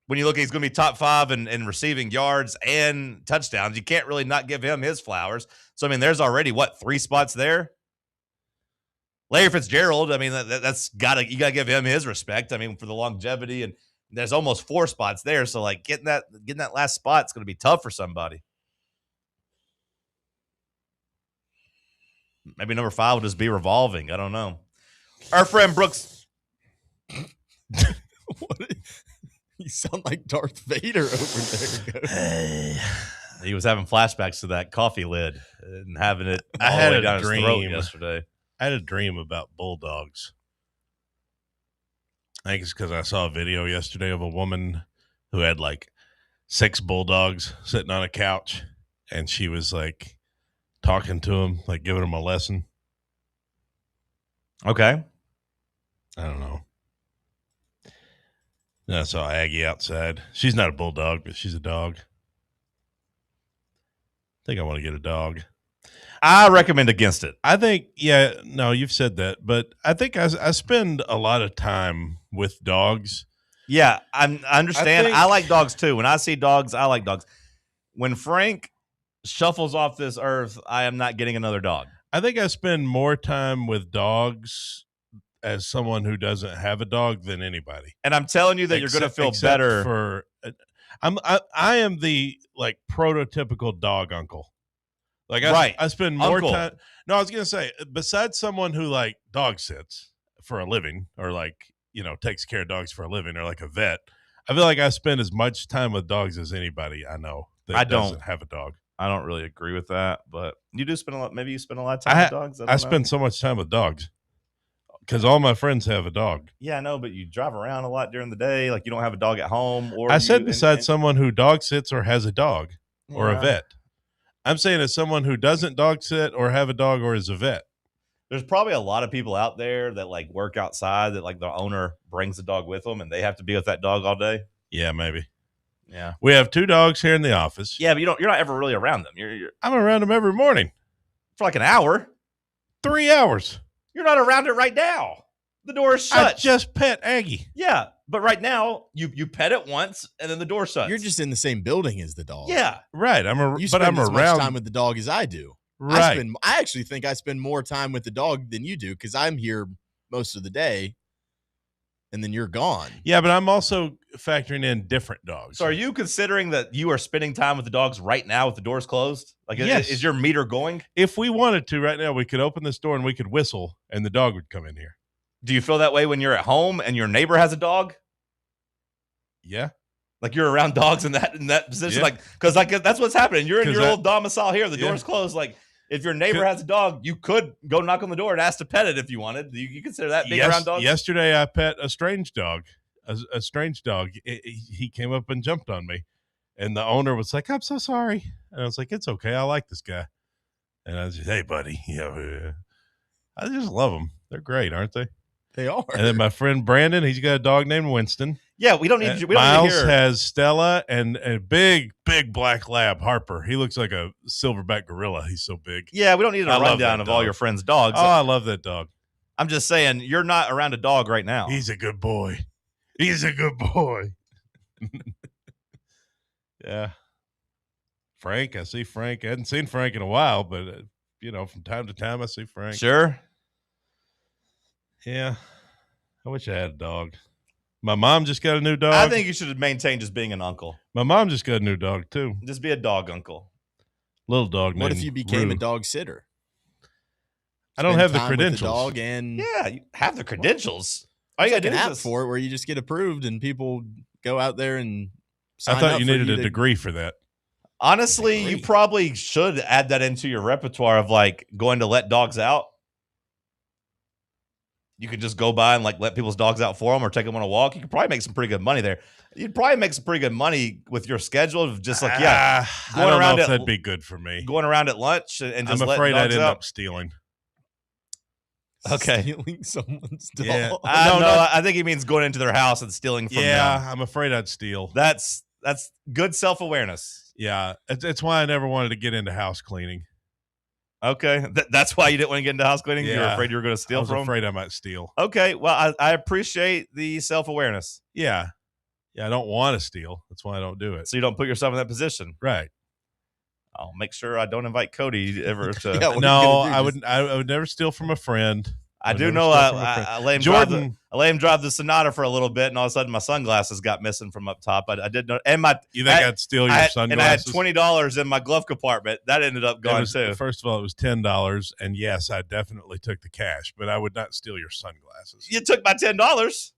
When you look at he's going to be top 5 in receiving yards and touchdowns, you can't really not give him his flowers. So, I mean, there's already, 3 spots there? Larry Fitzgerald, I mean, you got to give him his respect. I mean, for the longevity, and there's almost 4 spots there. So, like, getting that last spot is going to be tough for somebody. Maybe number 5 will just be revolving. I don't know. Our friend Brooks. You sound like Darth Vader over there. He was having flashbacks to that coffee lid and having it I all had the way a down his throat dream yesterday. I had a dream about bulldogs. I think it's because I saw a video yesterday of a woman who had like 6 bulldogs sitting on a couch, and she was like talking to them, like giving them a lesson. Okay. I don't know. I saw Aggie outside. She's not a bulldog, but she's a dog. I think I want to get a dog. I recommend against it. I think, you've said that, but I think I spend a lot of time with dogs. Yeah, I understand. I like dogs too. When I see dogs, I like dogs. When Frank shuffles off this earth, I am not getting another dog. I think I spend more time with dogs as someone who doesn't have a dog than anybody. And I'm telling you that you're going to feel better. I am the like prototypical dog uncle. Like I spend more time. No, I was going to say, besides someone who like dog sits for a living or like, takes care of dogs for a living or like a vet, I feel like I spend as much time with dogs as anybody I know that doesn't have a dog. I don't really agree with that, but you do spend a lot. Maybe you spend a lot of time with dogs. I spend so much time with dogs because all my friends have a dog. Yeah, I know, but you drive around a lot during the day. Like you don't have a dog at home. Or I said besides someone who dog sits or has a dog or a vet. I'm saying as someone who doesn't dog sit or have a dog or is a vet. There's probably a lot of people out there that like work outside that like the owner brings the dog with them and they have to be with that dog all day. Yeah, maybe. Yeah, we have 2 dogs here in the office. Yeah, but you're not ever really around them. I'm around them every morning for like an hour, 3 hours. You're not around it right now. The door is shut. I just pet Aggie. Yeah, but right now you pet it once and then the door shuts. You're just in the same building as the dog. Yeah, right. You spend as much time with the dog as I do. Right. I actually think I spend more time with the dog than you do because I'm here most of the day. And then you're gone. Yeah, but I'm also factoring in different dogs. So are you considering that you are spending time with the dogs right now with the doors closed? Like, yes. Is your meter going? If we wanted to right now, we could open this door and we could whistle and the dog would come in here. Do you feel that way when you're at home and your neighbor has a dog? Yeah. Like you're around dogs in that position? Yeah. Like, because like that's what's happening. You're in your old domicile here. The door's closed. Like, if your neighbor has a dog, you could go knock on the door and ask to pet it if you wanted. Do you consider that being around dogs? Yesterday, I pet a strange dog. A strange dog. He came up and jumped on me, and the owner was like, "I'm so sorry," and I was like, "It's okay. I like this guy." And I was just, "Hey, buddy, I just love them. They're great, aren't they?" They are. And then my friend Brandon, he's got a dog named Winston. Yeah, we don't need. Miles has Stella and a big black lab, Harper. He looks like a silverback gorilla. He's so big. Yeah, we don't need a rundown of all your friends' dogs. Oh, I love that dog. I'm just saying, you're not around a dog right now. He's a good boy. He's a good boy. Yeah. Frank, I see Frank. I hadn't seen Frank in a while, but, from time to time I see Frank. Sure. Yeah. I wish I had a dog. My mom just got a new dog. I think you should maintain just being an uncle. My mom just got a new dog, too. Just be a dog uncle. Little dog What named if you became Rue. a dog sitter? I don't Spend have the time with credentials. dog and Yeah, you have the credentials. All you there's got to like do an is app for it where you just get approved and people go out there and sign I thought up you for needed a to- degree for that. Honestly, you probably should add that into your repertoire of like going to let dogs out. You could just go by and like let people's dogs out for them or take them on a walk. You could probably make some pretty good money there. You'd probably make some pretty good money with your schedule of just like, I don't know if that'd be good for me. Going around at lunch and just I'm letting afraid I'd dogs end out. up stealing. Okay. stealing someone's dog. Yeah. No, not- I think he means going into their house and stealing from Yeah, them. I'm afraid I'd steal. That's good self-awareness. Yeah, it's why I never wanted to get into house cleaning. Okay. That's why you didn't want to get into house cleaning? You were afraid you were going to steal I was from them? afraid I might steal. Okay. Well, I appreciate the self-awareness. Yeah. Yeah, I don't want to steal. That's why I don't do it. So you don't put yourself in that position. Right. I'll make sure I don't invite Cody ever to. Yeah, what are No, you I gonna do? I would never steal from a friend. I would do never know steal from a friend. I let him Jordan. I let him drive the Sonata for a little bit, and all of a sudden my sunglasses got missing from up top. I did know, and my You think I'd steal your And I had sunglasses? $20 in my glove compartment. That ended up gone too. First of all, it was $10, and yes, I definitely took the cash, but I would not steal your sunglasses. You took my $10.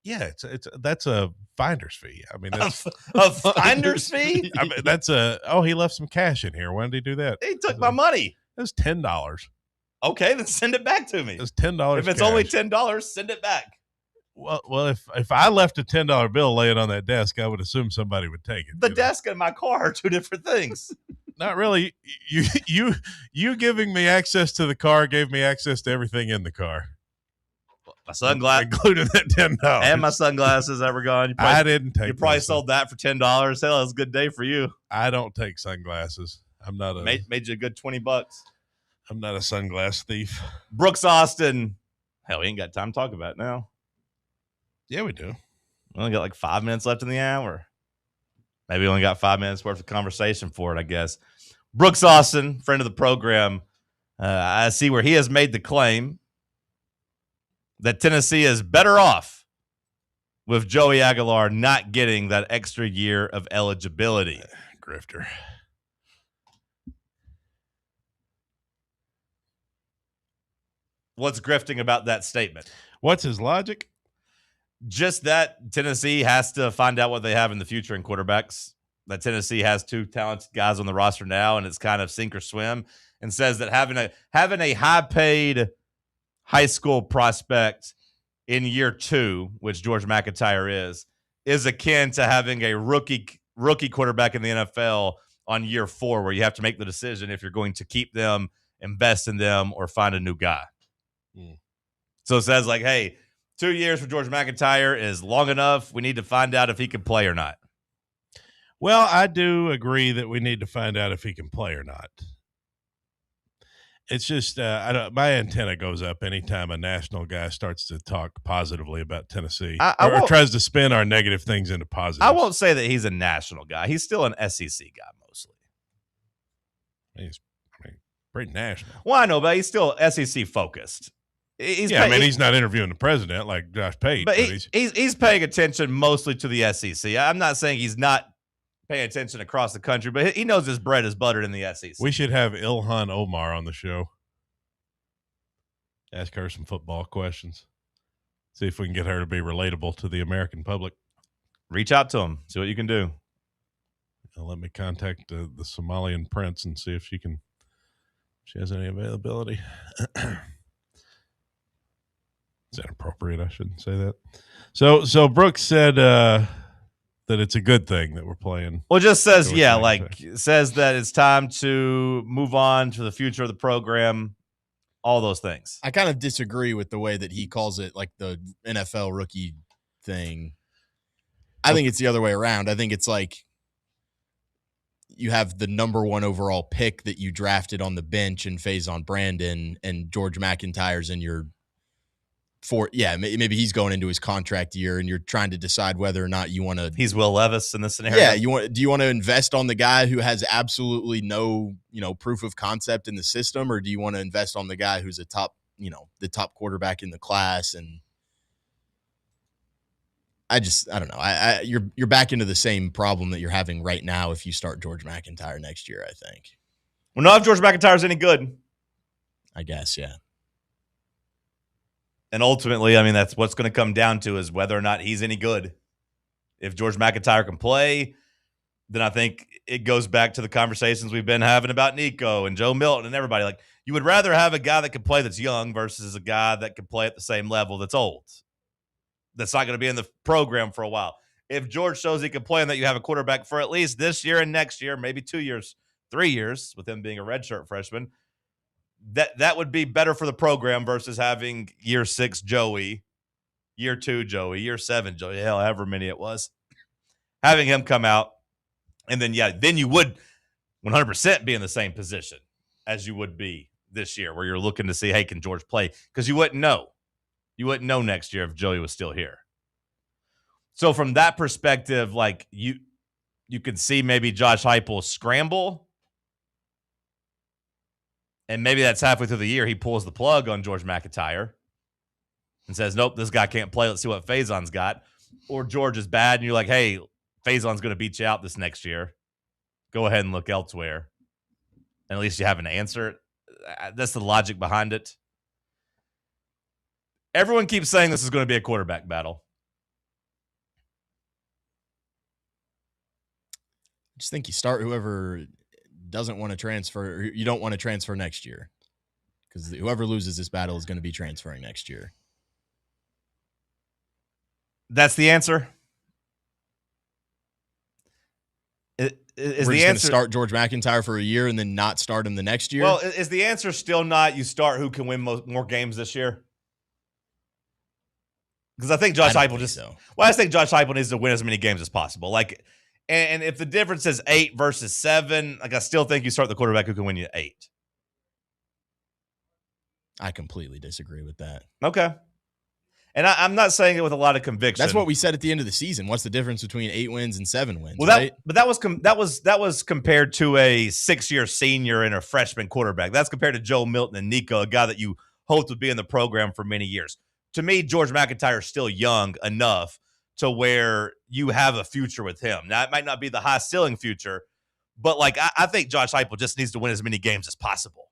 Yeah, that's a finder's fee. I mean, that's A finder's fee? I mean, he left some cash in here. When did he do that? He took my money. It was $10. Okay, then send it back to me. It was $10. If it's cash. only $10, send it back. Well, if I left a $10 bill laying on that desk, I would assume somebody would take it. The desk and my car are two different things. Not really. You giving me access to the car gave me access to everything in the car. My sunglasses, including that $10, and my sunglasses ever gone. I didn't take. You probably those. sold that for $10. Hell, it was a good day for you. I don't take sunglasses. I'm not a. Made you a good $20. I'm not a sunglass thief. Brooks Austin. Hell, we ain't got time to talk about it now. Yeah, we do. We only got like 5 minutes left in the hour. Maybe we only got 5 minutes worth of conversation for it, I guess. Brooks Austin, friend of the program. I see where he has made the claim that Tennessee is better off with Joey Aguilar not getting that extra year of eligibility. Grifter. What's grifting about that statement? What's his logic? Just that Tennessee has to find out what they have in the future in quarterbacks. That Tennessee has two talented guys on the roster now, and it's kind of sink or swim. And says that having a high-paid high school prospect in year 2, which George McIntyre is akin to having a rookie quarterback in the NFL on year 4, where you have to make the decision if you're going to keep them, invest in them, or find a new guy. So it says like, hey, 2 years for George McIntyre is long enough. We need to find out if he can play or not. Well, I do agree that we need to find out if he can play or not. It's just my antenna goes up anytime a national guy starts to talk positively about Tennessee or tries to spin our negative things into positive. I won't say that he's a national guy. He's still an SEC guy mostly. He's pretty national. Well, I know, but he's still SEC focused. He's not interviewing the president like Josh Pate. But he's paying attention mostly to the SEC. I'm not saying he's not paying attention across the country, but he knows his bread is buttered in the SEC. We should have Ilhan Omar on the show. Ask her some football questions. See if we can get her to be relatable to the American public. Reach out to him. See what you can do. Let me contact the Somalian prince and see if she has any availability. Is that appropriate? I shouldn't say that. So Brooks said that it's a good thing that we're playing. Well, it just says, says that it's time to move on to the future of the program, all those things. I kind of disagree with the way that he calls it, like the NFL rookie thing. I think it's the other way around. I think it's like you have the number 1 overall pick that you drafted on the bench in Faison Brandon, and George McIntyre's in your maybe he's going into his contract year and you're trying to decide whether or not you want to. He's Will Levis in this scenario. Yeah, do you want to invest on the guy who has absolutely no, proof of concept in the system, or do you want to invest on the guy who's the top quarterback in the class? And I don't know. You're back into the same problem that you're having right now if you start George McIntyre next year, I think. Well, not if George McIntyre's any good. I guess, yeah. And ultimately, I mean, that's what's going to come down to is whether or not he's any good. If George McIntyre can play, then I think it goes back to the conversations we've been having about Nico and Joe Milton and everybody. Like, you would rather have a guy that can play that's young versus a guy that can play at the same level that's old. That's not going to be in the program for a while. If George shows he can play and that you have a quarterback for at least this year and next year, maybe 2 years, 3 years, with him being a redshirt freshman, that would be better for the program versus having year 6 Joey, year 2 Joey, year 7 Joey, hell, however many it was. Having him come out, and then you would 100% be in the same position as you would be this year, where you're looking to see, hey, can George play? Because you wouldn't know. You wouldn't know next year if Joey was still here. So from that perspective, like you could see maybe Josh Heupel scramble. And maybe that's halfway through the year. He pulls the plug on George McIntyre and says, nope, this guy can't play. Let's see what Faison's got. Or George is bad, and you're like, hey, Faison's going to beat you out this next year. Go ahead and look elsewhere. And at least you have an answer. That's the logic behind it. Everyone keeps saying this is going to be a quarterback battle. I just think you start whoever doesn't want to transfer, or you don't want to transfer next year, because whoever loses this battle is going to be transferring next year. That's the answer. Is We're the just answer going to start George McIntyre for a year and then not start him the next year? Well, is the answer still not you start who can win more games this year? Because I think Josh Heupel I think Josh Heupel needs to win as many games as possible. Like, and if the difference is 8 versus 7, like I still think you start the quarterback who can win you 8. I completely disagree with that. Okay. And I'm not saying it with a lot of conviction. That's what we said at the end of the season. What's the difference between 8 wins and 7 wins? Well, right? that was compared to a 6-year senior and a freshman quarterback. That's compared to Joe Milton and Nico, a guy that you hoped would be in the program for many years. To me, George McIntyre is still young enough to where you have a future with him. Now, it might not be the high ceiling future, but like I think Josh Heupel just needs to win as many games as possible.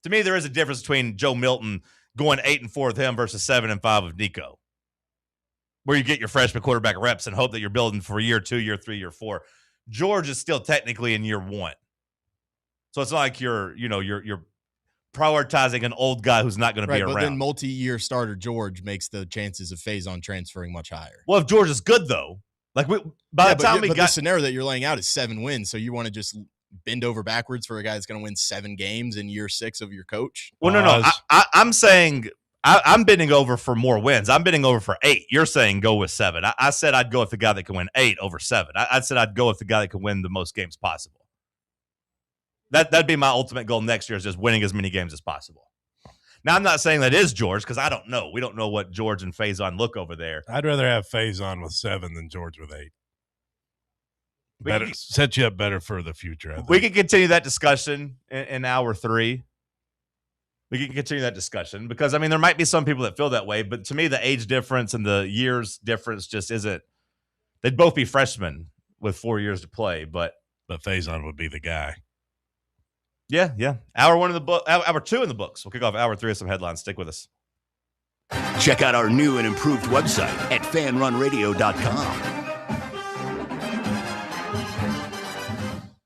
To me, there is a difference between Joe Milton going 8-4 with him versus 7-5 with Nico, where you get your freshman quarterback reps and hope that you're building for year 2, year 3, year 4. George is still technically in year 1. So it's not like you're prioritizing an old guy who's not going to be around. But then multi-year starter George makes the chances of Faison transferring much higher. Well, if George is good, though, like the scenario that you're laying out is 7 wins, so you want to just bend over backwards for a guy that's going to win 7 games in year 6 of your coach? Well, no. I'm saying I'm bending over for more wins. I'm bending over for 8. You're saying go with 7. I said I'd go with the guy that can win 8 over 7. I said I'd go with the guy that can win the most games possible. That'd be my ultimate goal next year, is just winning as many games as possible. Now, I'm not saying that is George, because I don't know. We don't know what George and Faison look over there. I'd rather have Faison with 7 than George with 8. Better set you up better for the future. I think. We can continue that discussion in hour 3. We can continue that discussion because, I mean, there might be some people that feel that way, but to me, the age difference and the years difference just isn't. They'd both be freshmen with 4 years to play, but Faison would be the guy. Yeah. Hour 1 in the book, hour 2 in the books. We'll kick off hour 3 with some headlines. Stick with us. Check out our new and improved website at fanrunradio.com.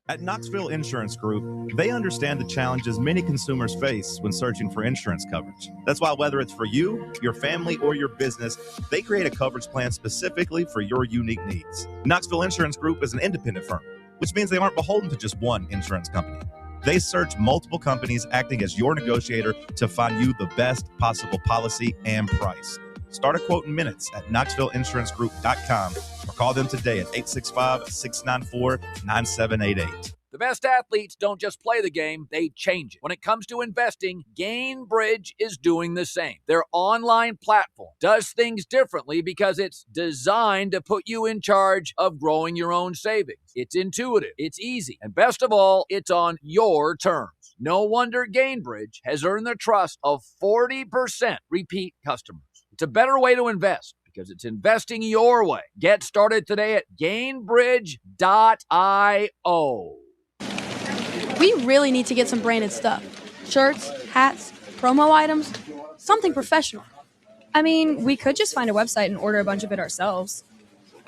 At Knoxville Insurance Group, they understand the challenges many consumers face when searching for insurance coverage. That's why whether it's for you, your family, or your business, they create a coverage plan specifically for your unique needs. Knoxville Insurance Group is an independent firm, which means they aren't beholden to just one insurance company. They search multiple companies, acting as your negotiator to find you the best possible policy and price. Start a quote in minutes at KnoxvilleInsuranceGroup.com or call them today at 865-694-9788. The best athletes don't just play the game, they change it. When it comes to investing, Gainbridge is doing the same. Their online platform does things differently because it's designed to put you in charge of growing your own savings. It's intuitive, it's easy, and best of all, it's on your terms. No wonder Gainbridge has earned the trust of 40% repeat customers. It's a better way to invest because it's investing your way. Get started today at Gainbridge.io. We really need to get some branded stuff. Shirts, hats, promo items, something professional. I mean, we could just find a website and order a bunch of it ourselves.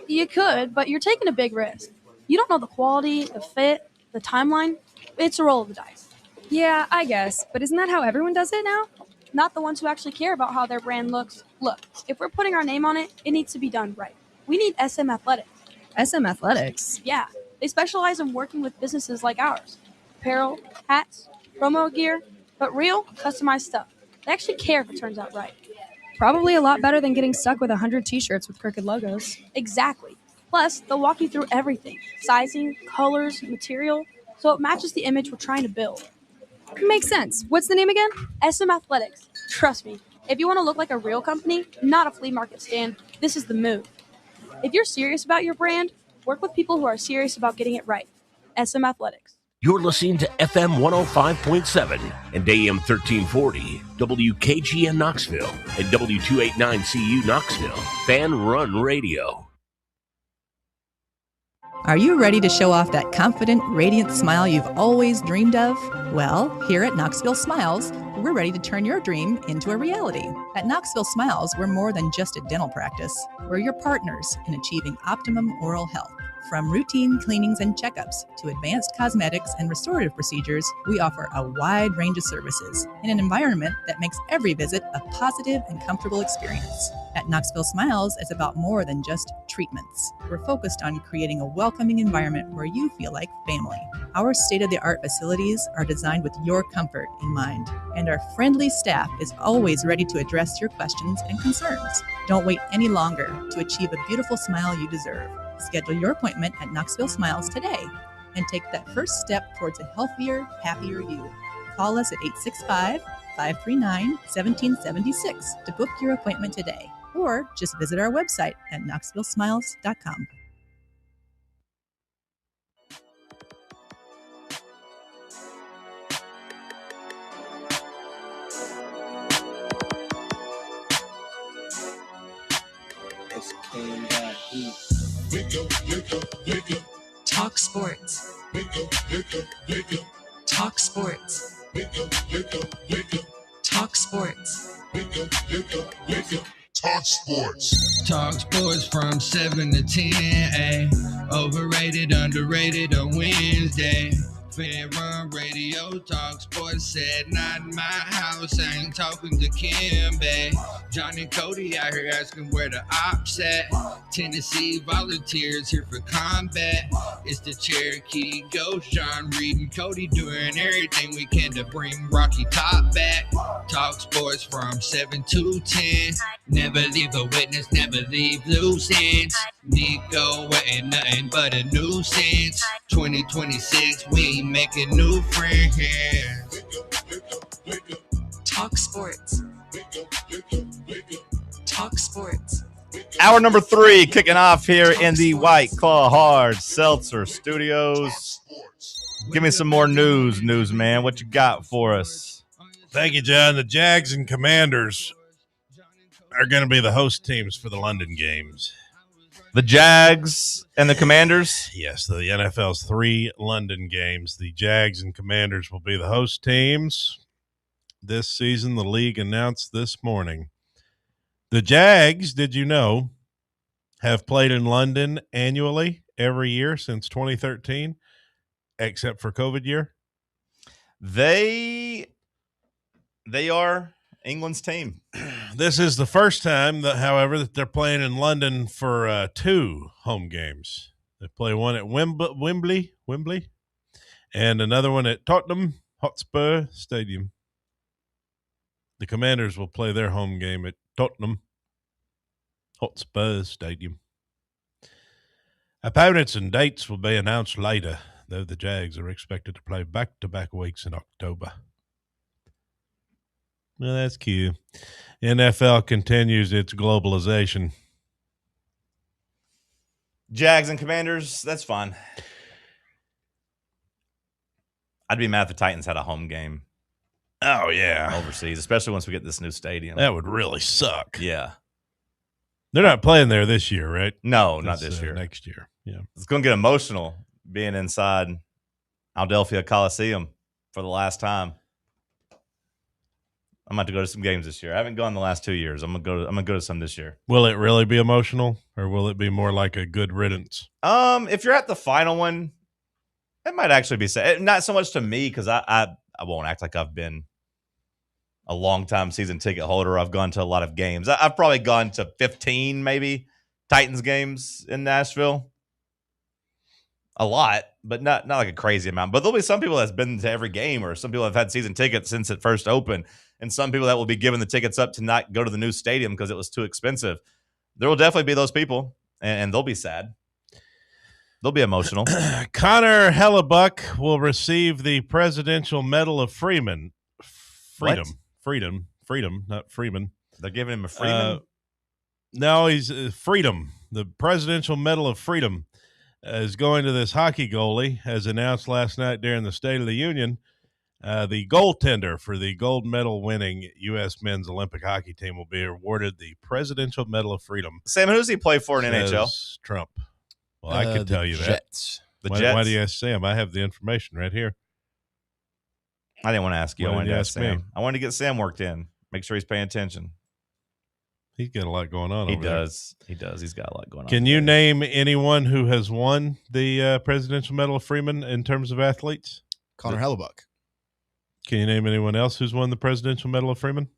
You could, but you're taking a big risk. You don't know the quality, the fit, the timeline. It's a roll of the dice. Yeah, I guess, but isn't that how everyone does it now? Not the ones who actually care about how their brand looks. Look, if we're putting our name on it, it needs to be done right. We need SM Athletics. SM Athletics? Yeah, they specialize in working with businesses like ours. Apparel, hats, promo gear, but real, customized stuff. They actually care if it turns out right. Probably a lot better than getting stuck with 100 t-shirts with crooked logos. Exactly. Plus, they'll walk you through everything. Sizing, colors, material, so it matches the image we're trying to build. Makes sense. What's the name again? SM Athletics. Trust me, if you want to look like a real company, not a flea market stand, this is the move. If you're serious about your brand, work with people who are serious about getting it right. SM Athletics. You're listening to FM 105.7 and AM 1340, WKGN Knoxville, and W289CU Knoxville, Fan Run Radio. Are you ready to show off that confident, radiant smile you've always dreamed of? Well, here at Knoxville Smiles, we're ready to turn your dream into a reality. At Knoxville Smiles, we're more than just a dental practice. We're your partners in achieving optimum oral health. From routine cleanings and checkups to advanced cosmetics and restorative procedures, we offer a wide range of services in an environment that makes every visit a positive and comfortable experience. At Knoxville Smiles, it's about more than just treatments. We're focused on creating a welcoming environment where you feel like family. Our state-of-the-art facilities are designed with your comfort in mind, and our friendly staff is always ready to address your questions and concerns. Don't wait any longer to achieve a beautiful smile you deserve. Schedule your appointment at Knoxville Smiles today and take that first step towards a healthier, happier you. Call us at 865-539-1776 to book your appointment today, or just visit our website at knoxvillesmiles.com. Talk Sports. Talk Sports. Talk Sports. Talk Sports. Talk Sports from 7 to 10. Ay. Overrated, underrated on Wednesday. Fan Run Radio, Talk Sports said, not in my house, I ain't talking to Kim, babe. Johnny Cody out here asking where the ops at. Tennessee volunteers here for combat. It's the Cherokee Ghost, John Reed and Cody doing everything we can to bring Rocky Top back. Talk Sports from 7 to 10. Never leave a witness, never leave loose ends. Nico ain't nothing but a nuisance. 2026, we making new friends. Talk Sports. Talk Sports. Hour number 3 kicking off here in the White Claw Hard Seltzer Studios. Give me some more news, man. What you got for us? Thank you, John. The Jags and Commanders are going to be the host teams for the London games. The Jags and the Commanders? Yes, the NFL's 3 London games. The Jags and Commanders will be the host teams this season. The league announced this morning. The Jags, did you know, have played in London annually every year since 2013, except for COVID year? They are England's team. This is the first time, however, that they're playing in London for 2 home games. They play one at Wembley, and another one at Tottenham Hotspur Stadium. The Commanders will play their home game at Tottenham Hotspur Stadium. Opponents and dates will be announced later. though the Jags are expected to play back-to-back weeks in October. Well, that's cute. NFL continues its globalization. Jags and Commanders, that's fine. I'd be mad if the Titans had a home game. Oh, yeah. Overseas, especially once we get this new stadium. That would really suck. Yeah. They're not playing there this year, right? No, not this year. Next year. Yeah. It's going to get emotional being inside Adelphia Coliseum for the last time. I'm about to go to some games this year. I haven't gone the last 2 years. I'm gonna go to some this year. Will it really be emotional, or will it be more like a good riddance? If you're at the final one, it might actually be sad. Not so much to me, because I won't act like I've been a long-time season ticket holder. I've gone to a lot of games. I've probably gone to 15 maybe Titans games in Nashville. A lot, but not like a crazy amount. But there'll be some people that's been to every game, or some people have had season tickets since it first opened, and some people that will be giving the tickets up to not go to the new stadium because it was too expensive. There will definitely be those people, and they'll be sad. They'll be emotional. Connor Hellebuck will receive the Presidential Medal of Freedom. Freedom, not Freeman. They're giving him a Freeman? No, he's Freedom. The Presidential Medal of Freedom is going to this hockey goalie, as announced last night during the State of the Union. The goaltender for the gold medal winning U.S. men's Olympic hockey team will be awarded the Presidential Medal of Freedom. Sam, who does he play for in NHL? Trump. Well, I can tell you Jets. that. The Jets. Why do you ask Sam? I have the information right here. I didn't want to ask you. Why I wanted did to you ask ask me? Sam. I wanted to get Sam worked in. Make sure he's paying attention. He's got a lot going on. He over there. does. He does. He's got a lot going on. Can you name anyone who has won the Presidential Medal of Freeman in terms of athletes? Connor Hellebuck. Can you name anyone else who's won the Presidential Medal of Freeman?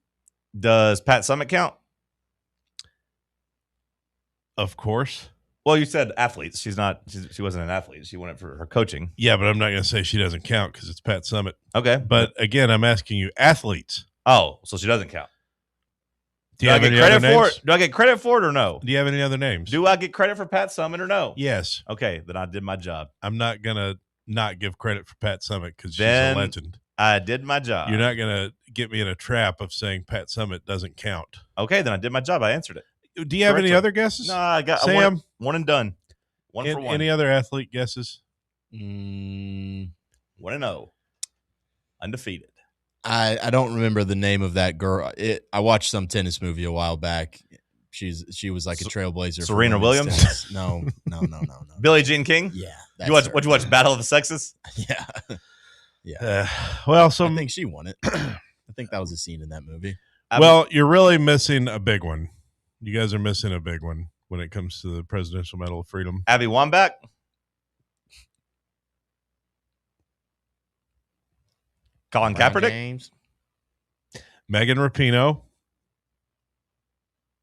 Does Pat Summitt count? Of course. Well, you said athletes. She wasn't an athlete. She won it for her coaching. Yeah, but I'm not going to say she doesn't count because it's Pat Summitt. Okay. But again, I'm asking you athletes. Oh, so she doesn't count. Do I get credit for it? Do I get credit for it or no? Do you have any other names? Do I get credit for Pat Summitt or no? Yes. Okay, then I did my job. I'm not going to not give credit for Pat Summitt because she's a legend. I did my job. You're not going to get me in a trap of saying Pat Summitt doesn't count. Okay, then I did my job. I answered it. Do you have any other guesses? No, I got Sam. One and done. One for one. Any other athlete guesses? 1-0. Undefeated. I don't remember the name of that girl. I watched some tennis movie a while back. She was like a trailblazer. Serena Williams? Tennis. No. Billie Jean King? Yeah. What'd you watch? Battle of the Sexes? Yeah. Yeah. I think she won it. I think that was a scene in that movie. Well, you're really missing a big one. You guys are missing a big one when it comes to the Presidential Medal of Freedom. Abby Wambach? Colin Kaepernick? Megan Rapinoe.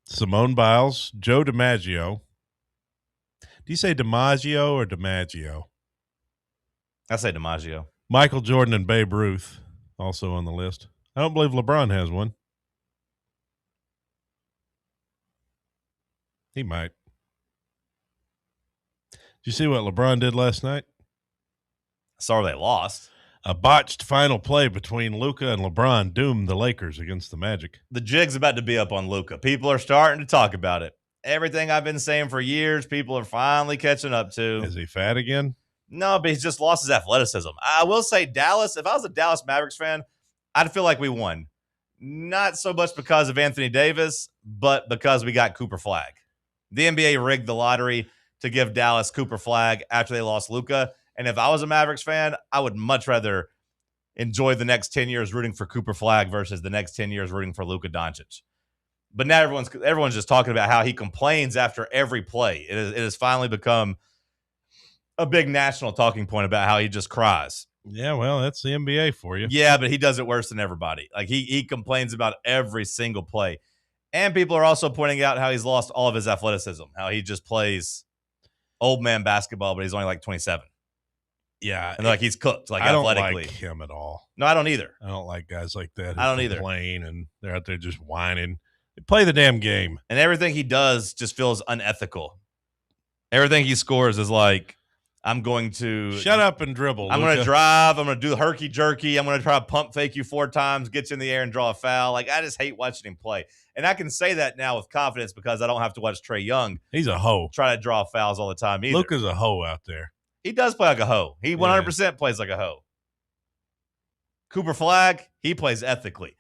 Simone Biles. Joe DiMaggio. Do you say DiMaggio or DiMaggio? I say DiMaggio. Michael Jordan and Babe Ruth also on the list. I don't believe LeBron has one. He might. Did you see what LeBron did last night? I saw they lost. A botched final play between Luka and LeBron doomed the Lakers against the Magic. The jig's about to be up on Luka. People are starting to talk about it. Everything I've been saying for years, people are finally catching up to. Is he fat again? No, but he's just lost his athleticism. I will say Dallas, if I was a Dallas Mavericks fan, I'd feel like we won. Not so much because of Anthony Davis, but because we got Cooper Flag. The NBA rigged the lottery to give Dallas Cooper Flag after they lost Luka. And if I was a Mavericks fan, I would much rather enjoy the next 10 years rooting for Cooper Flag versus the next 10 years rooting for Luka Doncic. But now everyone's just talking about how he complains after every play. It has finally become a big national talking point about how he just cries. Yeah, well, that's the NBA for you. Yeah, but he does it worse than everybody. Like he complains about every single play. And people are also pointing out how he's lost all of his athleticism, how he just plays old man basketball, but he's only like 27. Yeah. And like he's cooked, like I don't athletically. like him at all. No, I don't either. I don't like guys like that. I don't either. Complain and they're out there just whining. They play the damn game. And everything he does just feels unethical. Everything he scores is like I'm going to shut up and dribble. I'm going to drive. I'm going to do the herky jerky. I'm going to try to pump fake you 4 times, get you in the air and draw a foul. Like, I just hate watching him play. And I can say that now with confidence because I don't have to watch Trae Young. He's a hoe. Try to draw fouls all the time either. Luka's a hoe out there. He does play like a hoe. He 100% plays like a hoe. Cooper Flagg, he plays ethically.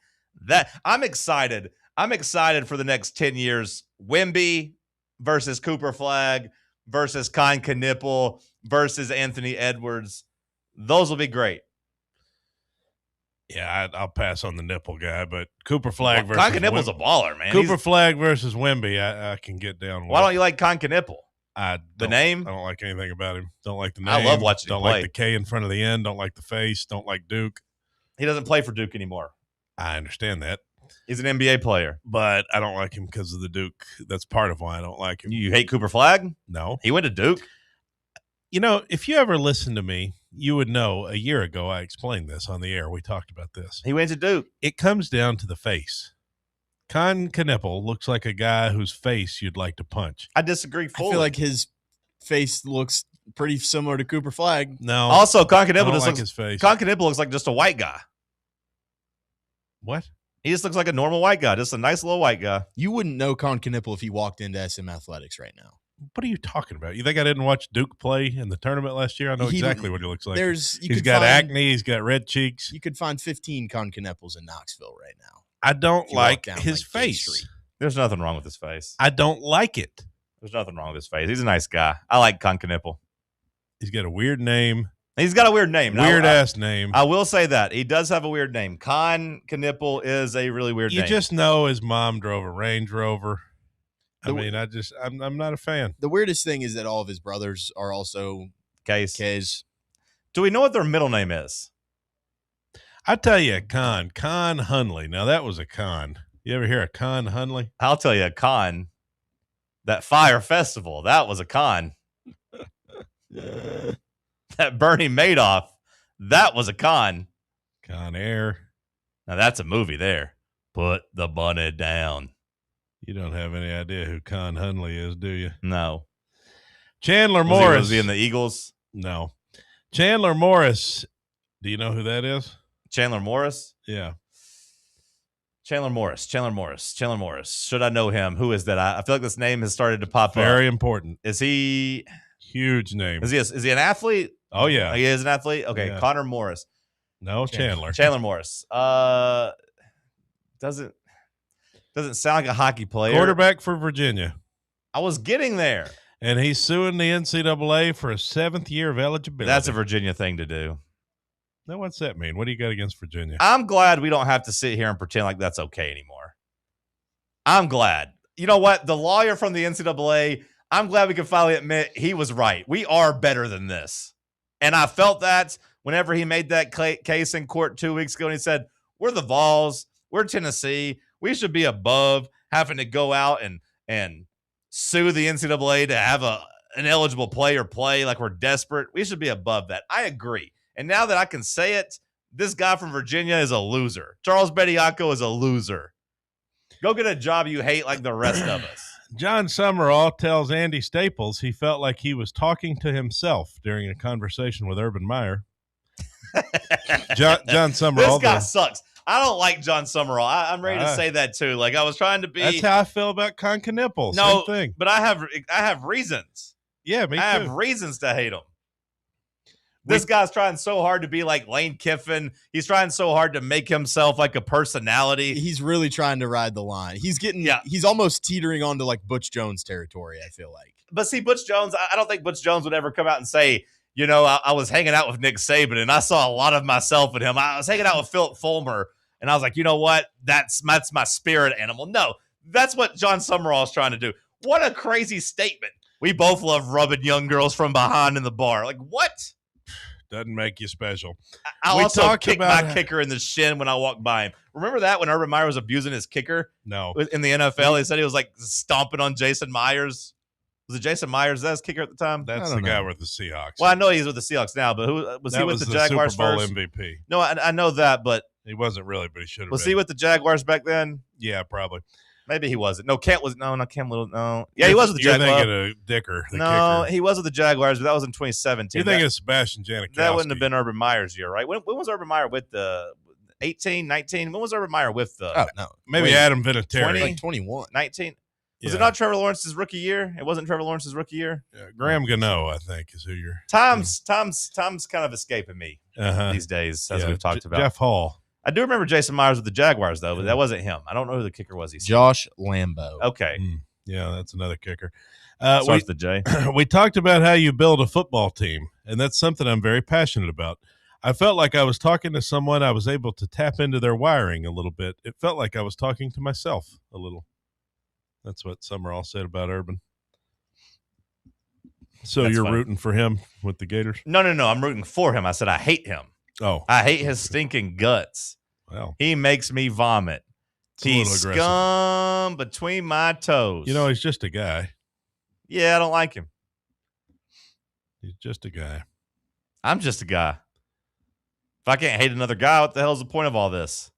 I'm excited. I'm excited for the next 10 years. Wemby versus Cooper Flagg versus Kai Knipple versus Anthony Edwards. Those will be great. Yeah, I'll pass on the nipple guy, but Cooper Flagg versus Kai Knipple's a baller, man. Cooper Flagg versus Wemby, I can get down with. Why don't you like Kai Knipple? The name? I don't like anything about him. Don't like the name. I love watching him Don't play. like the K in front of the N. Don't like the face. Don't like Duke. He doesn't play for Duke anymore. I understand that. He's an NBA player. But I don't like him because of the Duke. That's part of why I don't like him. You hate Cooper Flagg? No. He went to Duke. You know, if you ever listen to me, you would know a year ago I explained this on the air. We talked about this. He went to Duke. It comes down to the face. Kai Knipple looks like a guy whose face you'd like to punch. I disagree fully. I feel like his face looks pretty similar to Cooper Flagg. No. Also, Kai Knipple don't just like looks his face. Kai Knipple looks like just a white guy. What? He just looks like a normal white guy, just a nice little white guy. You wouldn't know Kai Knipple if he walked into SM Athletics right now. What are you talking about? You think I didn't watch Duke play in the tournament last year? I know exactly what he looks like. He's got acne. He's got red cheeks. You could find 15 Kai Knipples in Knoxville right now. I don't like his face. There's nothing wrong with his face. I don't like it. There's nothing wrong with his face. He's a nice guy. I like Kai Knipple. He's got a weird name. He's got a weird name. Weird-ass name. I will say that. He does have a weird name. Kai Knipple is a really weird name. You just know his mom drove a Range Rover. I'm not a fan. The weirdest thing is that all of his brothers are also K's. Do we know what their middle name is? I tell you a Con Hunley. Now, that was a con. You ever hear of Con Hunley? I'll tell you a con. That Fire Festival, that was a con. That Bernie Madoff, that was a con. Con Air. Now, that's a movie there. Put the bunny down. You don't have any idea who Con Hunley is, do you? No. Chandler Morris. Was he in the Eagles? No. Chandler Morris. Do you know who that is? Chandler Morris? Yeah. Chandler Morris. Should I know him? Who is that? I feel like this name has started to pop up. Very important. Is he? Huge name. Is he an athlete? Oh, yeah. He is an athlete? Okay, Yeah. Connor Morris. No, Chandler. Chandler Morris. Doesn't sound like a hockey player. Quarterback for Virginia. I was getting there. And he's suing the NCAA for a 7th year of eligibility. That's a Virginia thing to do. Now, what's that mean? What do you got against Virginia? I'm glad we don't have to sit here and pretend like that's okay anymore. I'm glad. You know what? The lawyer from the NCAA, I'm glad we can finally admit he was right. We are better than this. And I felt that whenever he made that case in court 2 weeks ago and he said, we're the Vols, we're Tennessee, we should be above having to go out and sue the NCAA to have an eligible player play like we're desperate. We should be above that. I agree. And now that I can say it, this guy from Virginia is a loser. Charles Bediako is a loser. Go get a job you hate like the rest of us. John Summerall tells Andy Staples he felt like he was talking to himself during a conversation with Urban Meyer. John Summerall. This guy sucks. I don't like John Summerall. I'm ready to say that too. Like I was trying to be. That's how I feel about Kai Knipple. No, Same thing. But I have reasons. Yeah, me too. I have reasons to hate him. This guy's trying so hard to be like Lane Kiffin. He's trying so hard to make himself like a personality. He's really trying to ride the line. He's almost teetering onto like Butch Jones territory, I feel like. But see, Butch Jones, I don't think Butch Jones would ever come out and say, you know, I was hanging out with Nick Saban and I saw a lot of myself in him. I was hanging out with Philip Fulmer and I was like, you know what? That's my spirit animal. No, that's what John Summerall is trying to do. What a crazy statement. We both love rubbing young girls from behind in the bar. Like, what? Doesn't make you special. I also kicked my kicker in the shin when I walked by him. Remember that when Urban Meyer was abusing his kicker? No. In the NFL, he said he was like stomping on Jason Myers. Was it Jason Myers? Is that his kicker at the time? That's the guy with the Seahawks. Well, I know he's with the Seahawks now, but who was he with the Jaguars Super Bowl first? MVP. No, I know that, but he wasn't really, but he should have. Was he with the Jaguars back then? Yeah, probably. Maybe he wasn't. No, Kent was. No, not Cam Little. No. Yeah, he was with the You're Jaguars. thinking of Dicker, the No, kicker. he was with the Jaguars, but that was in 2017. You're thinking of Sebastian Janikowski. That wouldn't have been Urban Meyer's year, right? When was Urban Meyer with the 18, 19? When was Urban Meyer with the? Oh, no. Maybe Adam Vinatieri. 20? Like 21. 19? Was Yeah. it not Trevor Lawrence's rookie year? It wasn't Trevor Lawrence's rookie year? Graham Gano, I think, is who you're. Tom's kind of escaping me these days, as we've talked about. Jeff Hall. I do remember Jason Myers with the Jaguars, though, but that wasn't him. I don't know who the kicker was. Josh Lambo. Okay. Yeah, that's another kicker. Starts the J. We talked about how you build a football team, and that's something I'm very passionate about. I felt like I was talking to someone. I was able to tap into their wiring a little bit. It felt like I was talking to myself a little. That's what Summerall said about Urban. So That's you're funny. rooting for him with the Gators? No. I'm rooting for him. I said I hate him. Oh. I hate his stinking guts. Well. He makes me vomit. It's a little He's aggressive. scum between my toes. You know, he's just a guy. Yeah, I don't like him. He's just a guy. I'm just a guy. If I can't hate another guy, what the hell's the point of all this?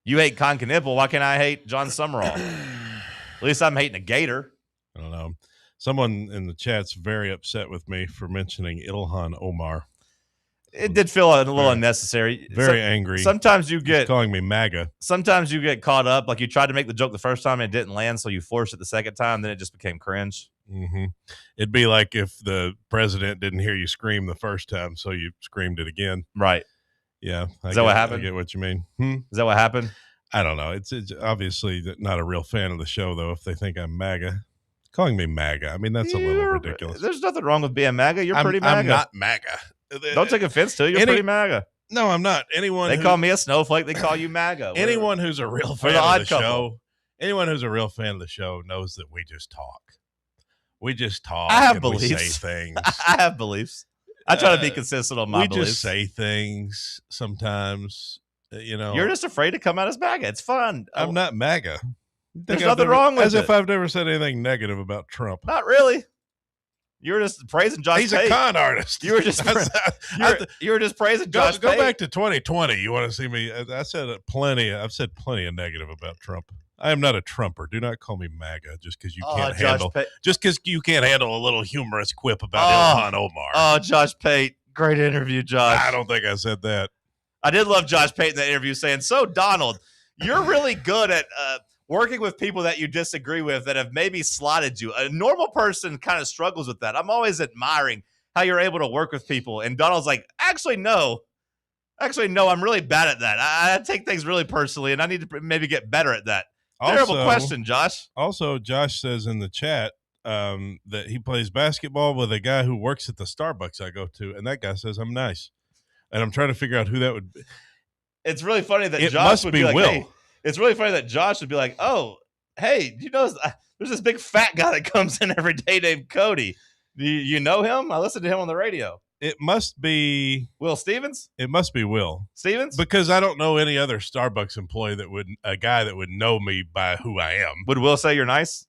You hate Con Knipple. Why can't I hate John Summerall? At least I'm hating a Gator. I don't know. Someone in the chat's very upset with me for mentioning Ilhan Omar. It did feel a little unnecessary. Very angry. Sometimes you He's get calling me MAGA. Sometimes you get caught up. Like you tried to make the joke the first time and it didn't land, so you forced it the second time. Then it just became cringe. Mm-hmm. It'd be like if the president didn't hear you scream the first time, so you screamed it again. Right. Yeah. Is that what happened? I get what you mean. Is that what happened? I don't know. It's obviously not a real fan of the show, though, if they think I'm MAGA. Calling me MAGA, I mean, that's a little ridiculous. There's nothing wrong with being MAGA. You're pretty MAGA. I'm not MAGA. Don't take offense to it. You're pretty MAGA. No, I'm not. They call me a snowflake. They call you MAGA. Anyone who's a real fan of the show, anyone who's a real fan of the show knows that we just talk. We just talk. I have and beliefs. We say things. I have beliefs. I try to be consistent on my we beliefs. Just say things sometimes. You know, you're just afraid to come out as MAGA. It's fun. I'm not MAGA. There's nothing wrong with it. As if I've never said anything negative about Trump. Not really. You were just praising Josh He's Pate. a con artist. You were just you were just praising Josh Go Pate. back to 2020. You want to see me? I said plenty. I've said plenty of negative about Trump. I am not a Trumper. Do not call me MAGA just because you can't handle. Just because you can't handle a little humorous quip about Ilhan Omar. Oh, Josh Pate, great interview, Josh. I don't think I said that. I did love Josh Pate in that interview saying, "So Donald, you're really good at working with people that you disagree with that have maybe slotted you. A normal person kind of struggles with that. I'm always admiring how you're able to work with people." And Donald's like, Actually, no, I'm really bad at that. I take things really personally, and I need to maybe get better at that." Terrible question, Josh. Also, Josh says in the chat that he plays basketball with a guy who works at the Starbucks I go to, and that guy says I'm nice. And I'm trying to figure out who that would be. It's really funny that It Josh must would be be like, Will. Hey, it's really funny that Josh would be like, "Oh, hey, do you know there's this big fat guy that comes in every day named Cody. Do you know him? I listened to him on the radio." It must be Will Stevens. It must be Will Stevens, because I don't know any other Starbucks employee a guy that would know me by who I am. Would Will say you're nice?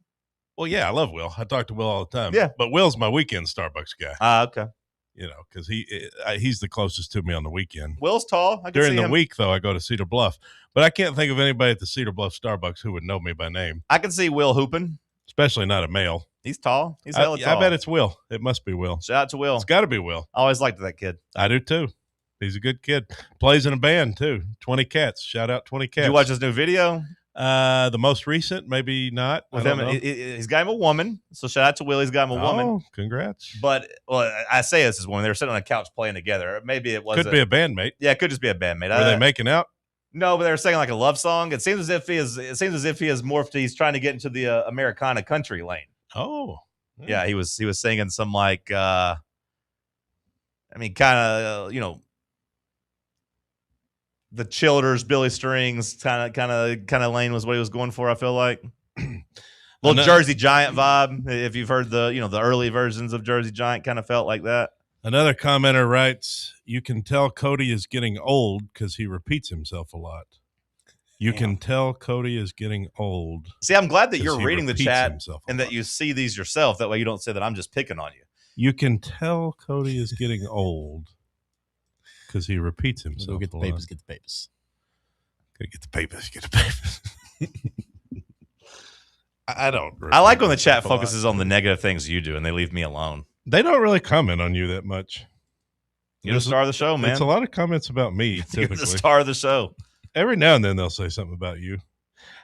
Well, yeah, I love Will. I talk to Will all the time. Yeah, but Will's my weekend Starbucks guy. Okay. You know, because he's the closest to me on the weekend. Will's tall. I can During see the him. week, though, I go to Cedar Bluff, but I can't think of anybody at the Cedar Bluff Starbucks who would know me by name. I can see Will hooping, especially not a male. He's tall. He's hella tall. I bet it's Will. It must be Will. Shout out to Will. It's got to be Will. I always liked that kid. I do too. He's a good kid. Plays in a band too. 20 Cats. Shout out 20 Cats. Did you watch his new video? The most recent, maybe not. With him, he's got him a woman. So shout out to Will. He's got him a woman. Oh, congrats. But I say this is woman. They were sitting on a couch playing together. Maybe it was could be a bandmate. Yeah, it could just be a bandmate. Were they making out? No, but they were saying like a love song. It seems as if he has morphed. He's trying to get into the Americana country lane. Oh, yeah. He was singing some like, kind of the Childers, Billy Strings kind of lane was what he was going for. I feel like little Jersey Giant vibe. If you've heard the early versions of Jersey Giant, kind of felt like that. Another commenter writes, "You can tell Cody is getting old because he repeats himself a lot." You can tell Cody is getting old. See, I'm glad that you're reading the chat and that that you see these yourself. That way you don't say that I'm just picking on you. You can tell Cody is getting old because he repeats himself. Go get the papers. Get the papers. Go get the papers. Get the papers. I don't. I like when the chat focuses on the negative things you do and they leave me alone. They don't really comment on you that much. You're the star of the show, man. It's a lot of comments about me, typically. You're the star of the show. Every now and then they'll say something about you.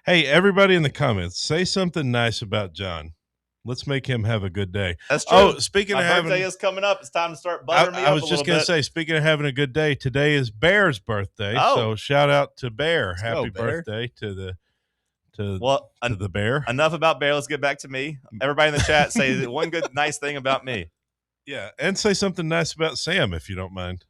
Hey, everybody in the comments, say something nice about John. Let's make him have a good day. That's true. Oh, speaking My of having... birthday is coming up. It's time to start buttering me up I was just going to say, speaking of having a good day, today is Bear's birthday. Oh. So shout out to Bear. Happy Bear. birthday to the Bear. Enough about Bear. Let's get back to me. Everybody in the chat say one good, nice thing about me. Yeah, and say something nice about Sam if you don't mind.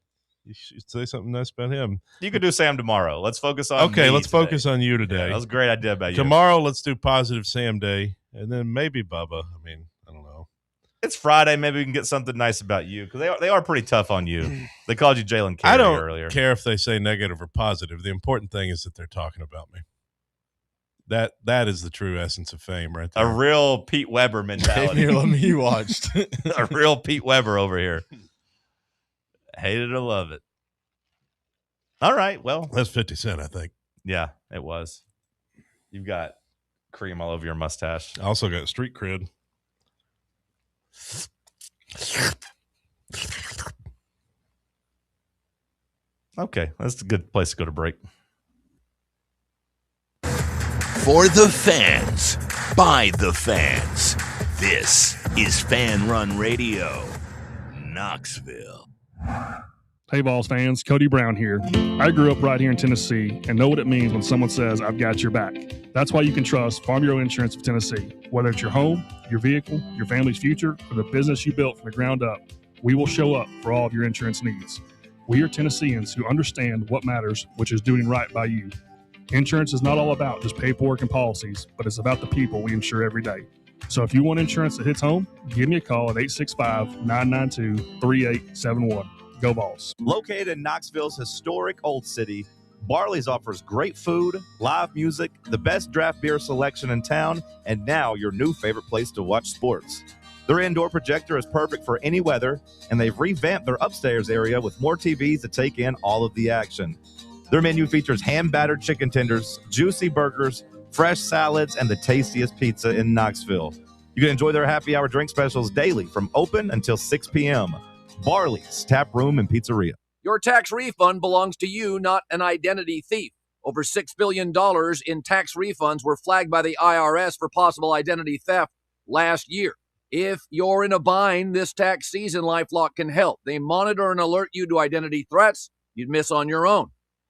You should say something nice about him. You could do Sam tomorrow. Let's focus on Okay, me let's today. focus on you today. Yeah, that was a great idea about you. Tomorrow, let's do positive Sam Day, and then maybe Bubba. I mean, I don't know. It's Friday. Maybe we can get something nice about you because they are pretty tough on you. They called you Jalen Carey I don't earlier. care if they say negative or positive. The important thing is that they're talking about me. That is the true essence of fame, right there. A real Pete Weber mentality. Here, let me watched. A real Pete Weber over here. Hate it or love it. All right, well. That's 50 Cent, I think. Yeah, it was. You've got cream all over your mustache. I also got street cred. Okay, that's a good place to go to break. For the fans, by the fans, this is Fan Run Radio, Knoxville. Hey, Vols fans, Cody Brown here. I grew up right here in Tennessee and know what it means when someone says, I've got your back. That's why you can trust Farm Bureau Insurance of Tennessee. Whether it's your home, your vehicle, your family's future, or the business you built from the ground up, we will show up for all of your insurance needs. We are Tennesseans who understand what matters, which is doing right by you. Insurance is not all about just paperwork and policies, but it's about the people we insure every day. So if you want insurance that hits home, give me a call at 865-992-3871. Go Vols. Located in Knoxville's historic Old City, Barley's offers great food, live music, the best draft beer selection in town, and now your new favorite place to watch sports. Their indoor projector is perfect for any weather, and they've revamped their upstairs area with more TVs to take in all of the action. Their menu features hand-battered chicken tenders, juicy burgers, fresh salads, and the tastiest pizza in Knoxville. You can enjoy their happy hour drink specials daily from open until 6 p.m. Barley's Tap Room and Pizzeria. Your tax refund belongs to you, not an identity thief. Over $6 billion in tax refunds were flagged by the IRS for possible identity theft last year. If you're in a bind this tax season, LifeLock can help. They monitor and alert you to identity threats you'd miss on your own,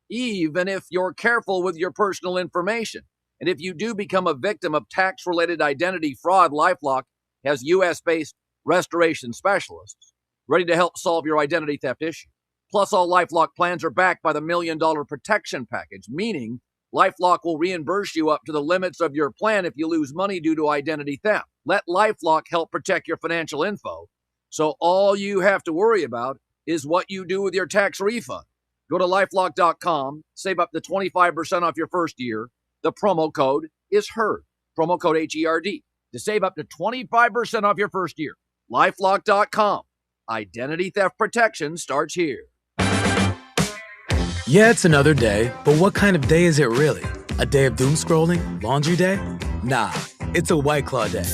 even if you're careful with your personal information. And if you do become a victim of tax-related identity fraud, LifeLock has U.S.-based restoration specialists ready to help solve your identity theft issue. Plus, all LifeLock plans are backed by the $1 Million Protection Package, meaning LifeLock will reimburse you up to the limits of your plan if you lose money due to identity theft. Let LifeLock help protect your financial info, so all you have to worry about is what you do with your tax refund. Go to LifeLock.com, save up to 25% off your first year. The promo code is HERD, promo code HERD, to save up to 25% off your first year. LifeLock.com. Identity theft protection starts here. Yeah, it's another day, but what kind of day is it really? A day of doom scrolling? Laundry day? Nah, it's a White Claw day.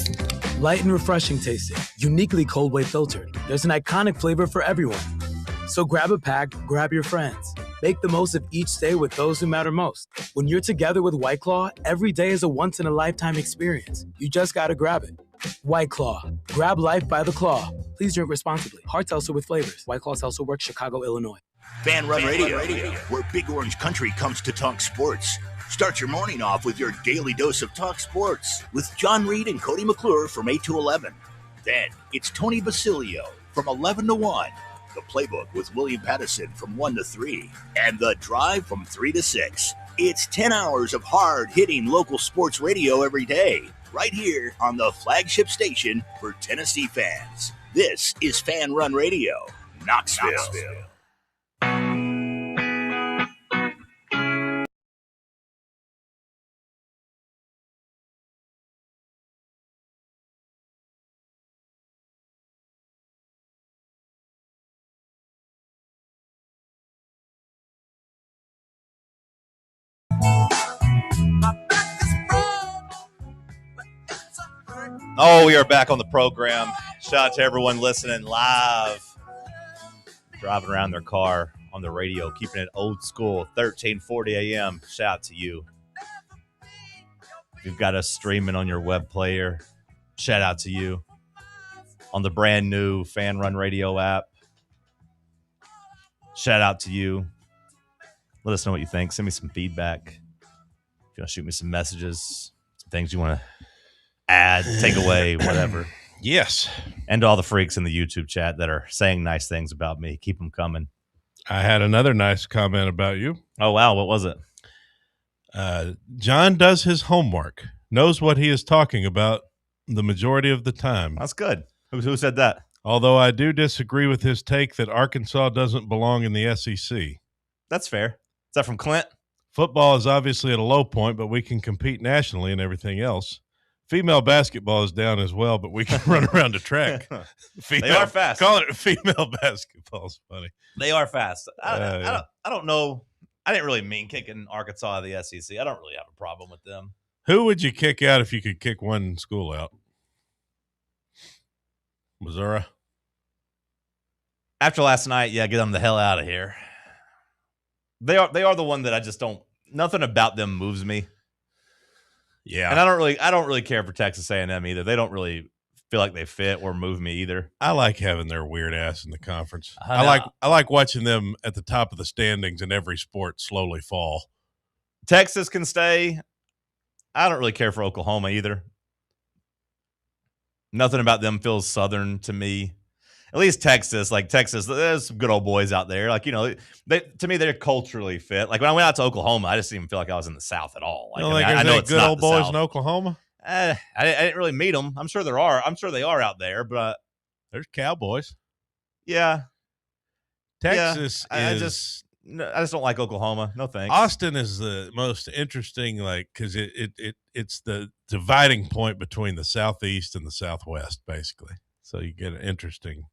Light and refreshing tasting, uniquely cold way filtered. There's an iconic flavor for everyone. So grab a pack, grab your friends. Make the most of each day with those who matter most. When you're together with White Claw, every day is a once-in-a-lifetime experience. You just gotta grab it. White Claw. Grab life by the claw. Please drink responsibly. Hard seltzer with flavors. White Claw Seltzer Works, Chicago, Illinois. Fan Run Radio, where Big Orange Country comes to talk sports. Start your morning off with your daily dose of talk sports with John Reed and Cody McClure from 8 to 11. Then it's Tony Basilio from 11 to 1. The Playbook with William Pattison from 1 to 3. And The Drive from 3 to 6. It's 10 hours of hard-hitting local sports radio every day, right here on the flagship station for Tennessee fans. This is Fan Run Radio, Knoxville. Oh, we are back on the program. Shout out to everyone listening live, driving around their car on the radio, keeping it old school, 1340 a.m. Shout out to you. If you've got us streaming on your web player, shout out to you. On the brand new Fan Run Radio app, shout out to you. Let us know what you think. Send me some feedback. If you want to shoot me some messages, some things you want to add, take away, whatever. Yes. And to all the freaks in the YouTube chat that are saying nice things about me. Keep them coming. I had another nice comment about you. Oh, wow. What was it? John does his homework, knows what he is talking about the majority of the time. That's good. Who said that? Although I do disagree with his take that Arkansas doesn't belong in the SEC. That's fair. Is that from Clint? Football is obviously at a low point, but we can compete nationally and everything else. Female basketball is down as well, but we can run around the track. They are fast. Calling it female basketball is funny. They are fast. I don't know. I didn't really mean kicking Arkansas out of the SEC. I don't really have a problem with them. Who would you kick out if you could kick one school out? Missouri? After last night, yeah, get them the hell out of here. They are the one that I just don't. Nothing about them moves me. Yeah, and I don't really care for Texas A&M either. They don't really feel like they fit or move me either. I like having their weird ass in the conference. I like watching them at the top of the standings in every sport slowly fall. Texas can stay. I don't really care for Oklahoma either. Nothing about them feels Southern to me. At least Texas, there's some good old boys out there. Like, to me, they're culturally fit. Like when I went out to Oklahoma, I just didn't even feel like I was in the South at all. Like, I know it's good old boys in Oklahoma. I didn't really meet them. I'm sure there are. I'm sure they are out there, but there's Cowboys. Yeah, Texas. I just don't like Oklahoma. No thanks. Austin is the most interesting, because it's the dividing point between the Southeast and the Southwest, basically. So you get an interesting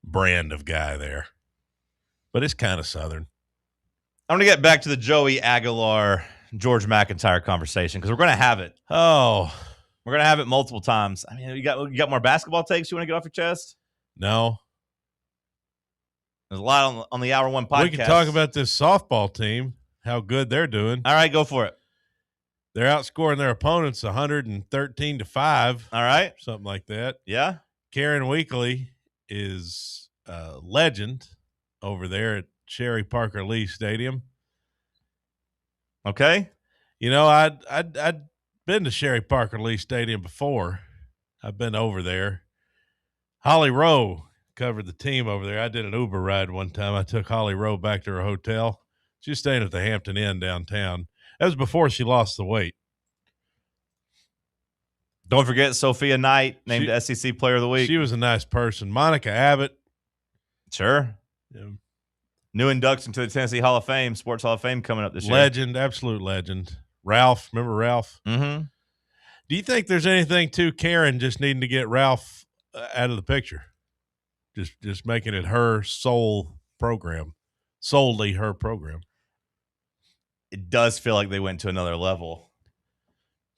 brand of guy there, but it's kind of Southern. I'm going to get back to the Joey Aguilar, George McIntyre conversation because we're going to have it. Oh, we're going to have it multiple times. I mean, you got more basketball takes you want to get off your chest? No. There's a lot on the Hour One podcast. We can talk about this softball team, how good they're doing. All right, go for it. They're outscoring their opponents 113-5. All right. Something like that. Yeah. Karen Weekly is a legend over there at Sherry Parker Lee Stadium. Okay. I'd been to Sherry Parker Lee Stadium before. I've been over there. Holly Rowe covered the team over there. I did an Uber ride one time. I took Holly Rowe back to her hotel. She was staying at the Hampton Inn downtown. That was before she lost the weight. Don't forget Sophia Knight, named SEC Player of the Week. She was a nice person. Monica Abbott. Sure. Yeah. New induction to the Tennessee Hall of Fame, Sports Hall of Fame coming up this year. Legend, absolute legend. Ralph, remember Ralph? Mm-hmm. Do you think there's anything to Karen just needing to get Ralph out of the picture? Just making it her sole program, solely her program. It does feel like they went to another level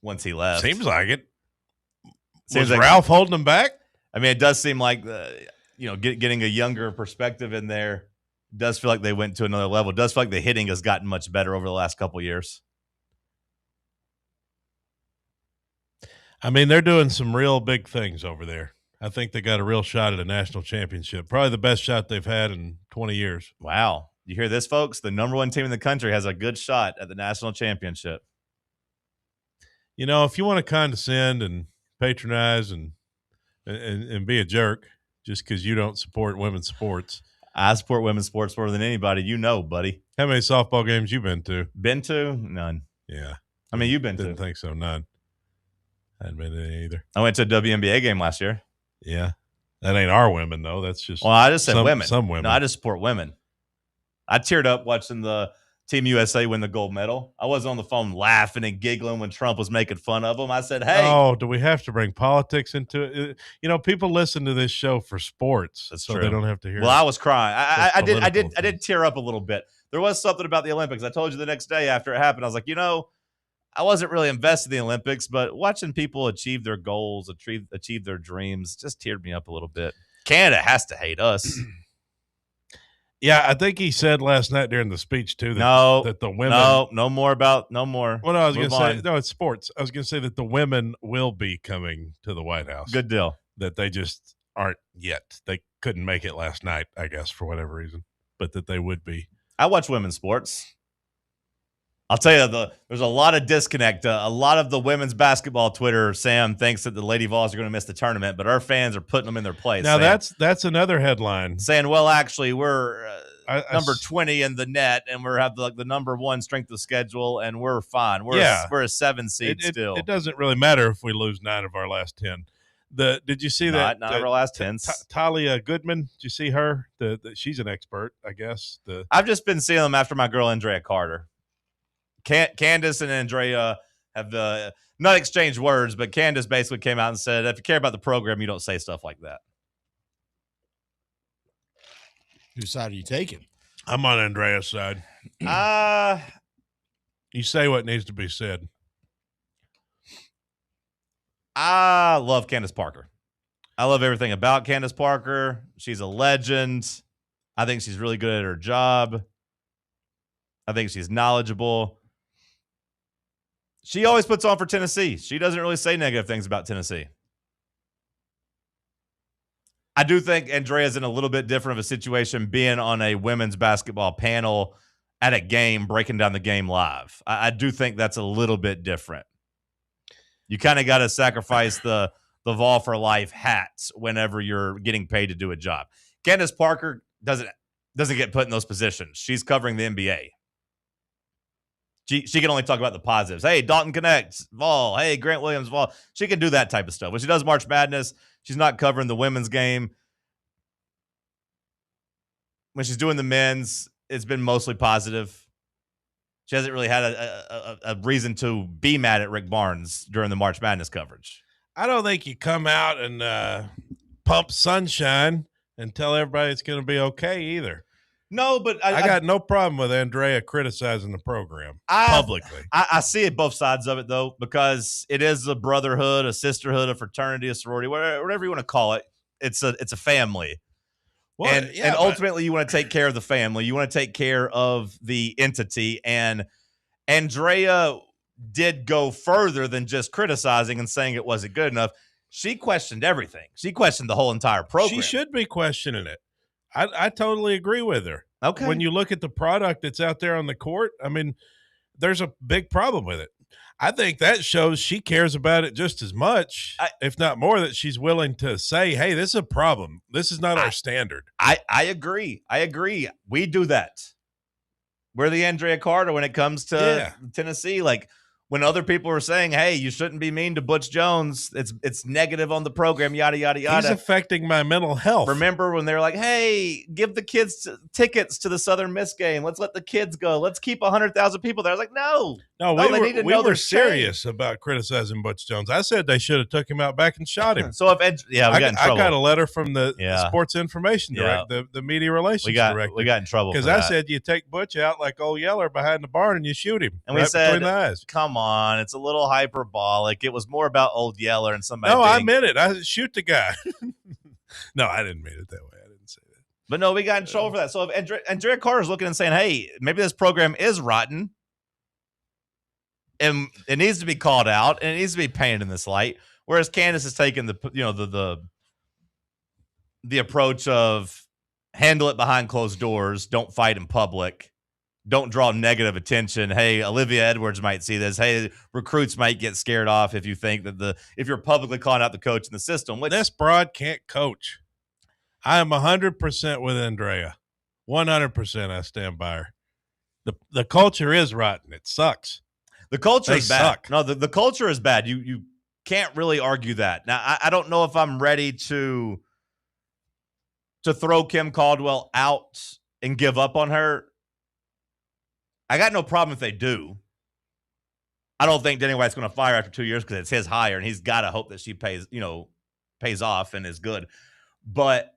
once he left. Seems like it. Seems Was like Ralph holding him back? I mean, it does seem like getting a younger perspective in there does feel like they went to another level. It does feel like the hitting has gotten much better over the last couple of years. I mean, they're doing some real big things over there. I think they got a real shot at a national championship. Probably the best shot they've had in 20 years. Wow. You hear this, folks? The number one team in the country has a good shot at the national championship. If you want to condescend and patronize and be a jerk just because you don't support women's sports. I support women's sports more than anybody. Buddy. How many softball games you been to? Been to? None. Yeah. I mean, you've been Didn't think so. None. I hadn't been to any either. I went to a WNBA game last year. Yeah. That ain't our women, though. That's just I just said women. Some women. No, I just support women. I teared up watching the Team USA win the gold medal. I wasn't on the phone laughing and giggling when Trump was making fun of them. I said, hey. Oh, do we have to bring politics into it? People listen to this show for sports. That's so true. They don't have to hear Well, I was crying. I did thing. tear up a little bit. There was something about the Olympics. I told you the next day after it happened, I was like, I wasn't really invested in the Olympics, but watching people achieve their goals, achieve their dreams, just teared me up a little bit. Canada has to hate us. Yeah, I think he said last night during the speech too that the women no more. Well, no, I was going to say no, it's sports. I was going to say that the women will be coming to the White House. Good deal. That they just aren't yet. They couldn't make it last night, I guess, for whatever reason, but that they would be. I watch women's sports. I'll tell you, there's a lot of disconnect. A lot of the women's basketball Twitter, Sam, thinks that the Lady Vols are going to miss the tournament, but our fans are putting them in their place. Now, that's another headline. Saying, well, actually, we're number 20 in the net, and we have the number 1 strength of schedule, and we're fine. We're a 7 seed still. It doesn't really matter if we lose 9 of our last 10. Did you see that? Not our last 10. Talia Goodman, did you see her? She's an expert, I guess. I've just been seeing them after my girl, Andrea Carter. Candace and Andrea have not exchanged words, but Candace basically came out and said, if you care about the program, you don't say stuff like that. Whose side are you taking? I'm on Andrea's side. You say what needs to be said. I love Candace Parker. I love everything about Candace Parker. She's a legend. I think she's really good at her job. I think she's knowledgeable. She always puts on for Tennessee. She doesn't really say negative things about Tennessee. I do think Andrea's in a little bit different of a situation being on a women's basketball panel at a game, breaking down the game live. I do think that's a little bit different. You kind of got to sacrifice the Vol for Life hats whenever you're getting paid to do a job. Candace Parker doesn't get put in those positions. She's covering the NBA. She can only talk about the positives. Hey, Dalton connects, Vol. Hey, Grant Williams, Vol. She can do that type of stuff. When she does March Madness, she's not covering the women's game. When she's doing the men's, it's been mostly positive. She hasn't really had a reason to be mad at Rick Barnes during the March Madness coverage. I don't think you come out and pump sunshine and tell everybody it's going to be okay either. No, but I got no problem with Andrea criticizing the program publicly. I see it both sides of it, though, because it is a brotherhood, a sisterhood, a fraternity, a sorority, whatever you want to call it. It's a family. Well, and ultimately, you want to take care of the family. You want to take care of the entity. And Andrea did go further than just criticizing and saying it wasn't good enough. She questioned everything. She questioned the whole entire program. She should be questioning it. I totally agree with her. Okay. When you look at the product that's out there on the court, I mean, there's a big problem with it. I think that shows she cares about it just as much, if not more, that she's willing to say, hey, this is a problem. This is not our standard. I agree. We do that. We're the Andrea Carter when it comes to Tennessee. Like, when other people are saying, hey, you shouldn't be mean to Butch Jones, it's negative on the program, yada, yada, yada. He's affecting my mental health. Remember when they were like, hey, give the kids tickets to the Southern Miss game. Let's let the kids go. Let's keep 100,000 people there. I was like, no, we were serious about criticizing Butch Jones. I said they should have took him out back and shot him. So I got in trouble. I got a letter from the Sports Information Director, the Media Relations Director. We got in trouble because I said you take Butch out like old Yeller behind the barn and you shoot him. And we said, between the eyes. Come on, it's a little hyperbolic. It was more about old Yeller and somebody. No, I meant it. I shoot the guy. No, I didn't mean it that way. I didn't say that. But no, we got in trouble for that. So if Andrea Carter's looking and saying, hey, maybe this program is rotten, and it needs to be called out, and it needs to be painted in this light. Whereas Candace is taking the approach of handle it behind closed doors, don't fight in public, don't draw negative attention. Hey, Olivia Edwards might see this. Hey, recruits might get scared off if you think that if you're publicly calling out the coach in the system. This broad can't coach. I am 100% with Andrea. 100% I stand by her. The culture is rotten. It sucks. The culture is bad. No, the culture is bad. You can't really argue that. Now, I don't know if I'm ready to throw Kim Caldwell out and give up on her. I got no problem if they do. I don't think Denny White's going to fire after 2 years because it's his hire, and he's got to hope that she pays off and is good. But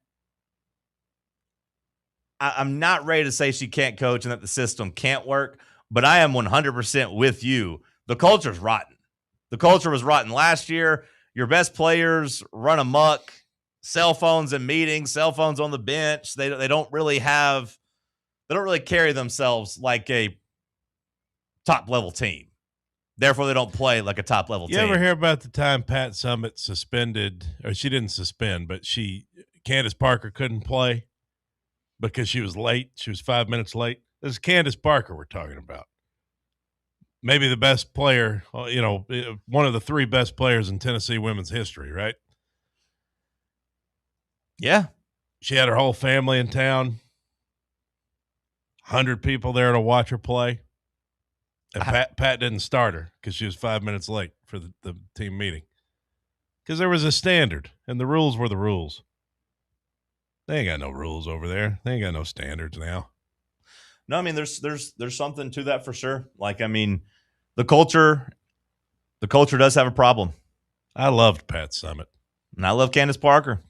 I'm not ready to say she can't coach and that the system can't work. But I am 100% with you The culture's rotten. The culture was rotten last year. Your best players run amok. Cell phones in meetings, cell phones on the bench. They don't really carry themselves like a top level team. Therefore, they don't play like a top level team. You ever hear about the time Pat Summitt suspended, or she didn't suspend, but Candace Parker couldn't play because she was late. She was 5 minutes late. This is Candace Parker we're talking about. Maybe the best player, one of the three best players in Tennessee women's history, right? Yeah. She had her whole family in town, 100 people there to watch her play. And Pat didn't start her because she was 5 minutes late for the team meeting. Because there was a standard, and the rules were the rules. They ain't got no rules over there. They ain't got no standards now. No, I mean, there's something to that for sure. Like, I mean, the culture does have a problem. I loved Pat Summitt. And I love Candace Parker.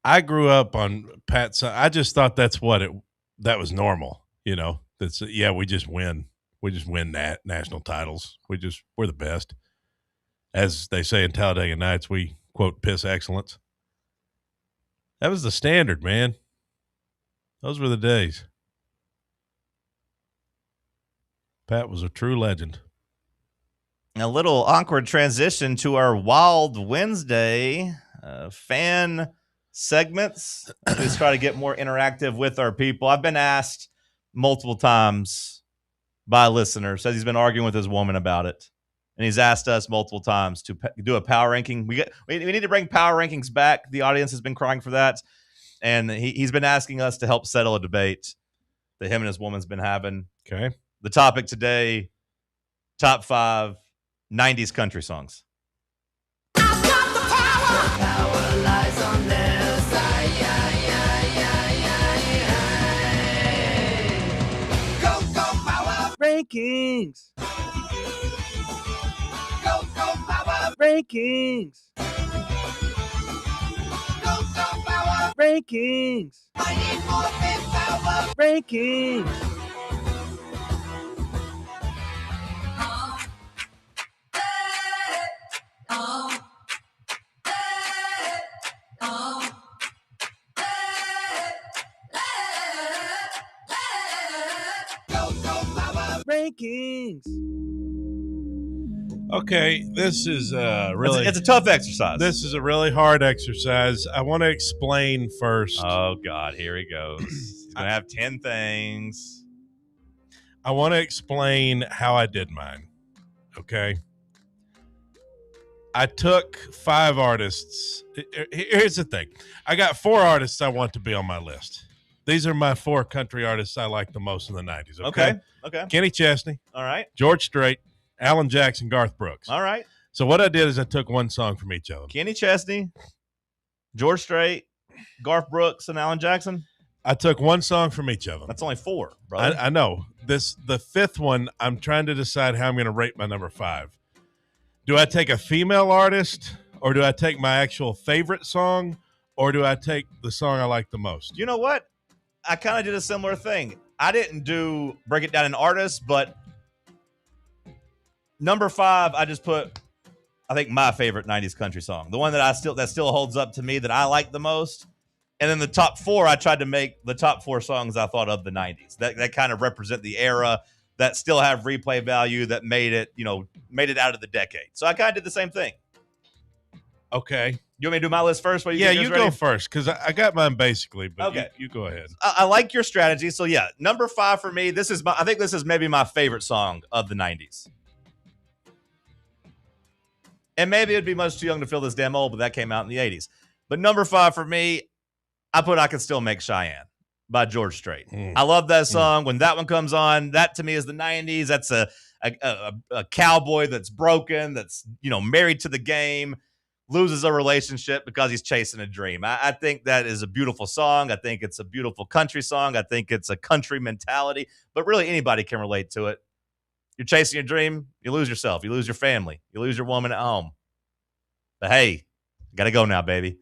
I grew up on Pat Summitt. I just thought that was normal. We just win. We just win national titles. We're the best. As they say in Talladega Nights, we, quote, piss excellence. That was the standard, man. Those were the days. Pat was a true legend. A little awkward transition to our Wild Wednesday fan segments. Let's try to get more interactive with our people. I've been asked multiple times by listeners, as he's been arguing with his woman about it. And he's asked us multiple times to do a power ranking. We need to bring power rankings back. The audience has been crying for that. And he's been asking us to help settle a debate that him and his woman's been having. Okay. The topic today, top 5 90s country songs. Rankings. Go, go, power. Rankings. Go, go, power. Rankings. I need more power. Rankings. Rankings. Okay, this is really... It's a tough exercise. This is a really hard exercise. I want to explain first. Oh, God, here he goes. He's going to have 10 things. I want to explain how I did mine, okay? I took 5 artists. Here's the thing. I got 4 artists I want to be on my list. These are my 4 country artists I like the most in the 90s, okay? Okay. Kenny Chesney. All right. George Strait, Alan Jackson, Garth Brooks. All right. So what I did is I took one song from each of them. Kenny Chesney, George Strait, Garth Brooks, and Alan Jackson. I took one song from each of them. That's only 4, brother. I know. The 5th one, I'm trying to decide how I'm going to rate my number 5. Do I take a female artist, or do I take my actual favorite song, or do I take the song I like the most? You know what? I kind of did a similar thing. I didn't break it down in artists, but number 5, I just put, I think, my favorite 90s country song. The one that still holds up to me, that I like the most. And then the top 4, I tried to make the top 4 songs I thought of the 90s. That kind of represent the era, that still have replay value, that made it out of the decade. So I kind of did the same thing. Okay. You want me to do my list first? You go first, because I got mine basically, but okay. You go ahead. I like your strategy. So yeah, number 5 for me, I think this is maybe my favorite song of the 90s. And maybe it'd be much too young to feel this damn old, but that came out in the 80s. But number 5 for me, I put I Can Still Make Cheyenne by George Strait. I love that song. When that one comes on, that to me is the 90s. That's a cowboy that's broken, that's married to the game, loses a relationship because he's chasing a dream. I think that is a beautiful song. I think it's a beautiful country song. I think it's a country mentality, but really anybody can relate to it. You're chasing your dream, you lose yourself, you lose your family, you lose your woman at home. But hey, got to go now, baby.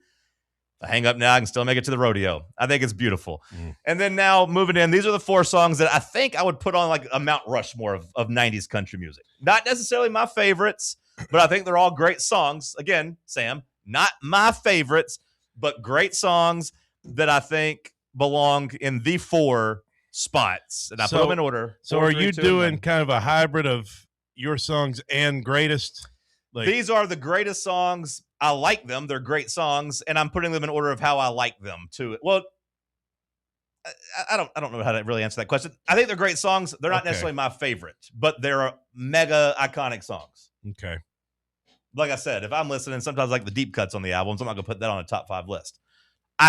If I hang up now, I can still make it to the rodeo. I think it's beautiful. And then now moving in, these are the 4 songs that I think I would put on like a Mount Rushmore of 90s country music. Not necessarily my favorites, but I think they're all great songs. Again, Sam, not my favorites, but great songs that I think belong in the 4 spots. And I put them in order. So are you doing kind of a hybrid of your songs and greatest? These are the greatest songs. I like them. They're great songs, and I'm putting them in order of how I like them too. Well, I don't know how to really answer that question. I think they're great songs. They're not necessarily my favorite, but they're mega iconic songs. Okay. Like I said, if I'm listening, sometimes like the deep cuts on the albums, I'm not gonna put that on a top 5 list.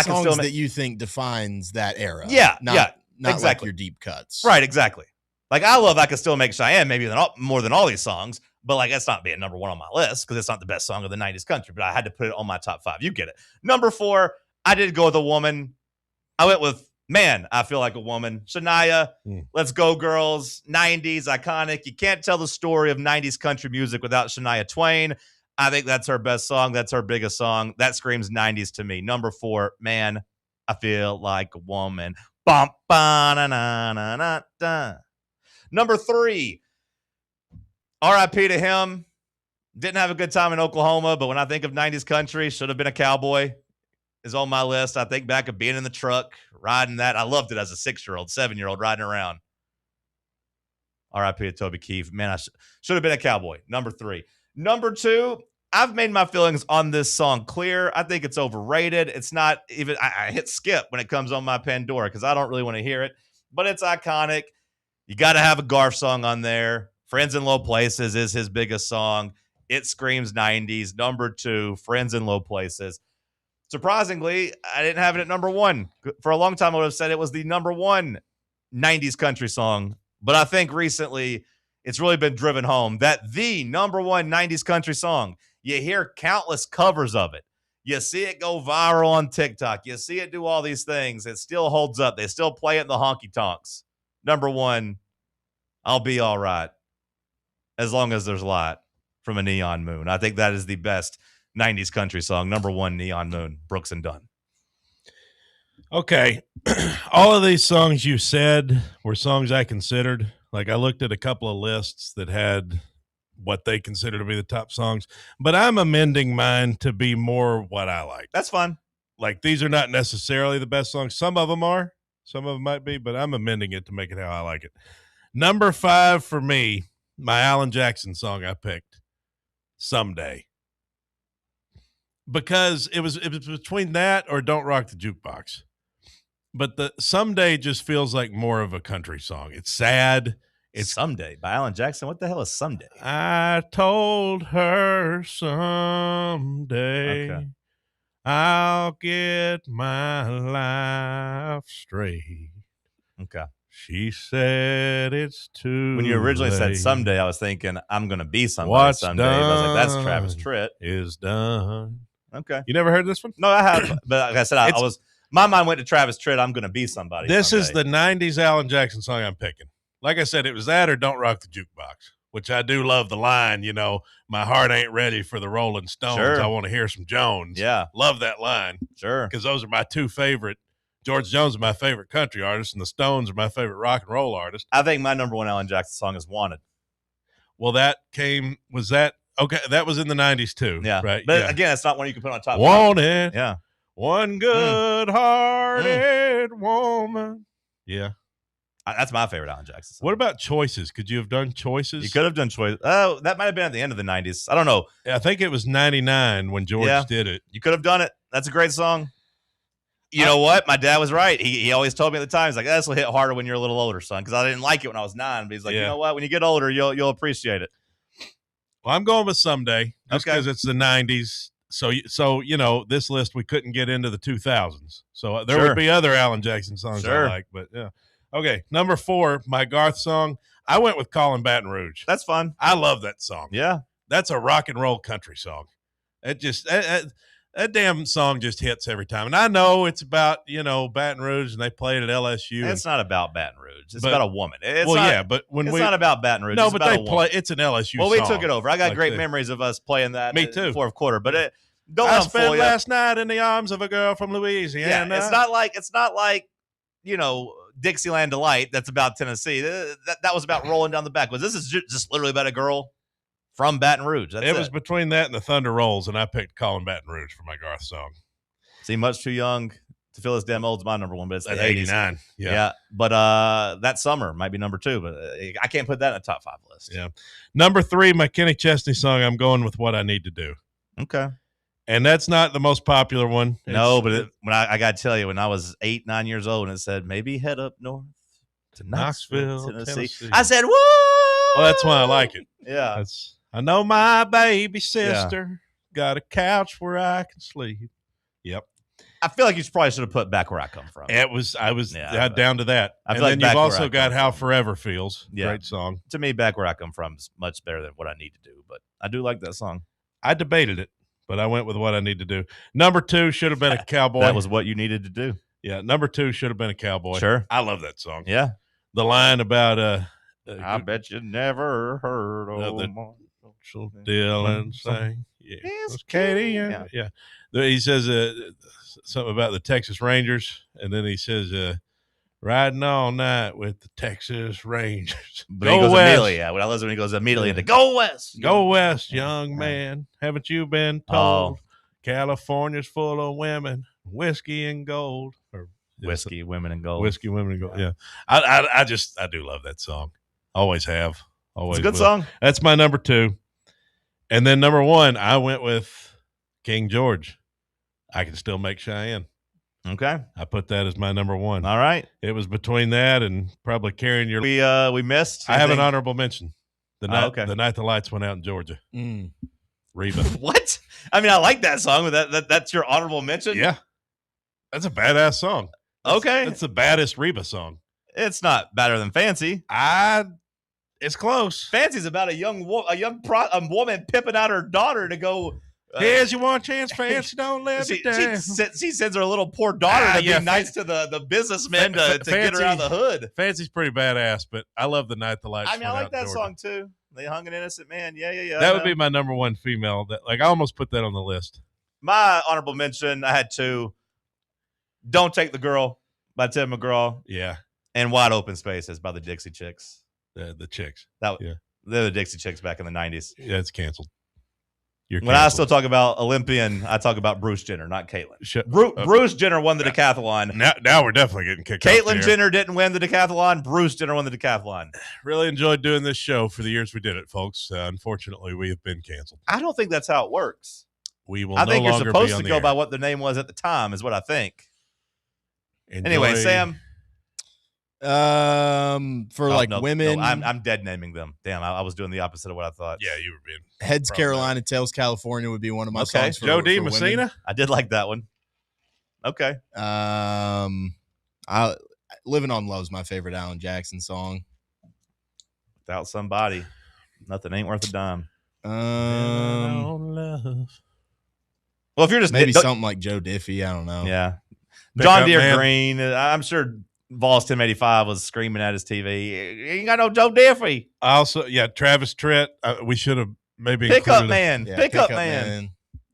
Songs that you think defines that era. Not exactly. like your deep cuts. Right, exactly. Like I love I Can Still Make Cheyenne maybe more than all these songs, but like that's not being number 1 on my list because it's not the best song of the 90s country, but I had to put it on my top 5. You get it. Number 4, I did go with a woman. I went with Man, I Feel Like a Woman. Shania, Let's Go Girls, 90s, iconic. You can't tell the story of 90s country music without Shania Twain. I think that's her best song. That's her biggest song. That screams 90s to me. Number 4, Man, I Feel Like a Woman. Bum, ba, na, na, na, na, da. Number 3, R.I.P. to him. Didn't have a good time in Oklahoma, but when I think of 90s country, Should Have Been a Cowboy is on my list. I think back of being in the truck, riding that. I loved it as a 6-year-old, 7-year-old, riding around. R.I.P. to Toby Keith. Man, I should have been a cowboy. Number 3. Number 2, I've made my feelings on this song clear. I think it's overrated. It's not even, I hit skip when it comes on my Pandora because I don't really want to hear it, but it's iconic. You got to have a Garf song on there. Friends in Low Places is his biggest song. It screams 90s. Number 2, Friends in Low Places. Surprisingly, I didn't have it at number 1. For a long time, I would have said it was the number 1 90s country song. But I think recently it's really been driven home that the number 1 90s country song, you hear countless covers of it. You see it go viral on TikTok. You see it do all these things. It still holds up. They still play it in the honky tonks. Number 1, I'll Be All Right. As Long as There's Light from a Neon Moon. I think that is the best 90s country song. Number 1, Neon Moon, Brooks and Dunn. Okay. All of these songs you said were songs I considered. Like I looked at a couple of lists that had what they consider to be the top songs, but I'm amending mine to be more what I like. That's fine. Like these are not necessarily the best songs. Some of them are, some of them might be, but I'm amending it to make it how I like it. Number 5 for me, my Alan Jackson song I picked, Someday. Because it was between that or Don't Rock the Jukebox. But the Someday just feels like more of a country song. It's sad. It's Someday by Alan Jackson. What the hell is Someday? I told her someday I'll get my life straight. Okay. She said it's too When you originally said Someday, I was thinking, I'm going to be somebody someday. But I was like, that's Travis Tritt. Is done. Okay. You never heard this one? No, I have. But like I said, my mind went to Travis Tritt. I'm going to be somebody. This someday. is the 90s Alan Jackson song I'm picking. Like I said, it was that or Don't Rock the Jukebox, which I do love the line, you know, my heart ain't ready for the Rolling Stones. Sure. I want to hear some Jones. Yeah. Love that line. Sure. Because those are my 2 favorite. George Jones is my favorite country artist, and the Stones are my favorite rock and roll artist. I think my number 1 Alan Jackson song is Wanted. Well, that was in the 90s too. Yeah. Right. But again, it's not one you can put on top. Wanted. Yeah. One good-hearted woman. Yeah. That's my favorite Alan Jackson song. What about Choices? Could you have done Choices? You could have done Choices. Oh, that might have been at the end of the 90s. I don't know. I think it was 99 when George did it. You could have done it. That's a great song. You know what? My dad was right. He always told me at the time, he's like, this will hit harder when you're a little older, son, because I didn't like it when I was 9. But he's like, you know what? When you get older, you'll appreciate it. Well, I'm going with Someday just because it's the 90s. So, you know, this list, we couldn't get into the 2000s. So there would be other Alan Jackson songs I like. But, yeah. Okay, number 4, my Garth song. I went with Callin' Baton Rouge. That's fun. I love that song. Yeah. That's a rock and roll country song. It just that damn song just hits every time. And I know it's about, you know, Baton Rouge and they played at LSU. It's not about Baton Rouge. It's about a woman. It's not about Baton Rouge. No, it's but about they a woman. play. It's an LSU Well, song. we took it over. I got great memories of us playing that. Me too. Fourth quarter. But Don't I let 'em fool spent ya. last night in the arms of a girl from Louisiana. Yeah, it's not like Dixieland Delight. That's about Tennessee. That was about rolling down the backwoods. This is just literally about a girl from Baton Rouge. That's It was between that and the Thunder Rolls, and I picked Calling Baton Rouge for my Garth song. See, much too young to feel this damn old's my number one, but it's At the 80s. 89. Yeah. But that summer might be number 2, but I can't put that in a top 5 list. Yeah. Number 3, my Kenny Chesney song, I'm going with What I Need to Do. Okay. And that's not the most popular one. No, but when I got to tell you, when I was 8, 9 years old and it said, maybe head up north to Knoxville, Tennessee. I said, woo! Well, that's why I like it. Yeah. I know my baby sister got a couch where I can sleep. Yep. I feel like you probably should have put Back Where I Come From. I was down to that. I And feel like then Back you've Where also I got Come How From. Forever Feels. Yeah. Great song. To me, Back Where I Come From is much better than What I Need to Do, but I do like that song. I debated it, but I went with What I Need to Do. Number 2 should have been a cowboy. That was what you needed to do. Yeah, number 2 should have been a cowboy. Sure. I love that song. Yeah. The line about I bet you never heard Dylan sang. Yeah. It was Katie. Yeah. He says something about the Texas Rangers, and then he says riding all night with the Texas Rangers. But Go he goes West. immediately, when I listen when he goes immediately into Go West. Go West, young man. Haven't you been told California's full of women, whiskey and gold? Or Whiskey, women, and gold. Whiskey, women, and gold. Yeah. I do love that song. Always have. Always It's a good will. song. That's my number 2. And then number 1, I went with King George. I Can Still Make Cheyenne. Okay. I put that as my number 1. All right. It was between that and probably Carrying Your... We missed. I have an honorable mention. The night okay. the night the lights went out in Georgia. Reba. What? I mean, I like that song, but that's your honorable mention? Yeah. That's a badass song. Okay. It's the baddest Reba song. It's not better than Fancy. It's close. Fancy's about a woman pimping out her daughter to go. Here's your one chance, Fancy. Don't let me down. She sends her little poor daughter to be nice to the businessmen to get her out of the hood. Fancy's pretty badass, but I love The Night the Lights I mean, I Went like Out that in song Georgia. too. They hung an innocent man. Yeah. That would be my number 1 female. I almost put that on the list. My honorable mention, I had 2. Don't Take the Girl by Tim McGraw. Yeah. And Wide Open Spaces by the Dixie Chicks. The Chicks. They're the Dixie Chicks back in the 90s. Yeah, it's canceled. When I still talk about Olympian, I talk about Bruce Jenner, not Caitlyn. Bruce Jenner won the decathlon. Now we're definitely getting kicked off Caitlyn the air. Jenner didn't win the decathlon. Bruce Jenner won the decathlon. Really enjoyed doing this show for the years we did it, folks. Unfortunately, we have been canceled. I don't think that's how it works. We will I think no you're longer supposed be to on the go air. by what the name was at the time, is what I think. Anyway, Enjoy- Sam. Women. No, I'm dead naming them. Damn, I was doing the opposite of what I thought. Yeah, you were being Heads Carolina, Tails California would be one of my Okay. songs. For, Joe D. for Messina? women. I did like that one. Okay. Living on Love's my favorite Alan Jackson song. Without somebody, nothing ain't worth a dime. Love. Well, if you're just maybe something like Joe Diffie, I don't know. Yeah. Pick John up, Deere man. Green. I'm sure Vols 1085 was screaming at his TV. You ain't got no Joe Diffie. Also, Travis Tritt. We should have maybe Pick up included man. Yeah, Pick up man.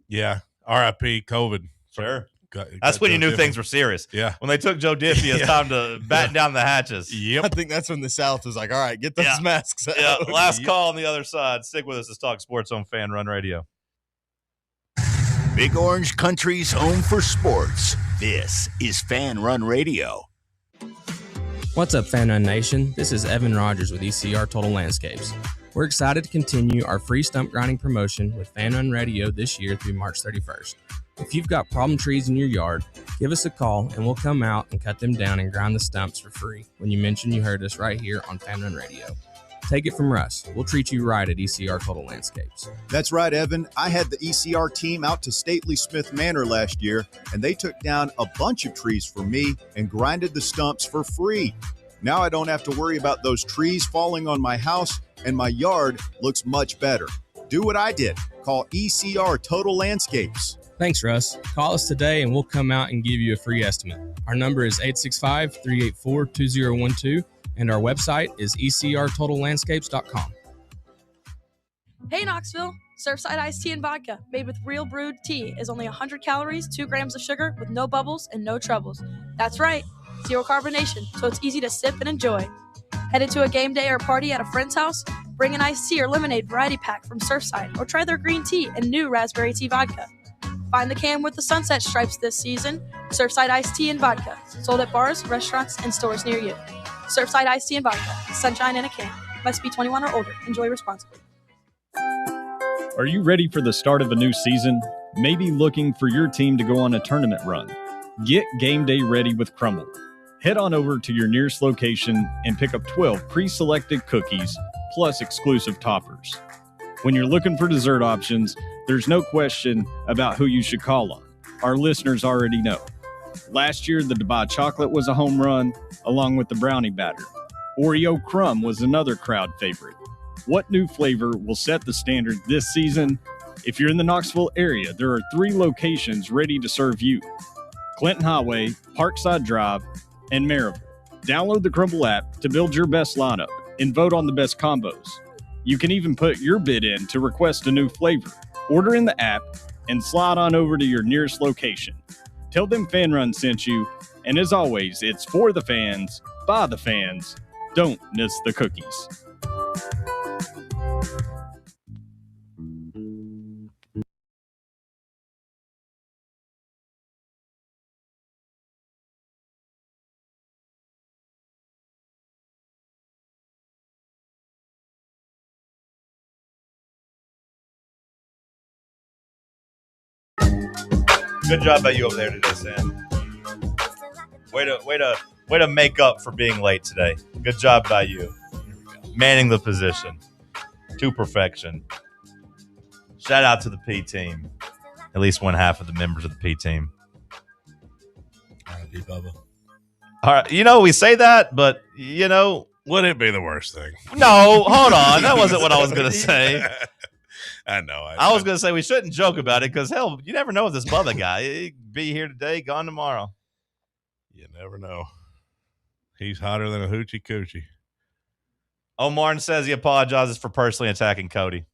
Yeah. R.I.P. COVID. Sure. Got That's when you Joe knew Diffie. things were serious. Yeah. When they took Joe Diffie, it's time to batten down the hatches. Yep. I think that's when the South was like, all right, get those masks out. Yeah. Last call on the other side. Stick with us. It's Talk Sports on Fan Run Radio. Big Orange Country's home for sports. This is Fan Run Radio. What's up, Fan Run Nation? This is Evan Rogers with ECR Total Landscapes. We're excited to continue our free stump grinding promotion with Fan Run Radio this year through March 31st. If you've got problem trees in your yard, give us a call and we'll come out and cut them down and grind the stumps for free when you mention you heard us right here on Fan Run Radio. Take it from Russ. We'll treat you right at ECR Total Landscapes. That's right, Evan. I had the ECR team out to Stately Smith Manor last year, and they took down a bunch of trees for me and grinded the stumps for free. Now I don't have to worry about those trees falling on my house, and my yard looks much better. Do what I did. Call ECR Total Landscapes. Thanks, Russ. Call us today and we'll come out and give you a free estimate. Our number is 865-384-2012 and our website is ecrtotallandscapes.com. Hey, Knoxville. Surfside iced tea and vodka, made with real brewed tea, is only 100 calories, 2 grams of sugar, with no bubbles and no troubles. That's right, zero carbonation, so it's easy to sip and enjoy. Headed to a game day or party at a friend's house? Bring an iced tea or lemonade variety pack from Surfside, or try their green tea and new raspberry tea vodka. Find the can with the sunset stripes this season. Surfside iced tea and vodka, sold at bars, restaurants, and stores near you. Surfside iced tea and vodka, sunshine in a can. Must be 21 or older. Enjoy responsibly. Are you ready for the start of a new season? Maybe looking for your team to go on a tournament run? Get game day ready with Crumble. Head on over to your nearest location and pick up 12 pre-selected cookies plus exclusive toppers. When you're looking for dessert options, there's no question about who you should call on. Our listeners already know. Last year, the Dubai chocolate was a home run, along with the brownie batter. Oreo crumb was another crowd favorite. What new flavor will set the standard this season? If you're in the Knoxville area, there are 3 locations ready to serve you: Clinton Highway, Parkside Drive, and Maryville. Download the Crumble app to build your best lineup and vote on the best combos. You can even put your bid in to request a new flavor. Order in the app and slide on over to your nearest location. Tell them Fan Run sent you, and as always, it's for the fans, by the fans. Don't miss the cookies. Good job by you over there today, Sam. Way to make up for being late today. Good job by you. Manning the position to perfection. Shout out to the P team. At least one half of the members of the P team. R.I.P. Bubba. All right, we say that, but would it be the worst thing? No, hold on. That wasn't what I was going to say. I know. I was going to say we shouldn't joke about it because, hell, you never know with this Bubba guy. He could be here today, gone tomorrow. You never know. He's hotter than a hoochie coochie. Omar says he apologizes for personally attacking Cody.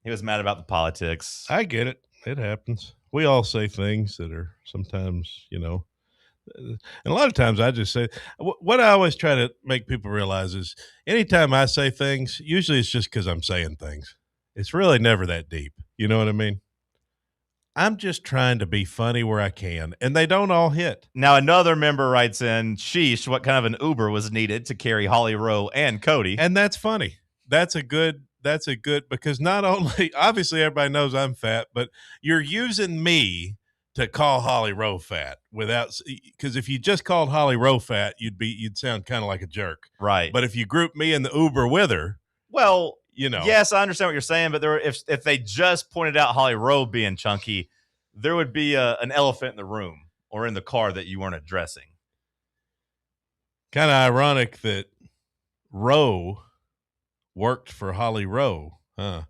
He was mad about the politics. I get it. It happens. We all say things that are sometimes, and a lot of times I just say, what I always try to make people realize is anytime I say things, usually it's just because I'm saying things. It's really never that deep. You know what I mean? I'm just trying to be funny where I can, and they don't all hit. Now, another member writes in, sheesh, what kind of an Uber was needed to carry Holly Rowe and Cody? And that's funny. That's a good, because not only, obviously everybody knows I'm fat, but you're using me to call Holly Rowe fat because if you just called Holly Rowe fat, you'd sound kind of like a jerk. Right. But if you group me in the Uber with her, well, yes, I understand what you're saying, but if they just pointed out Holly Rowe being chunky, there would be an elephant in the room or in the car that you weren't addressing. Kind of ironic that Rowe worked for Holly Rowe, huh?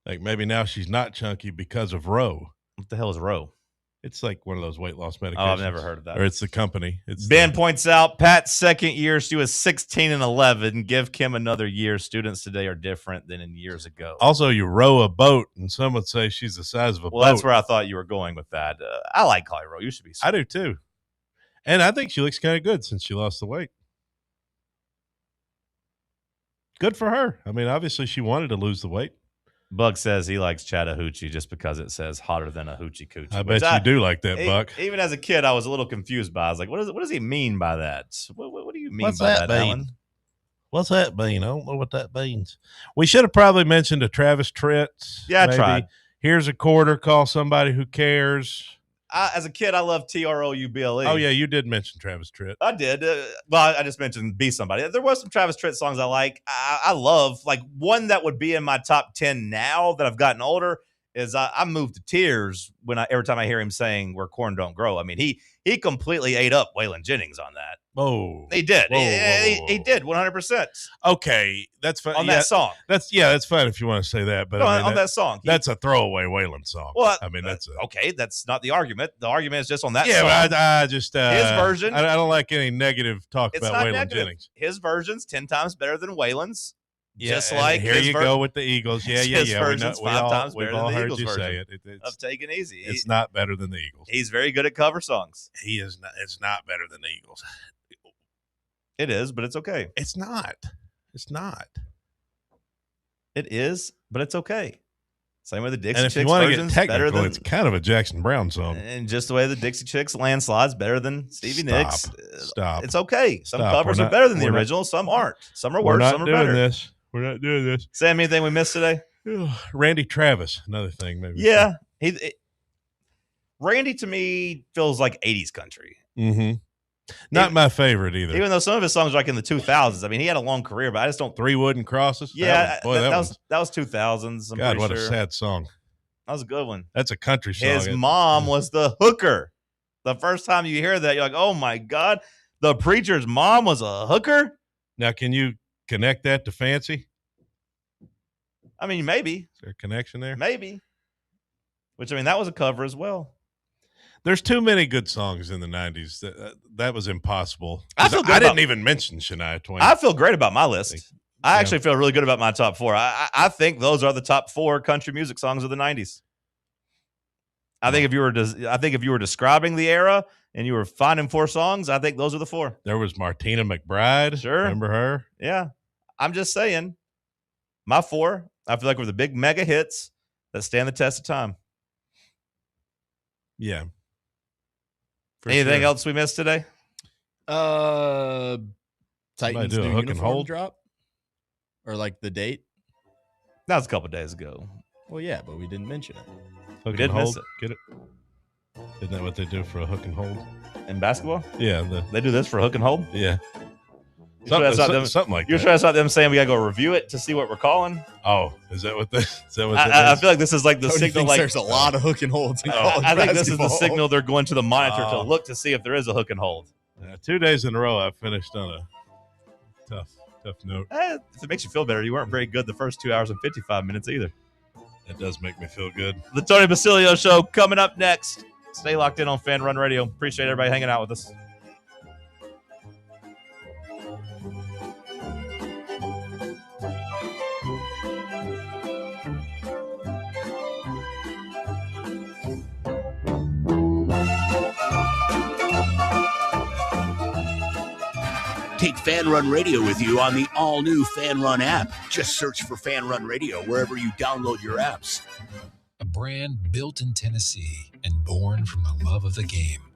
Like maybe now she's not chunky because of Rowe. What the hell is Rowe? It's like one of those weight loss medications. Oh, I've never heard of that. Or it's the company. Ben points out Pat's second year, she was 16 and 11. Give Kim another year. Students today are different than in years ago. Also, you row a boat, and some would say she's the size of a boat. Well, that's where I thought you were going with that. I like Holly Rowe. You should be. I do too. And I think she looks kind of good since she lost the weight. Good for her. I mean, obviously she wanted to lose the weight. Bug says he likes Chattahoochee just because it says hotter than a hoochie coochie. I bet you do like that, Buck. Even as a kid, I was a little confused by it. I was like, what does he mean by that? What do you mean What's by that that, mean? Alan? What's that mean? I don't know what that means. We should have probably mentioned a Travis Tritt. Yeah, I tried. Here's a quarter. Call somebody who cares. As a kid, I loved TROUBLE. Oh, yeah, you did mention Travis Tritt. I did. Well, I just mentioned Be Somebody. There was some Travis Tritt songs I like. I love. Like, one that would be in my top 10 now that I've gotten older is I moved to tears every time I hear him saying Where Corn Don't Grow. I mean, he completely ate up Waylon Jennings on that. Oh, he did. Whoa, he did 100%. Okay, that's fine. On that song. That's fine if you want to say that. But no, I mean, on that song, that's a throwaway Waylon song. Well, I mean, that's okay. That's not the argument. The argument is just on that. Yeah, song. but I just his version. I don't like any negative talk It's about not Waylon negative. Jennings. His version's 10 times better than Waylon's. just like here you go with the Eagles. Yeah. His version's We've 5 times better all than the heard Eagles you version say it. of Take It Easy. It's not better than the Eagles. He's very good at cover songs. He is not. It's not better than the Eagles. It is, but it's okay. It's not. It's not. It is, but it's okay. Same way the Dixie And if Chicks you want to get version's better technical, than it's kind of a Jackson Brown song. and just the way the Dixie Chicks landslide's better than Stevie Nicks. Stop. It's okay. Some Stop. covers are better than the original. Some aren't. Some are We're worse. not Some are doing better. this. We're not doing this. Sam, anything we missed today? Randy Travis, another thing maybe. Yeah, Randy to me feels like 80s country. Mm-hmm. Not my favorite either. Even though some of his songs are like in the 2000s. I mean, he had a long career, but I just don't. Three Wooden Crosses. Yeah, that was 2000s. I'm God, pretty what sure. a sad song. That was a good one. That's a country song. His mom was the hooker. The first time you hear that, you're like, oh my God, the preacher's mom was a hooker? Now, can you connect that to Fancy? I mean, maybe. Is there a connection there? Maybe. Which, I mean, that was a cover as well. There's too many good songs in the 90s. That was impossible. I didn't even mention Shania Twain. I feel great about my list. I actually feel really good about my top four. I think those are the top 4 country music songs of the 90s. I think if you were describing the era and you were finding 4 songs, I think those are the 4. There was Martina McBride. Sure. Remember her? Yeah. I'm just saying, my 4, I feel like were the big mega hits that stand the test of time. Yeah. Anything else we missed today? Titans do a new hook and uniform hold drop, or like the date. That was a couple days ago. Well, yeah, but we didn't mention it. Hook did and miss hold. it. Get it? Isn't that what they do for a hook and hold? In basketball? Yeah. They do this for a hook and hold? Yeah. Something like you're that. trying to stop them saying we gotta go review it to see what we're calling. Oh, is that what I feel like this is like the Cody signal. thinks Like there's a lot of hook and holds in college I think this is the basketball. signal they're going to the monitor to Oh. look to see if there is a hook and hold. 2 days in a row, I finished on a tough note. If it makes you feel better, you weren't very good the first 2 hours and 55 minutes either. That does make me feel good. The Tony Basilio Show coming up next. Stay locked in on Fan Run Radio. Appreciate everybody hanging out with us. Take Fan Run Radio with you on the all-new Fan Run app. Just search for Fan Run Radio wherever you download your apps. A brand built in Tennessee and born from the love of the game.